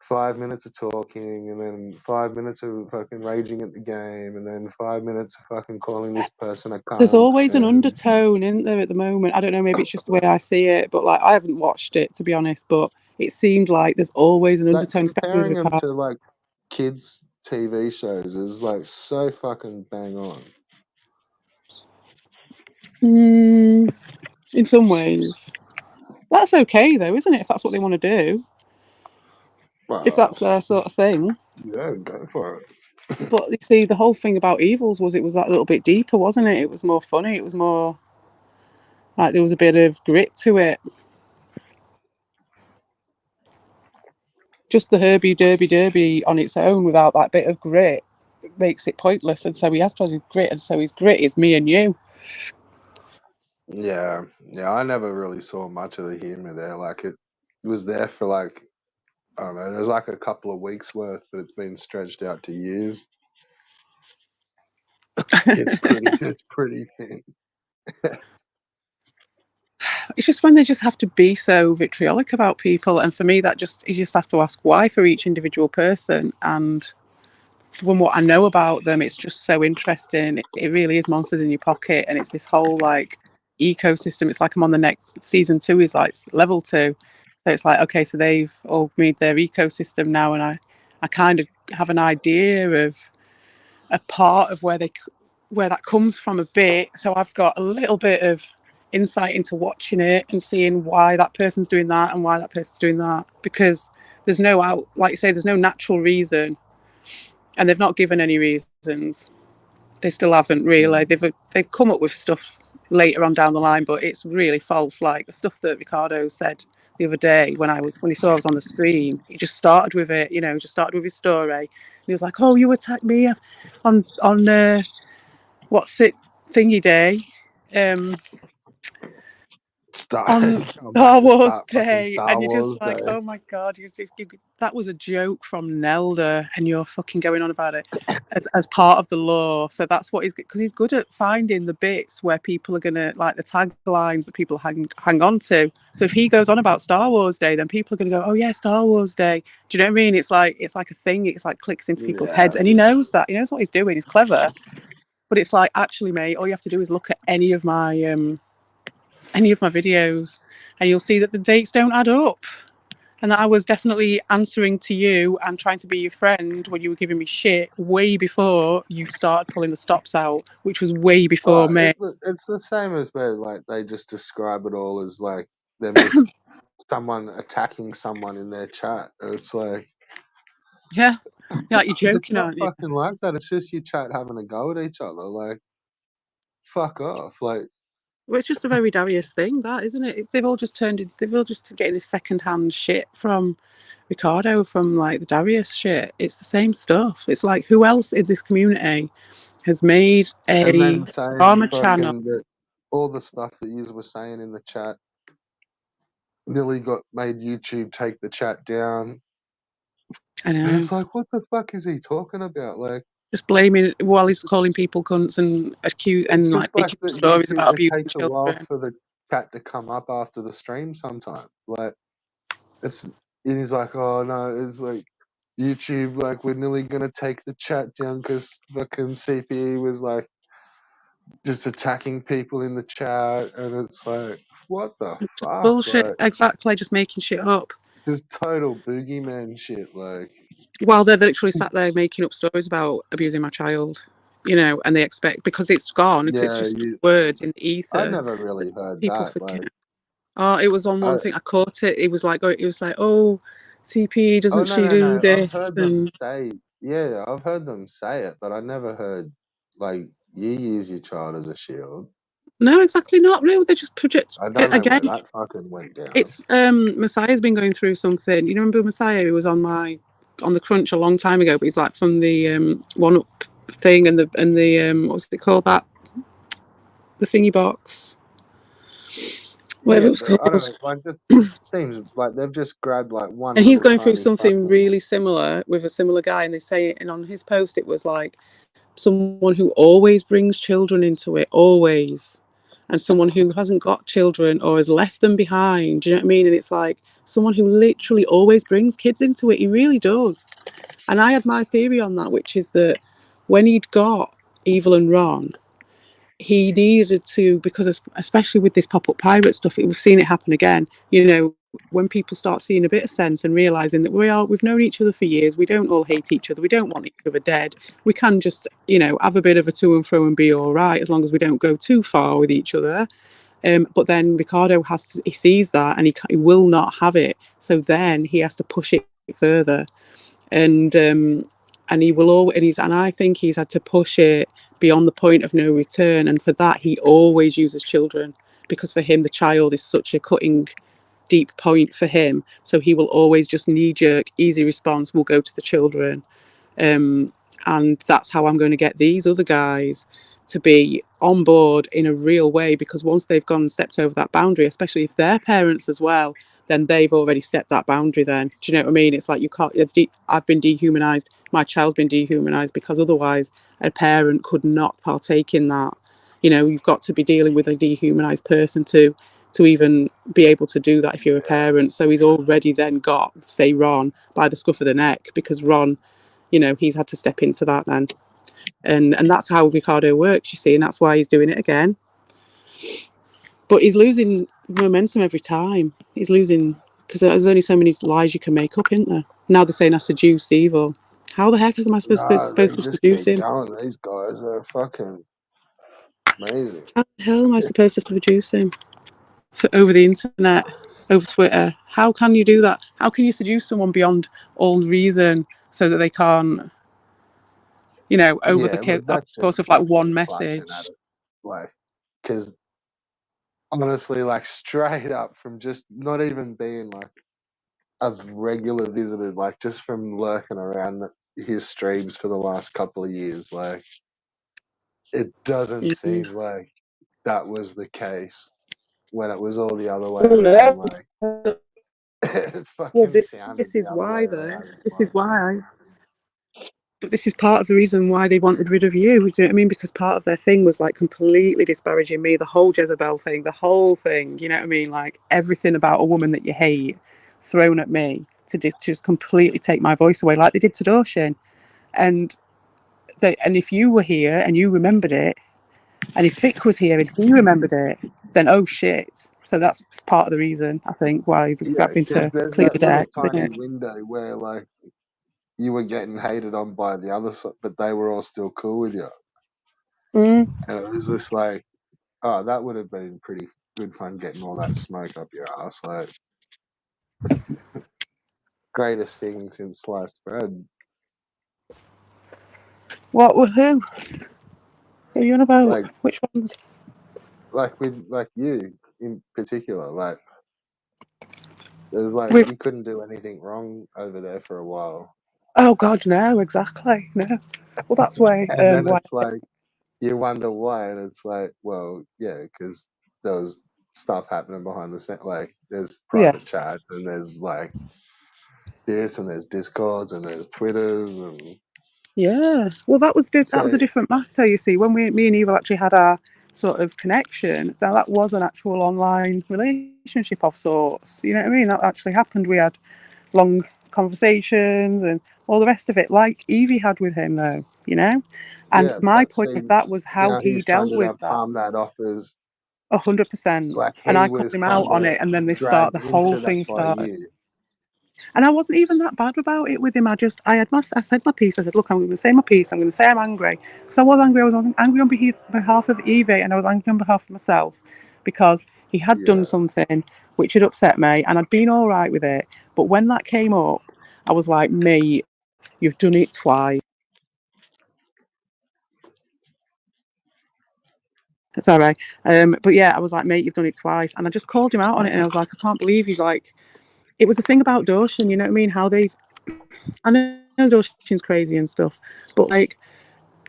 5 minutes of talking, and then 5 minutes of fucking raging at the game, and then 5 minutes of fucking calling this person a There's cunt. always an And undertone, isn't there, at the moment? I don't know, maybe it's just the way I see it, but like I haven't watched it to be honest, but it seemed like there's always an like undertone, especially with comparing them Ricardo. to like kids' TV shows is like so fucking bang on. In some ways. That's okay though, isn't it? If that's what they want to do. If Well, that's their sort of thing. yeah, go for it. But you see, the whole thing about Evils was it was that little bit deeper, wasn't it? It was more funny. It was more like there was a bit of grit to it. Just the Herbie Derby Derby on its own without that bit of grit makes it pointless. And so he has to have grit, and so his grit is me and you. Yeah, yeah, I never really saw much of the humor there. Like it was there for like I don't know. There's like a couple of weeks worth, but it's been stretched out to years. It's pretty thin. It's just when they just have to be so vitriolic about people, and for me, that just you just have to ask why for each individual person. And from what I know about them, it's just so interesting. It really is monsters in your pocket, and it's this whole like ecosystem. It's like I'm on the next season 2 is like level 2, so it's like okay, so they've all made their ecosystem now, and I kind of have an idea of a part of where that comes from a bit. So I've got a little bit of insight into watching it and seeing why that person's doing that and why that person's doing that, because there's no out, like you say, there's no natural reason, and they've not given any reasons. They still haven't really. They've come up with stuff later on down the line, but it's really false. Like the stuff that Ricardo said the other day when he saw I was on the stream, he just started with it. Just started with his story. And he was like, "Oh, you attacked me on what's it thingy day." On Going back Star to Wars fucking Day, Star and you're just Wars like, Day. oh my god, that was a joke from Nelda, and you're fucking going on about it as part of the lore. So that's what because he's good at finding the bits where people are gonna like the taglines that people hang on to. So if he goes on about Star Wars Day, then people are gonna go, oh yeah, Star Wars Day. Do you know what I mean? It's like a thing. It's like clicks into people's Yeah, heads, and he knows that. He knows what he's doing. He's clever, but it's like actually, mate, all you have to do is look at any of my videos, and you'll see that the dates don't add up, and that I was definitely answering to you and trying to be your friend when you were giving me shit way before you started pulling the stops out, which was way before well, me. it's the same as where like they just describe it all as like them just someone attacking someone in their chat. It's like Yeah, like you're it's joking, not aren't you? fucking like that. It's just your chat having a go at each other. Like fuck off. Like Well, it's just a very Darius thing, that isn't it? They've all just getting this second-hand shit from Ricardo from like the Darius shit. It's the same stuff. It's like who else in this community has made and a then saying drama channel? fucking that all the stuff that you were saying in the chat nearly got made YouTube take the chat down. I And know. it's like, what the fuck is he talking about? Like, Just blaming while he's calling people cunts and it's like just like making up that stories about it abusing takes a while children. for the chat to come up after the stream sometimes. Like, it's, and he's like, oh no, it's like YouTube, like, we're nearly going to take the chat down because fucking CPE was like just attacking people in the chat. And it's like, what the Just fuck? bullshit. Like, Exactly, just making shit up. just total boogeyman shit. Like, While they're literally sat there making up stories about abusing my child, and they expect because it's gone, it's yeah, just words in the I ether never that really heard people that. forget. Like, Oh, it was on I, one thing. I caught it. It was like, oh, CP oh doesn't no, she no, do no. I've this? heard them And say, yeah, I've heard them say it, but I never heard like you use your child as a shield. No, exactly not. No, they just project I don't know where again. that fucking went down. It's Messiah's been going through something. You know, remember Messiah who was on the Crunch a long time ago, but he's like from the One Up thing and the what's it called, that the thingy box, whatever Yeah, it was but I don't called. know. Like, it seems like they've just grabbed like one And he's little going through tiny something fucking. really similar with a similar guy, and they say, and on his post it was like someone who always brings children into it, always, and someone who hasn't got children or has left them behind. Do you know what I mean? And it's like someone who literally always brings kids into it. He really does. And I had my theory on that, which is that when he'd got Evil and Ron, he needed to, because especially with this pop-up pirate stuff, we've seen it happen again. You know, when people start seeing a bit of sense and realizing that we've known each other for years, we don't all hate each other, we don't want each other dead, we can just, you know, have a bit of a to and fro and be all right as long as we don't go too far with each other. But then Ricardo he sees that and he will not have it, so then he has to push it further, and he will always, and I think he's had to push it beyond the point of no return, and for that he always uses children, because for him the child is such a cutting deep point for him, so he will always just knee jerk easy response will go to the children. um, and that's how I'm going to get these other guys to be on board in a real way, because once they've gone and stepped over that boundary, especially if they're parents as well, then they've already stepped that boundary then. Do you know what I mean? It's like you can't, I've been dehumanized, my child's been dehumanized, because otherwise a parent could not partake in that. You know, you've got to be dealing with a dehumanized person to even be able to do that if you're a parent. So he's already then got, say, Ron by the scruff of the neck, because Ron, you know, he's had to step into that then. And that's how Ricardo works, you see, and that's why he's doing it again. But he's losing momentum every time. He's losing, because there's only so many lies you can make up, isn't there? Now they're saying I seduced Evil. How the heck am I Nah, they supposed to just seduce keep him? going. These guys are fucking amazing. How the hell am I supposed to seduce him? Over the internet, over Twitter? How can you do that? How can you seduce someone beyond all reason so that they can't, you know, over Yeah, the but that's just course of like fucking one clutching at message? it. Like, because honestly, like straight up from just not even being like a regular visitor, like just from lurking around his streams for the last couple of years, like it doesn't Mm. seem like that was the case when it was all the other way Well, around. no. Like it Well, fucking this sounded the is other way why, though. around. It's This is like, why. But this is part of the reason why they wanted rid of you. Do you know what I mean? Because part of their thing was like completely disparaging me, the whole Jezebel thing, the whole thing. You know what I mean? Like everything about a woman that you hate thrown at me to just completely take my voice away, like they did to Doshin. And and if you were here and you remembered it, and if Vic was here and he remembered it, then oh shit. So that's part of the reason, I think, why they're yeah, having because to there's clear that the little decks, isn't tiny it? window where like you were getting hated on by the other side, but they were all still cool with you. Mm. And it was just like, oh, that would have been pretty good fun getting all that smoke up your ass. Like, greatest thing since sliced bread. What were who? Who are you on about? Like, Which ones? with like you in particular. Like, there's like With you couldn't do anything wrong over there for a while, oh god, no, exactly, no. Well, that's and then why. it's like you wonder why, and it's like, well, yeah, because there was stuff happening behind the scene. Like, there's Yeah, private chats, and there's like this, and there's discords, and there's twitters, and yeah. Well, that was a so different matter. You see, when me and Eva actually had our sort of connection, now that was an actual online relationship of sorts. You know what I mean? That actually happened. We had long conversations and all the rest of it, like Evie had with him, though. You know, and yeah. my But point see, with that was how he he's dealt kind of with now that. palmed that off as 100%. like And he I called was him out kind on of it, and then the dragged whole into that thing by started. you. And I wasn't even that bad about it with him. I said my piece. I said, look, I'm going to say my piece. I'm going to say I'm angry. Because I was angry. I was angry on behalf of Evie, and I was angry on behalf of myself, because he had done Yeah, something which had upset me, and I'd been all right with it. But when that came up, I was like, mate, you've done it twice. Sorry. But yeah, I was like, mate, you've done it twice. And I just called him out on it. And I was like, I can't believe he's like, it was a thing about Doshin, you know what I mean? How they, I know Doshin's crazy and stuff, but like,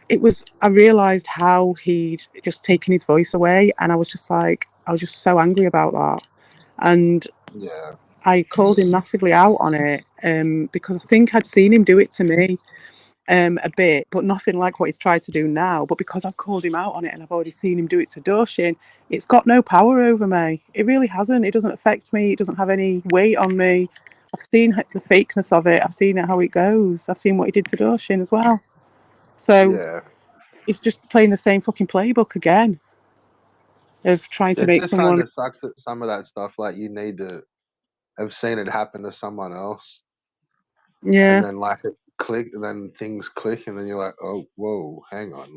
I realised how he'd just taken his voice away. And I was just like, I was just so angry about that. And Yeah. I called him massively out on it because I think I'd seen him do it to me a bit, but nothing like what he's tried to do now. But because I've called him out on it and I've already seen him do it to Doshin, it's got no power over me. It really hasn't. It doesn't affect me. It doesn't have any weight on me. I've seen the fakeness of it. I've seen it how it goes. I've seen what he did to Doshin as well. So Yeah. it's just playing the same fucking playbook again of trying to It make just kind someone. of sucks that some of that stuff, like, you need to have seen it happen to someone else, and Yeah, then like it click, and then things click, and then you're like, oh, whoa, hang on,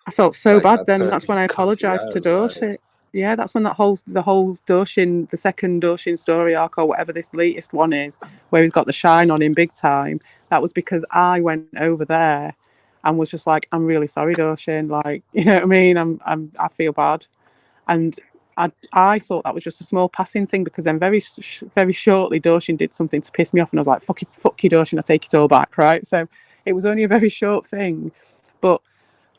I felt so like bad that then, and that's when person's I chunky apologised to as, like, Doshin. Yeah, that's when the whole Doshin, the second Doshin story arc or whatever this latest one is, where he's got the shine on him big time. That was because I went over there and was just like, I'm really sorry, Doshin. Like, you know what I mean? I feel bad, and I thought that was just a small passing thing because then very shortly Doshin did something to piss me off, and I was like, fuck you, Doshin, I take it all back, right? So it was only a very short thing, but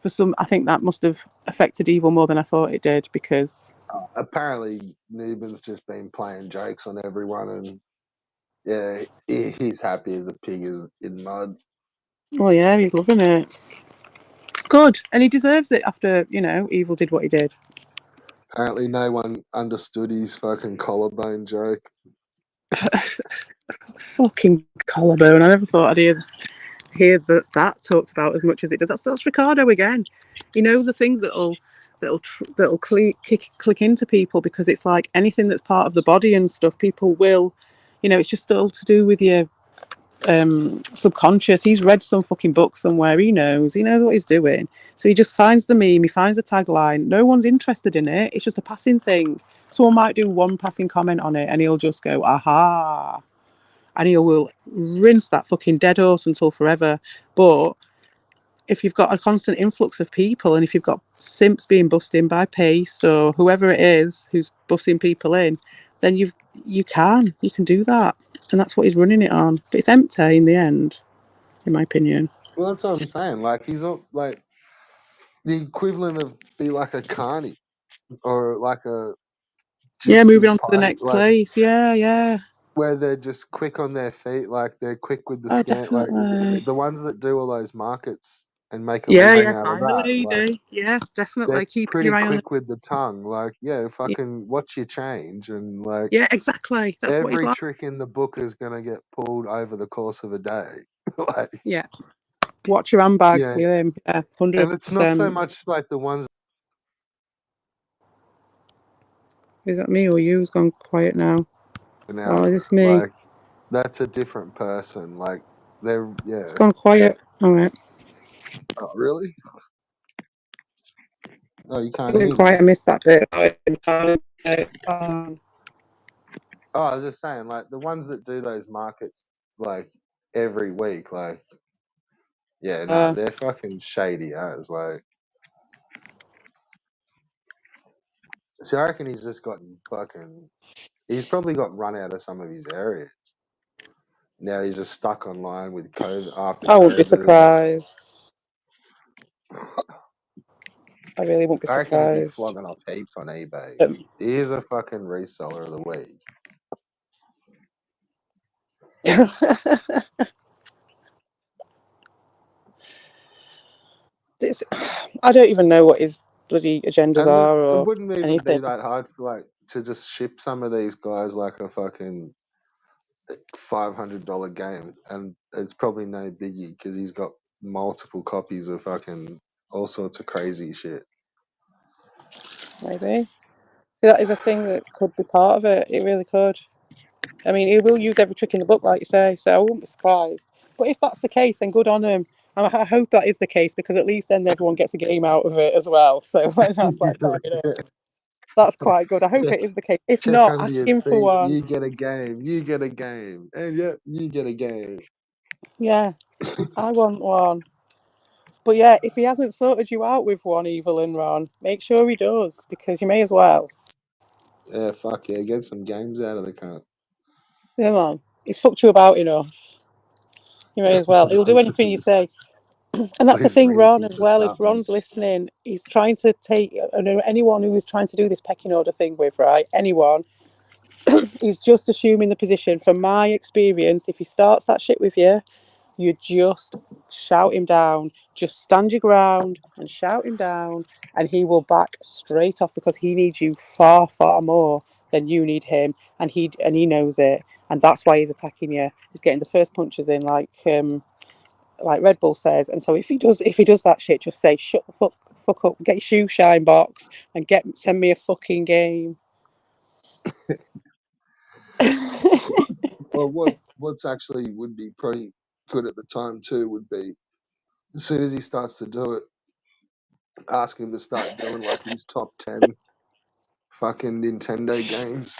for some, I think that must have affected Evil more than I thought it did because, apparently Neben's just been playing jokes on everyone, and yeah, he's happy as a pig is in mud. well, yeah, he's loving it. Good, and he deserves it after Evil did what he did. Apparently no one understood his fucking collarbone joke. Fucking collarbone! I never thought I'd hear that talked about as much as it does. That's Ricardo again. He knows the things that'll click into people because it's like anything that's part of the body and stuff. People will, it's just all to do with your subconscious. He's read some fucking book somewhere. He knows what he's doing. So he just finds the meme, he finds the tagline. No one's interested in it. It's just a passing thing. Someone might do one passing comment on it and he'll just go, aha. And he will rinse that fucking dead horse until forever. But if you've got a constant influx of people and if you've got simps being bussed in by Paste or whoever it is who's bussing people in, then you can do that. And that's what he's running it on. But it's empty in the end, in my opinion. Well, that's what I'm saying. Like, he's not like the equivalent of be like a carny or like a Yeah, moving gypsy on to the party, next like place. Yeah. where they're just quick on their feet, like they're quick with the Oh, scan, like definitely. the ones that do all those markets and make a living Yeah, out of find the that. Like, lady. Yeah, they're definitely. Keeping pretty your eye on it. quick with the tongue. Like, yeah, Yeah, fucking watch your change, and like yeah, exactly. That's what he's every like. trick in the book is gonna get pulled over the course of a day. Like, Yeah. Watch your handbag yeah, with him. Yeah, and it's not so 100%. much like the ones Is that me or you who's gone quiet now? now. Oh, is this me? Like, that's a different person. Like, they're, It's yeah. gone quiet. All right. Oh, really? Oh, you can't It went hear me. quiet. I missed that bit. Oh, I was just saying, like, the ones that do those markets, like, every week, like, yeah, nah, they're fucking shady as, like. So I reckon he's just gotten fucking. He's probably got run out of some of his areas. Now he's just stuck online with COVID after I won't be COVID. surprised. I really won't be I reckon he'd be surprised. flogging off heaps on eBay. Um, He is a fucking reseller of the week. I don't even know what his bloody agendas And are it or wouldn't even be anything. that hard for, like, to just ship some of these guys like a fucking $500 game, and it's probably no biggie because he's got multiple copies of fucking all sorts of crazy shit. Maybe. That is a thing that could be part of it. It really could. I mean, he will use every trick in the book, like you say, so I wouldn't be surprised. But if that's the case, then good on him. I hope that is the case because at least then everyone gets a game out of it as well. So when that's like that, that's quite good. I hope it is the case. If Check not, under ask your him for seat. one. You get a game. You get a game. And yep, you get a game. Yeah, I want one. But yeah, if he hasn't sorted you out with one, Evil and Ron, make sure he does, because you may as well. Yeah, fuck yeah, get some games out of the cunt. Come on, he's fucked you about enough. You may as well. He'll do anything you say. And that's the Please thing, bring us Ron, as into well. If something. Ron's listening, he's trying to take anyone who is trying to do this pecking order thing with, right? Anyone, he's just assuming the position. From my experience, if he starts that shit with you, you just shout him down. Just stand your ground and shout him down, and he will back straight off because he needs you far, far more than you need him, and he knows it, and that's why he's attacking you. He's getting the first punches in, like Red Bull says. And so if he does that shit, just say shut the fuck up, get your shoe shine box, and send me a fucking game. Well, what's actually would be pretty good at the time too would be as soon as he starts to do it, ask him to start doing like his top 10 fucking Nintendo games.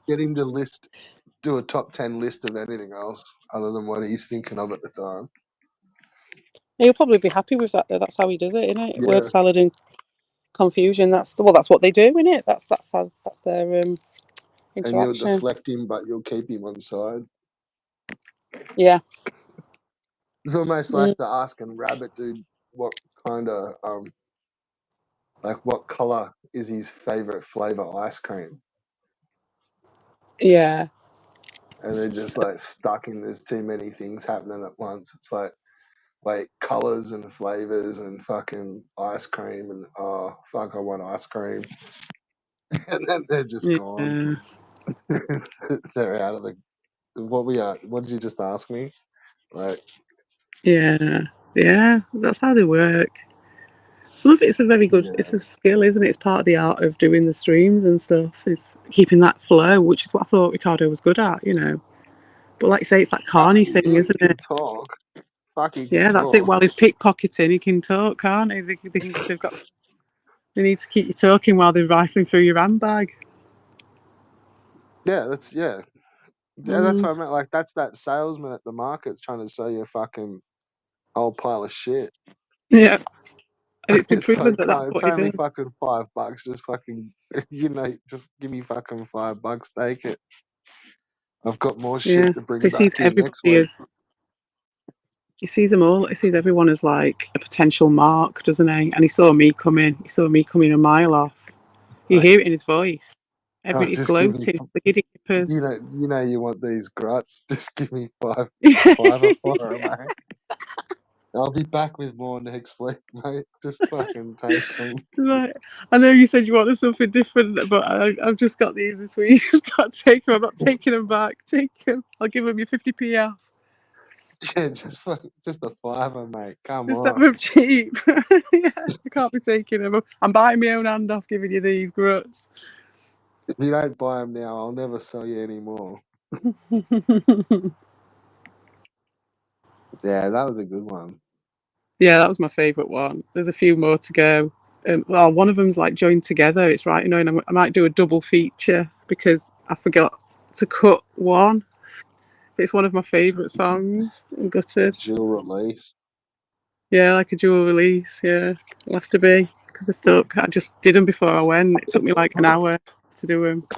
Get him to do a top 10 list of anything else other than what he's thinking of at the time. He'll probably be happy with that though. That's how he does it, innit? Yeah. Word salad and confusion. That's what they do, innit? That's their And you'll interaction. deflect him, but you'll keep him on side. Yeah. It's almost like the asking rabbit dude what kind of like what color is his favorite flavor ice cream, Yeah. and they're just like stuck in there's too many things happening at once. It's like wait, colors and flavors and fucking ice cream and oh fuck, I want ice cream, and then they're just gone. Yeah. They're out of the what did you just ask me? Like Yeah. Yeah. That's how they work. Some of it's a very good. It's yeah, a skill, isn't it? It's part of the art of doing the streams and stuff. Is keeping that flow, which is what I thought Ricardo was good at. But like you say, it's that Carney he thing, isn't can it? talk. Fuck, he can Yeah, that's it. talk. While he's pickpocketing, he can talk, can't he? They need to keep you talking while they're rifling through your handbag. Yeah, yeah, that's what I meant. Like that's that salesman at the market's trying to sell you a fucking whole pile of shit. Yeah, and it's been It's proven like, that that's it's what he only does. fucking $5. Just fucking, just give me fucking $5. Take it. I've got more Yeah, shit to bring so he back sees in next everybody week. as he sees them all. He sees everyone as like a potential mark, doesn't he? And he saw me come in. He saw me coming a mile off. You Like, hear it in his voice. oh, He's just give me, gloating. The giddy you nippers. know, you know, you want these gruts. Just give me five Like, for 'em, mate. I'll be back with more next week, mate. Just fucking take them. I know you said you wanted something different, but I've just got these this week. You just got to take them. I'm not taking them back. Take them. I'll give them your 50p off. Yeah, just a fiver, mate. Come Just have on. them cheap. Yeah, I can't be taking them. I'm biting my own hand off giving you these gruts. If you don't buy them now, I'll never sell you anymore. Yeah, that was a good one. Yeah, that was my favourite one. There's a few more to go. Well, one of them's like joined together. It's right annoying. I might do a double feature because I forgot to cut one. It's one of my favourite songs. I'm gutted. Dual release. Yeah, like a dual release. Yeah, it'll have to be because I just did them before I went. It took me like an hour to do them.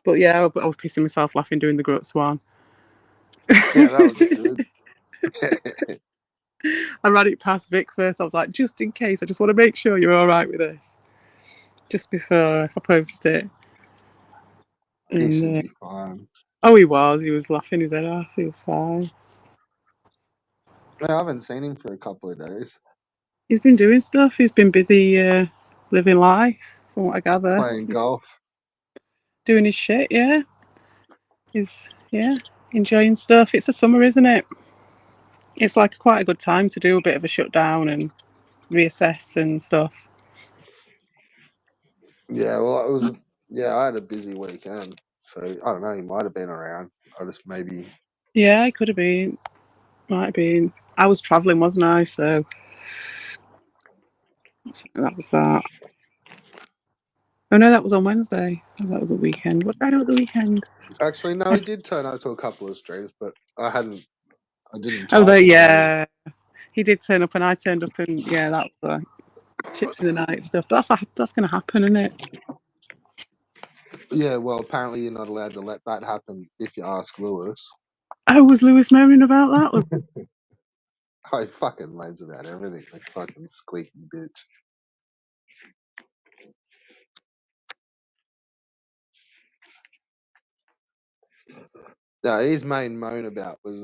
But yeah, I was pissing myself laughing doing the Gruts one. Yeah, that was good. I ran it past Vic first. I was like, just in case, I just want to make sure you're all right with this. Just before I post it. He And should be fine. oh, he was. He was laughing his head off. He was fine. I haven't seen him for a couple of days. He's been doing stuff. He's been busy living life, from what I gather. Playing He's golf. doing his shit, yeah. He's, enjoying stuff. It's the summer, isn't it? It's like quite a good time to do a bit of a shutdown and reassess and stuff. Yeah, well, it was. Yeah, I had a busy weekend, so I don't know. He might have been around. I just maybe. Yeah, it could have been. Might have been. I was travelling, wasn't I? So that was that. Oh no, that was on Wednesday. Oh, that was a weekend. What did I do at the weekend? Actually, no, he did turn up to a couple of streams, but I hadn't. I didn't Oh, type it. yeah. He did turn up, and I turned up, and yeah, that was ships in the night stuff. That's going to happen, isn't it? Yeah, well, apparently you're not allowed to let that happen if you ask Lewis. Oh, was Lewis moaning about that? Was I fucking moans about everything, like fucking squeaky bitch. No, his main moan about was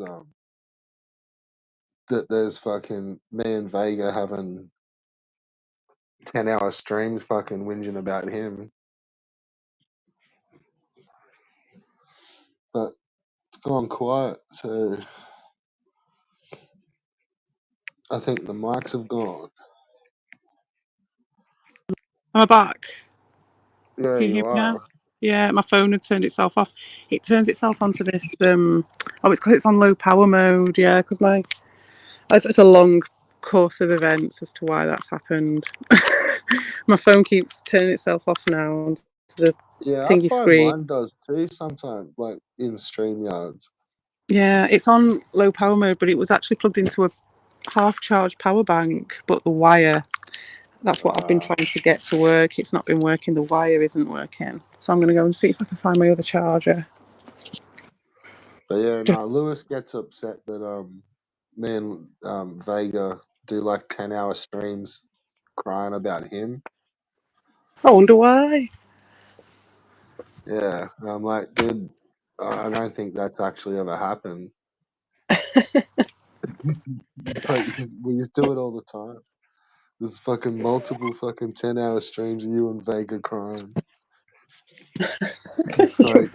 that there's fucking me and Vega having 10-hour streams fucking whinging about him. But it's gone quiet, so I think the mics have gone. Am I back? Yeah, Can you you hear me now? are. Yeah, my phone had turned itself off. It turns itself onto this. It's because it's on low power mode. Yeah, because it's a long course of events as to why that's happened. My phone keeps turning itself off now onto the Yeah, I thingy find screen. mine does too sometimes, like in StreamYards. Yeah, it's on low power mode, but it was actually plugged into a half charged power bank, but the wire, that's what I've been trying to get to work. It's not been working. The wire isn't working. So I'm going to go and see if I can find my other charger. But yeah, no, Lewis gets upset that me and Vega do like 10-hour streams crying about him. I wonder why. Yeah, and I'm like, dude, I don't think that's actually ever happened. It's like we just do it all the time. There's fucking multiple fucking 10-hour streams of you and Vega crying. It's like,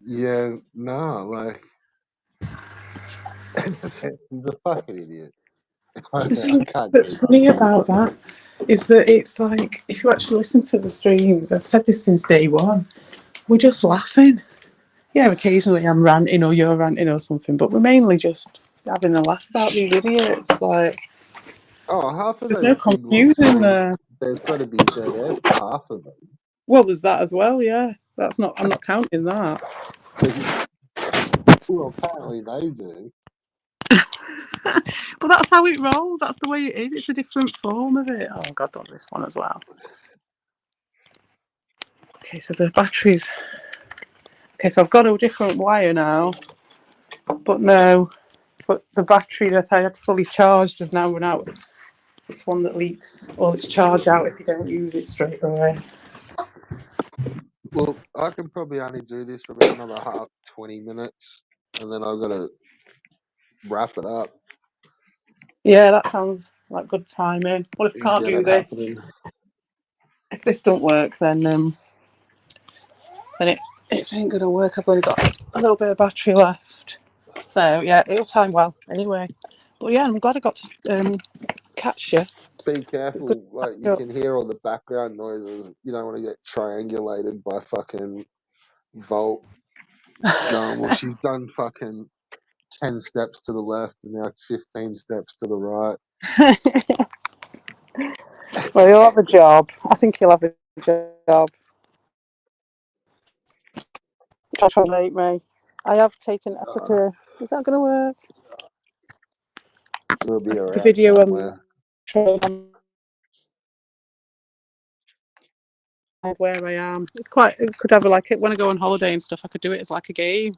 yeah, no, like he's a fucking idiot. I The thing can't that's keep up funny with him. about that is that it's like, if you actually listen to the streams, I've said this since day one, we're just laughing. Yeah, occasionally I'm ranting or you're ranting or something, but we're mainly just having a laugh about these idiots. Like, Oh, half of there's those no big long confusion streams, there. there's got to be dead air for half of them. Well, there's that as well, yeah. I'm not counting that. Well, apparently they do. But that's how it rolls. That's the way it is. It's a different form of it. Oh, God, I've done this one as well. Okay, so the batteries. Okay, so I've got a different wire now. But no. But the battery that I had fully charged has now run out. It's one that leaks all its charge out if you don't use it straight away. Well, I can probably only do this for about another 20 minutes, and then I've got to wrap it up Yeah, that sounds like good timing. Well, if I and can't get do it this, happening. if this don't work, then it ain't gonna work. I've only got a little bit of battery left. So yeah, it'll time well anyway. But yeah, I'm glad I got to catch you. Be It's good careful, to like catch you up. can hear all the background noises. You don't want to get triangulated by fucking Volt going, well, she's done fucking 10 steps to the left and now it's 15 steps to the right. Well, you'll have a job. I think you'll have a job. Translate me. I have taken. I took a. Is that going to work? It'll be I took a around video on the somewhere. train where I am. It's quite. It could have like it when I go on holiday and stuff. I could do it as like a game,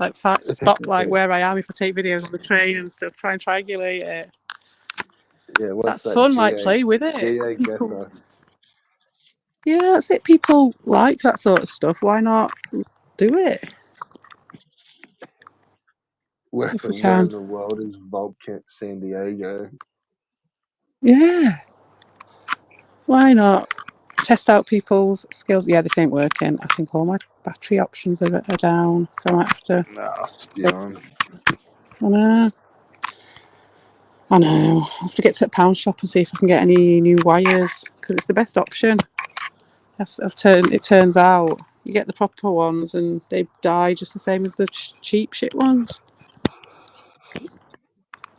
like spot like where I am if I take videos on the train and stuff. Try and triangulate it. Yeah, what's That's that? fun. Like play with it. GA People. guesser. Yeah, that's it. People like that sort of stuff. Why not do it if we Where in can? the world is Volcamp San Diego? Yeah. Why not? Test out people's skills. Yeah, this ain't working. I think all my battery options are down, so I might have to. Nah, spit on. I know. I know. I have to get to the pound shop and see if I can get any new wires because it's the best option. It turns out you get the proper ones and they die just the same as the cheap shit ones.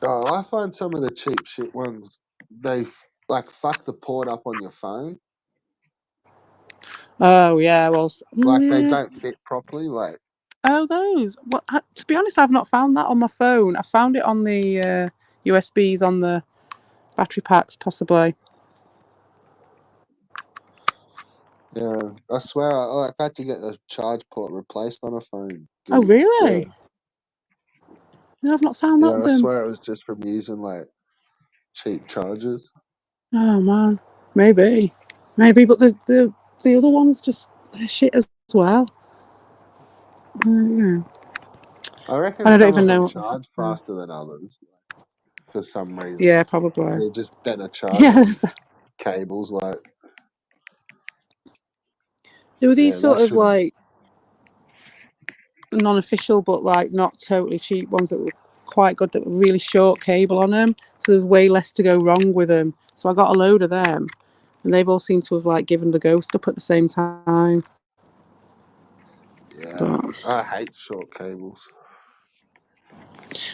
Oh, I find some of the cheap shit ones, they like fuck the port up on your phone. Oh yeah, well, Like they yeah. don't fit properly. Like Oh, those. Well, to be honest, I've not found that on my phone. I found it on the USBs on the battery packs, possibly. Yeah, I swear, I had to get the charge port replaced on a phone. Oh, really? Yeah, No, I've not found yeah, that I then. swear it was just from using like cheap chargers. Oh man, maybe, but the other ones just they're shit as well. Yeah. I reckon And I don't some even of them know what this charge is. faster than others for some reason. Yeah, probably. They're just better Yeah, charging cables. Like, there were these yeah, that sort of should. like non-official, but like not totally cheap ones that were quite good. That were really short cable on them, so there's way less to go wrong with them. So I got a load of them, and they've all seemed to have like given the ghost up at the same time. Yeah, But I hate short cables.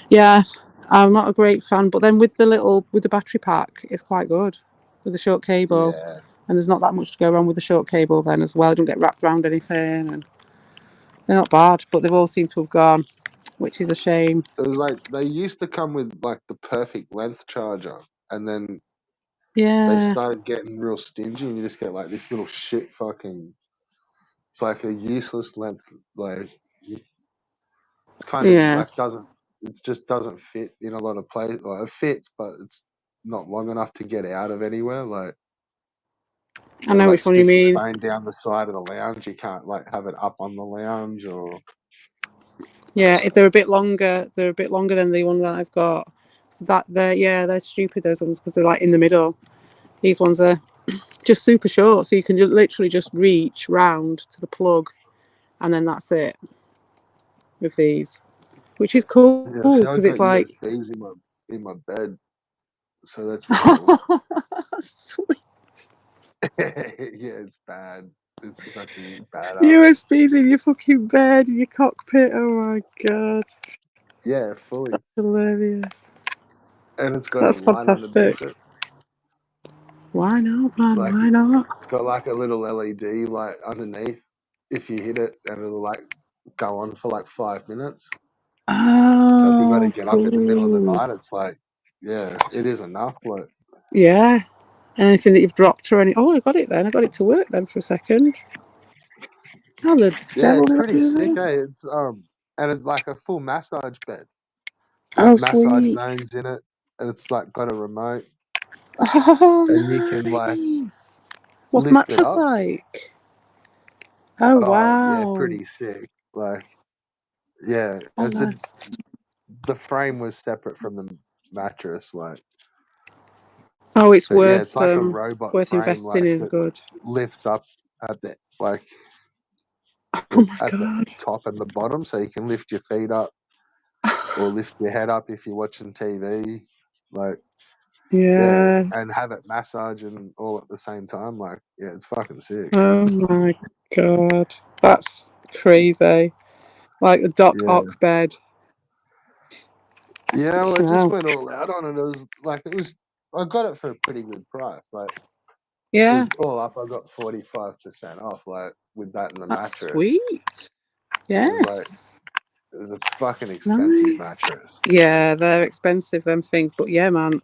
yeah, I'm not a great fan. But then with the battery pack, it's quite good with the short cable, Yeah, and there's not that much to go wrong with the short cable then as well. It don't get wrapped around anything, and they're not bad. But they've all seemed to have gone, which is a shame. it was like they used to come with like the perfect length charger, and then they Yeah, started getting real stingy, and you just get like this little shit fucking. It's like a useless length. Like it's kind of yeah. like doesn't. It just doesn't fit in a lot of places. Like, it fits, but it's not long enough to get out of anywhere. Like, I or know like which one you especially mean. staying down the side of the lounge, you can't like have it up on the lounge or. Yeah, if they're a bit longer, they're a bit longer than the one that I've got. So they're stupid those ones because they're like in the middle. These ones are just super short, so you can literally just reach round to the plug, and then that's it with these, which is cool Yeah, see, I because got it's like USBs in my bed, so that's cool. sweet. Yeah, it's bad. It's fucking badass. USBs in your fucking bed, in your cockpit. Oh my god, Yeah, fully. hilarious! And it's got a That's light fantastic. underneath it. Why not, man? Like Why not? it's got like a little LED light underneath. If you hit it, and it'll like go on for like 5 minutes. So if you got to Oh, get up in the middle of the cool. night, it's like, yeah, it is enough. Like, Yeah. Anything that you've dropped or any. Oh, I got it then. I got it to work then for a second. How the yeah, devil it's did I pretty do sick, that? eh? And it's like a full massage bed with Oh, massage sweet. zones in it, and it's like got a remote, Oh, and you can like nice. What's the lift it mattress up. like? Oh, Oh yeah, wow. pretty sick. Like, yeah, Oh, nice. the frame was separate from the mattress, like, Oh, it's but yeah, it's like a robot worth frame, investing like in. that Good. lifts up at the like Oh my at the god. top and the bottom, so you can lift your feet up or lift your head up if you're watching TV, like, yeah, Yeah. and have it massage and all at the same time. Like, yeah, it's fucking sick. Oh my god. That's crazy. Like a Doc Yeah, Ock bed. yeah. Well, I just Wow. went all out on it. It was like I got it for a pretty good price. Like, it Yeah. was all up. I got 45% off. Like with that and the That's mattress, sweet. it was like Yes. it was a fucking expensive Nice. mattress. Yeah, they're expensive, them things. But yeah, man,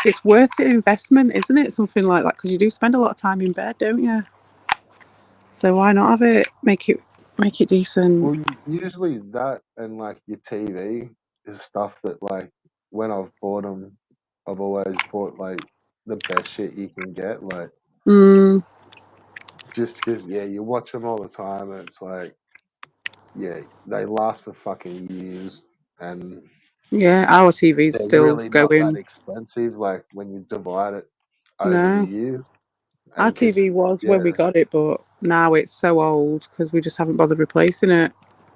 it's worth the investment, isn't it? Something like that, because you do spend a lot of time in bed, don't you? So why not have it? Make it decent. Well, usually that and like your TV is stuff that like when I've bought them, I've always bought like the best shit you can get. Like Mm, just because, yeah, you watch them all the time, and it's like, yeah, they last for fucking years, and yeah, our TV's they're still really not that going. expensive. Like when you divide it over the No, years, our and because TV was when we yeah, got it, but now it's so old because we just haven't bothered replacing it.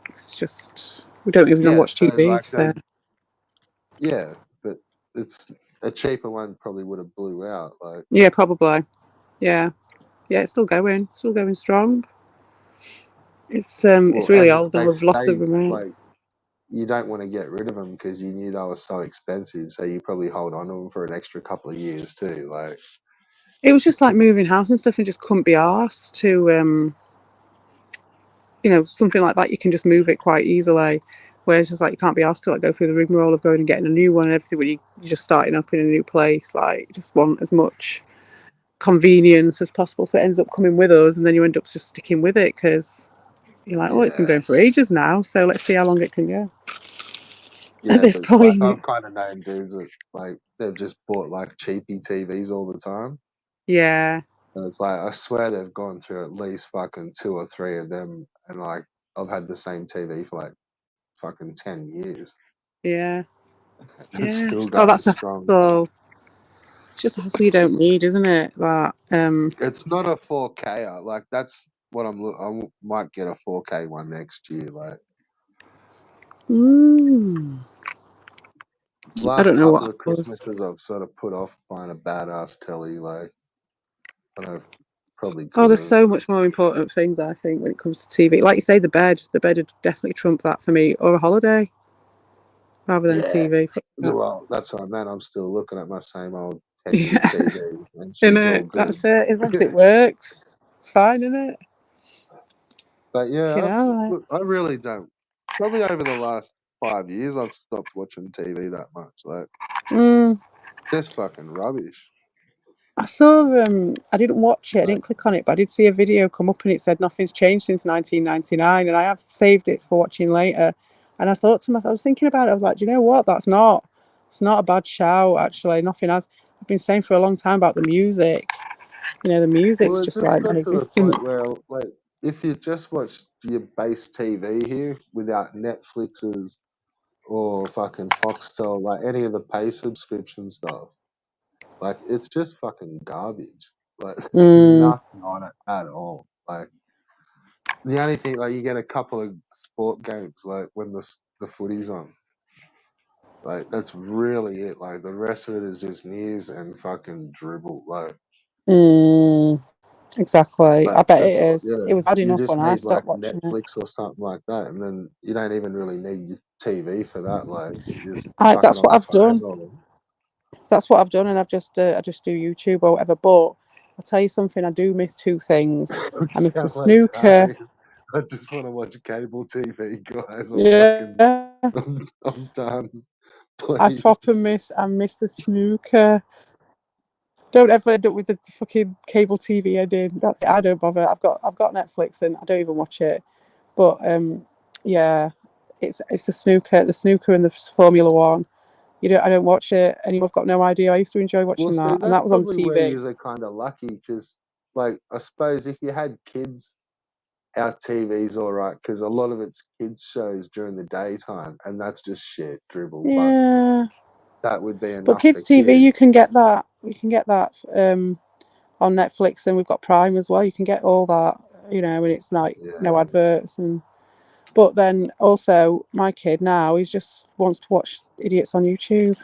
It's just we don't even yeah, watch so TV. like So yeah, but it's a cheaper one probably would have blew out. Like, yeah, probably. Yeah, yeah, it's still going strong. It's well, really and old now. they We've lost the stay remote. like you don't want to get rid of them because you knew they were so expensive, so you probably hold on to them for an extra couple of years too. Like, It was just like moving house and stuff, and just couldn't be arsed to something like that, you can just move it quite easily. Whereas just like you can't be asked to like go through the rigmarole of going and getting a new one and everything when you're just starting up in a new place. Like you just want as much convenience as possible, so it ends up coming with us, and then you end up just sticking with it because you're like, oh, it's been Yeah, going for ages now, so let's see how long it can go. At yeah, this but like point, I've kind of known dudes that like they've just bought like cheapy TVs all the time, yeah, and it's like I swear they've gone through at least fucking 2 or 3 of them, and like I've had the same TV for like fucking 10 years, yeah, and it's yeah. still Oh, going that's a strong. hassle. It's just a hassle you don't need, isn't it? That It's not a 4K. Like that's what might get a 4K one next year. Like mm, I last don't know couple what. of Christmases, I've sort of put off buying a badass telly. Like I don't know, probably Oh, could there's have. so much more important things, I think, when it comes to TV. Like you say, the bed. The bed would definitely trump that for me, or a holiday rather than a Yeah. TV. Fuck that. Well, that's what I meant. I'm still looking at my same old 10-year Yeah, TV, and you she's all know, good. that's it. As long as it works, it's fine, isn't it? But You yeah, know, I really don't. Probably over the last 5 years, I've stopped watching TV that much. Like, mm, just fucking rubbish. I saw. I didn't watch it. I Like, didn't click on it, but I did see a video come up, and it said nothing's changed since 1999, and I have saved it for watching later. And I thought to myself, I was thinking about it. I was like, do you know what? It's not a bad shout. Actually, nothing has. I've been saying for a long time about the music. The well, music's it just just like got to the non-existent. point where, like, if you just watch your base TV here without Netflixes or fucking Foxtel, like any of the pay subscription stuff, like it's just fucking garbage. Like, there's Mm, nothing on it at all. Like, the only thing, like, you get a couple of sport games, like when the footy's on. Like, that's really it. Like, the rest of it is just news and fucking dribble. Like, mm, exactly. I bet that's it all. is. Yeah, It was bad you enough just when I need like stopped watching it. Netflix or something like that, and then you don't even really need your TV for that. Like, you just chuck it That's on what the I've phone done. or That's what I've done, and I just do YouTube or whatever. But I'll tell you something. I do miss two things. I miss the sound like snooker. Darius. I just want to watch cable TV, guys. Yeah, I'm done. I Please. proper miss. I miss the snooker. Don't ever end up with the fucking cable TV I did. That's it. I don't bother. I've got Netflix and I don't even watch it. But yeah, it's the snooker and the Formula One. I don't watch it anymore. I've got no idea. I used to enjoy Well, watching see, that, and that's that was on the probably where TV. you're kind of lucky because, like, I suppose if you had kids, our TV's all right because a lot of it's kids shows during the daytime, and that's just shit dribble. But Yeah, that would be but enough for kids TV, kids. you can get that. You can get that on Netflix, and we've got Prime as well. You can get all that, and it's like no Yeah. adverts. And but then also, my kid now, he just wants to watch idiots on YouTube.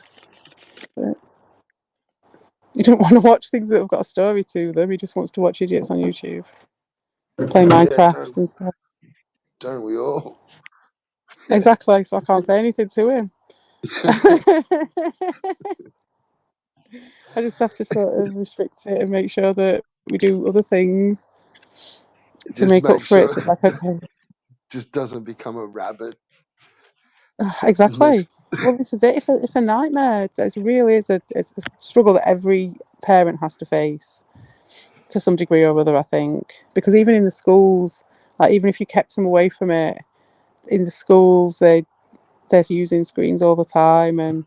He don't want to watch things that have got a story to them. He just wants to watch idiots on YouTube, play Yeah, Minecraft and stuff. don't we all? Exactly. So I can't say anything to him. I just have to sort of restrict it and make sure that we do other things to Just make up make for it. sure So it's like, okay, just doesn't become a rabbit. exactly. Next. Well, this is it. It's a nightmare. It's a struggle that every parent has to face to some degree or other, I think. Because even in the schools, like even if you kept them away from it, in the schools they're using screens all the time, and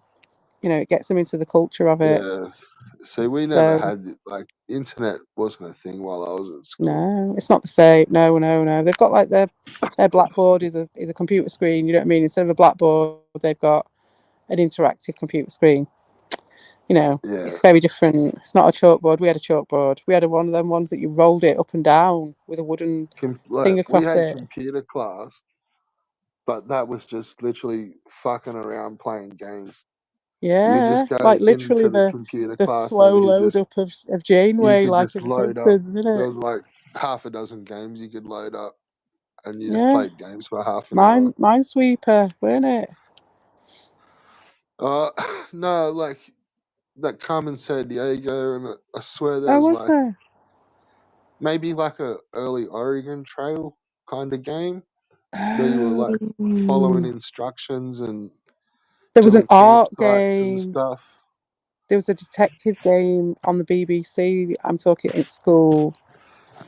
it gets them into the culture of it. Yeah. See, we never So had like internet wasn't a thing while I was at school. no, it's not the same. No, no, no. They've got like their blackboard is a computer screen. You know what I mean? Instead of a blackboard, they've got an interactive computer screen. Yeah. It's very different. It's not a chalkboard. We had a chalkboard. We had one of them ones that you rolled it up and down with a wooden Like thing we across had it. computer class, but that was just literally fucking around playing games. You Yeah, just go like literally into the the computer the class and slow load up of you Janeway, could like just in The load up. Simpsons, isn't There it? was like half a dozen games you could load up, and you just Yeah, played games for half an hour. Minesweeper, weren't it? Uh, no, like that Carmen San Diego, and I swear there Oh, was was like there? maybe like a early Oregon Trail. kind of game where you were like following instructions and There was an doing art campsites and game. stuff. There was a detective game on the BBC. I'm talking in school,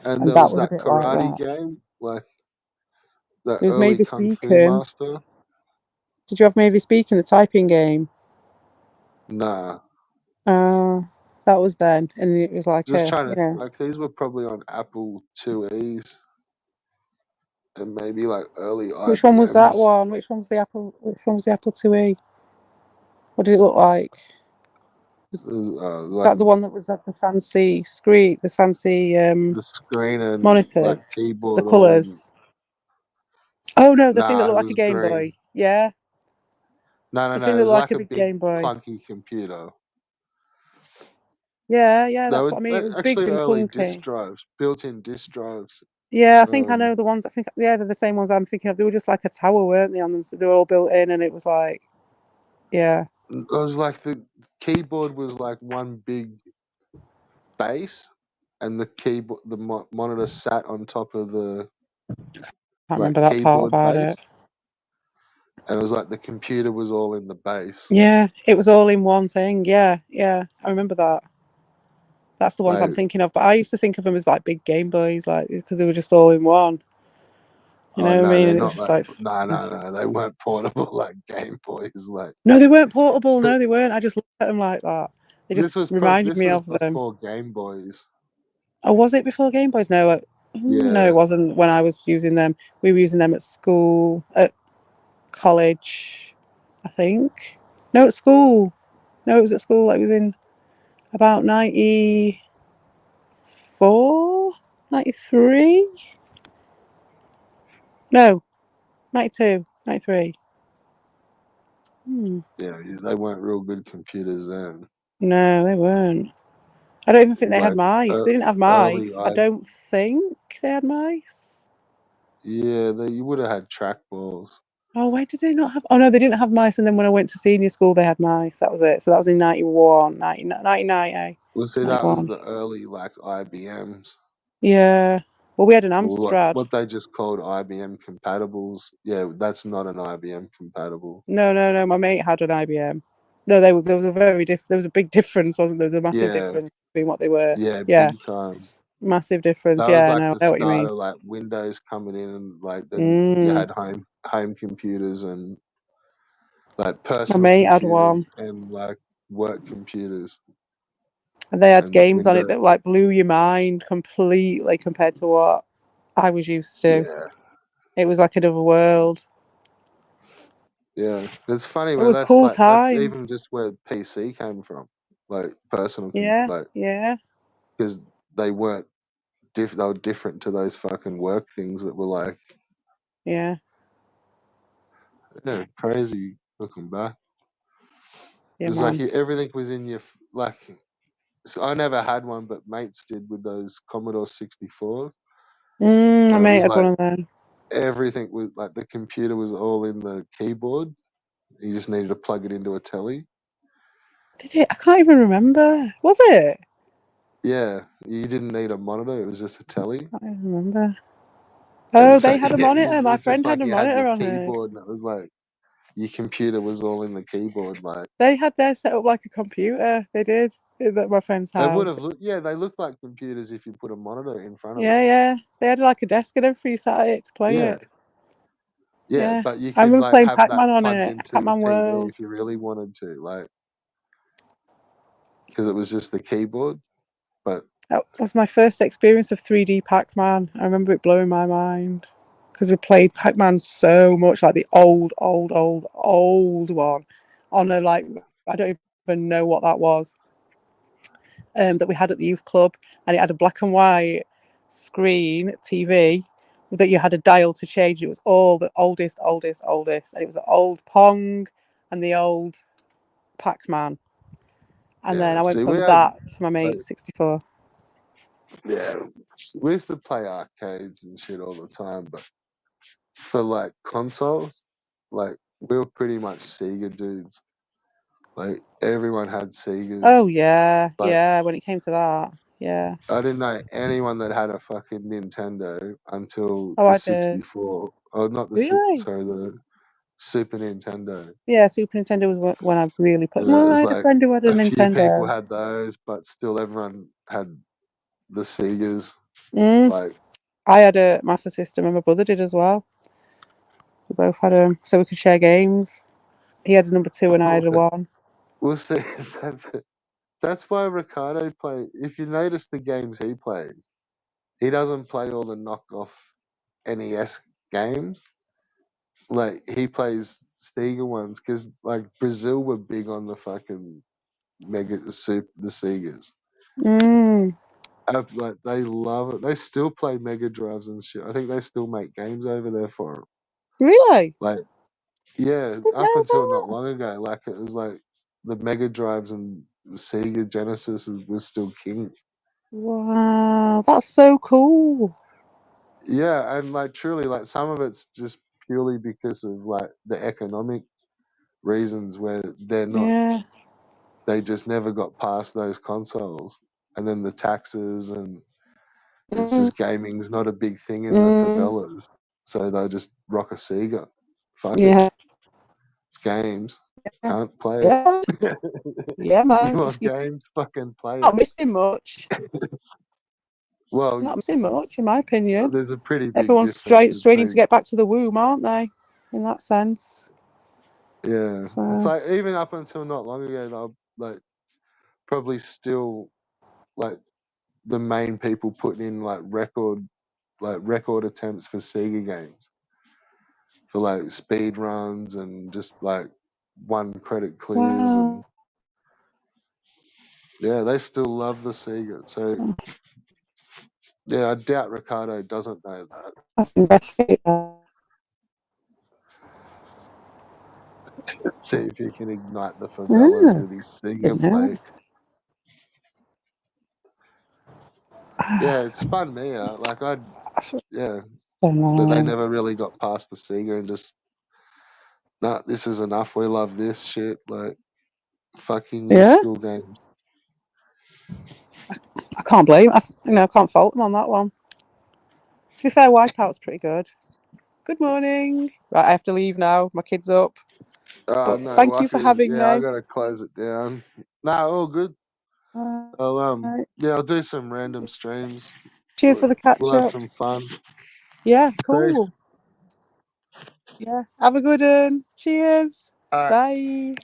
And and there that was was a that bit like karate that. game, like that There was early Mavis Kung Fu Beacon. Master. Did you have Mavis Beacon, the typing game? Nah, That was then, and it was like just a, trying to like these were probably on Apple IIes and maybe like early Which one was that IBMs. one? Which one was the Apple? Which one was the Apple IIe? What did it look like? Was Like that the one that was at the fancy screen, the fancy the screen and like monitors, the keyboard all in. colours? Oh no, the thing that Nah, it looked like a was Game green. Boy. Yeah, No, the thing it that was looked like like a a big big Game Boy. clunky computer. Yeah, They that's were what I mean. It was big actually and early disk clunky. drives, built-in disk drives. Yeah, I think I know Um, the ones. I think they're the same ones I'm thinking of. They were just like a tower, weren't they? On them, so they were all built in, and it was like, yeah, it was like the keyboard was like one big base, and the keyboard, the monitor sat on top of the can't like remember that part keyboard about base, it. and it was like the computer was all in the base. Yeah, it was all in one thing. Yeah, I remember that. That's the ones I'm Like, thinking of. But I used to think of them as like big Game Boys, like because they were just all in one. You oh know what I no, mean? they're And it was not just like like, no, they weren't portable like Game Boys. Like no, they weren't portable. No, they weren't. I just looked at them like that. They just reminded this me was of them. before Game Boys. Oh, was it before Game Boys? No, no, it Yeah, wasn't. When I was using them, we were using them at school, at college, I think. No, at school. No, it was at school. It was in about 94, 93. No, 92, 93. yeah, they weren't real good computers then. No, they weren't. I don't even think they had Like mice. They didn't have early, mice. I don't think they had mice. yeah, you would have had trackballs. Oh, why did they not have? Oh, no, they didn't have mice. And then when I went to senior school, they had mice. That was it. So that was in 91, 1990, Well, see, that was 91. the early like IBMs, Yeah. Well, we had an or like Amstrad. what they just called IBM compatibles. Yeah, that's not an IBM compatible. No. My mate had an IBM. No, there was a there was a big difference, wasn't there? There was a massive Yeah, difference between what they were. yeah, Yeah, big time. massive difference. That was Yeah, like no, the I know what you start mean. of like Windows coming in, and like then you Mm, had home computers and like my personal mate had computers one. and like work computers And they had and games on it Windows. that like blew your mind completely compared to what I was used to. Yeah, It was like another world. yeah. It's funny It when was cool that's time. even just where PC came from, like personal, Yeah, like yeah, because they weren't they were different to those fucking work things that were like, yeah, yeah, crazy looking back. yeah, Because like man. everything was in your like. So I never had one, but mates did with those Commodore 64s, My and it mate was had like one of them. everything was like the computer was all in the keyboard. You just needed to plug it into a telly. Did it? I can't even remember. Was it? Yeah, you didn't need a monitor; it was just a telly. I can't even remember. And Oh, so they had a yeah, monitor. it My was just friend had like a you had monitor your on hers. keyboard, and it was like your computer was all in the keyboard. Like They had theirs set up like a computer. They did at my friend's they would house. have looked. Yeah, they looked like computers if you put a monitor in front of Yeah, them. yeah. They had like a desk and everything. You sat at it to play Yeah, it. yeah, Yeah. but you I could remember like playing have that Pac-Man on plugged it. into the Pac-Man TV World. if you really wanted to, like because it was just the keyboard. But That was my first experience of 3D Pac-Man. I remember it blowing my mind because we played Pac-Man so much, like the old one on a like I don't even know what that was. That we had at the youth club, and it had a black and white screen TV that you had a dial to change. It was all the oldest, and it was the old Pong and the old Pac-Man. And then yeah, I went see, we from had that to my like mate's 64. yeah, we used to play arcades and shit all the time, but for like consoles, like we were pretty much Sega dudes. Like everyone had Segas. Oh yeah, Like yeah. When it came to that. Yeah. I didn't know anyone that had a fucking Nintendo until Oh, the I did. 64. Oh, not the Really? sorry, the Super Nintendo. Yeah, Super Nintendo was when I really played. Yeah, it Well, I was had a like friend who had a a few people Nintendo. had those, but still everyone had the Segas. Mm. Like, I had a Master System, and my brother did as well. We both had them, so we could share games. He had a number 2, and I had a 1. we'll see. That's why Ricardo play. If you notice the games he plays, he doesn't play all the knockoff NES games. Like he plays Sega ones because like Brazil were big on the fucking the Segas. Mm. Like they love it. They still play Mega Drives and shit. I think they still make games over there for them. Really? Like yeah, Didn't up know until not that. long ago, like it was like the Mega Drives and Sega Genesis was still king. Wow, that's so cool. Yeah, and like truly, like some of it's just purely because of like the economic reasons where they're not, Yeah. they just never got past those consoles, and then the taxes, and it's Mm. just gaming's not a big thing in the Mm. favelas, so they'll just rock a Sega. Fuck it, Yeah. it's games. Yeah. Can't play Yeah. it. Yeah, You man. If want you're games? Fucking play not it. missing much, Well, not missing much, in my opinion. there's a pretty big Everyone's difference straining to between. get back to the womb, aren't they? In that sense. Yeah, it's So like even up until not long ago, they'll like probably still like the main people putting in record attempts for Sega games for like speed runs and just like one credit clears, and wow. yeah, they still love the Sega. So yeah, I doubt Ricardo doesn't know that. I have to investigate that. See if he can ignite the favelas Yeah, with his Sega didn't know. play. Yeah, it's fun me out. Like yeah, Don't but they know. never really got past the Sega and just nah, this is enough. We love this shit. Like fucking new Yeah, school games. I can't blame. I can't fault them on that one. To be fair, Wipeout's pretty good. Good morning. Right, I have to leave now. My kid's up. But No, thank you for Wackers. having Yeah, I me. gotta close it down. Nah, all good. I'll Right. yeah, I'll do some random streams. Cheers for the catch We'll have up. some fun. Yeah, Peace. cool. Yeah, have a good one. Cheers. All right. Bye.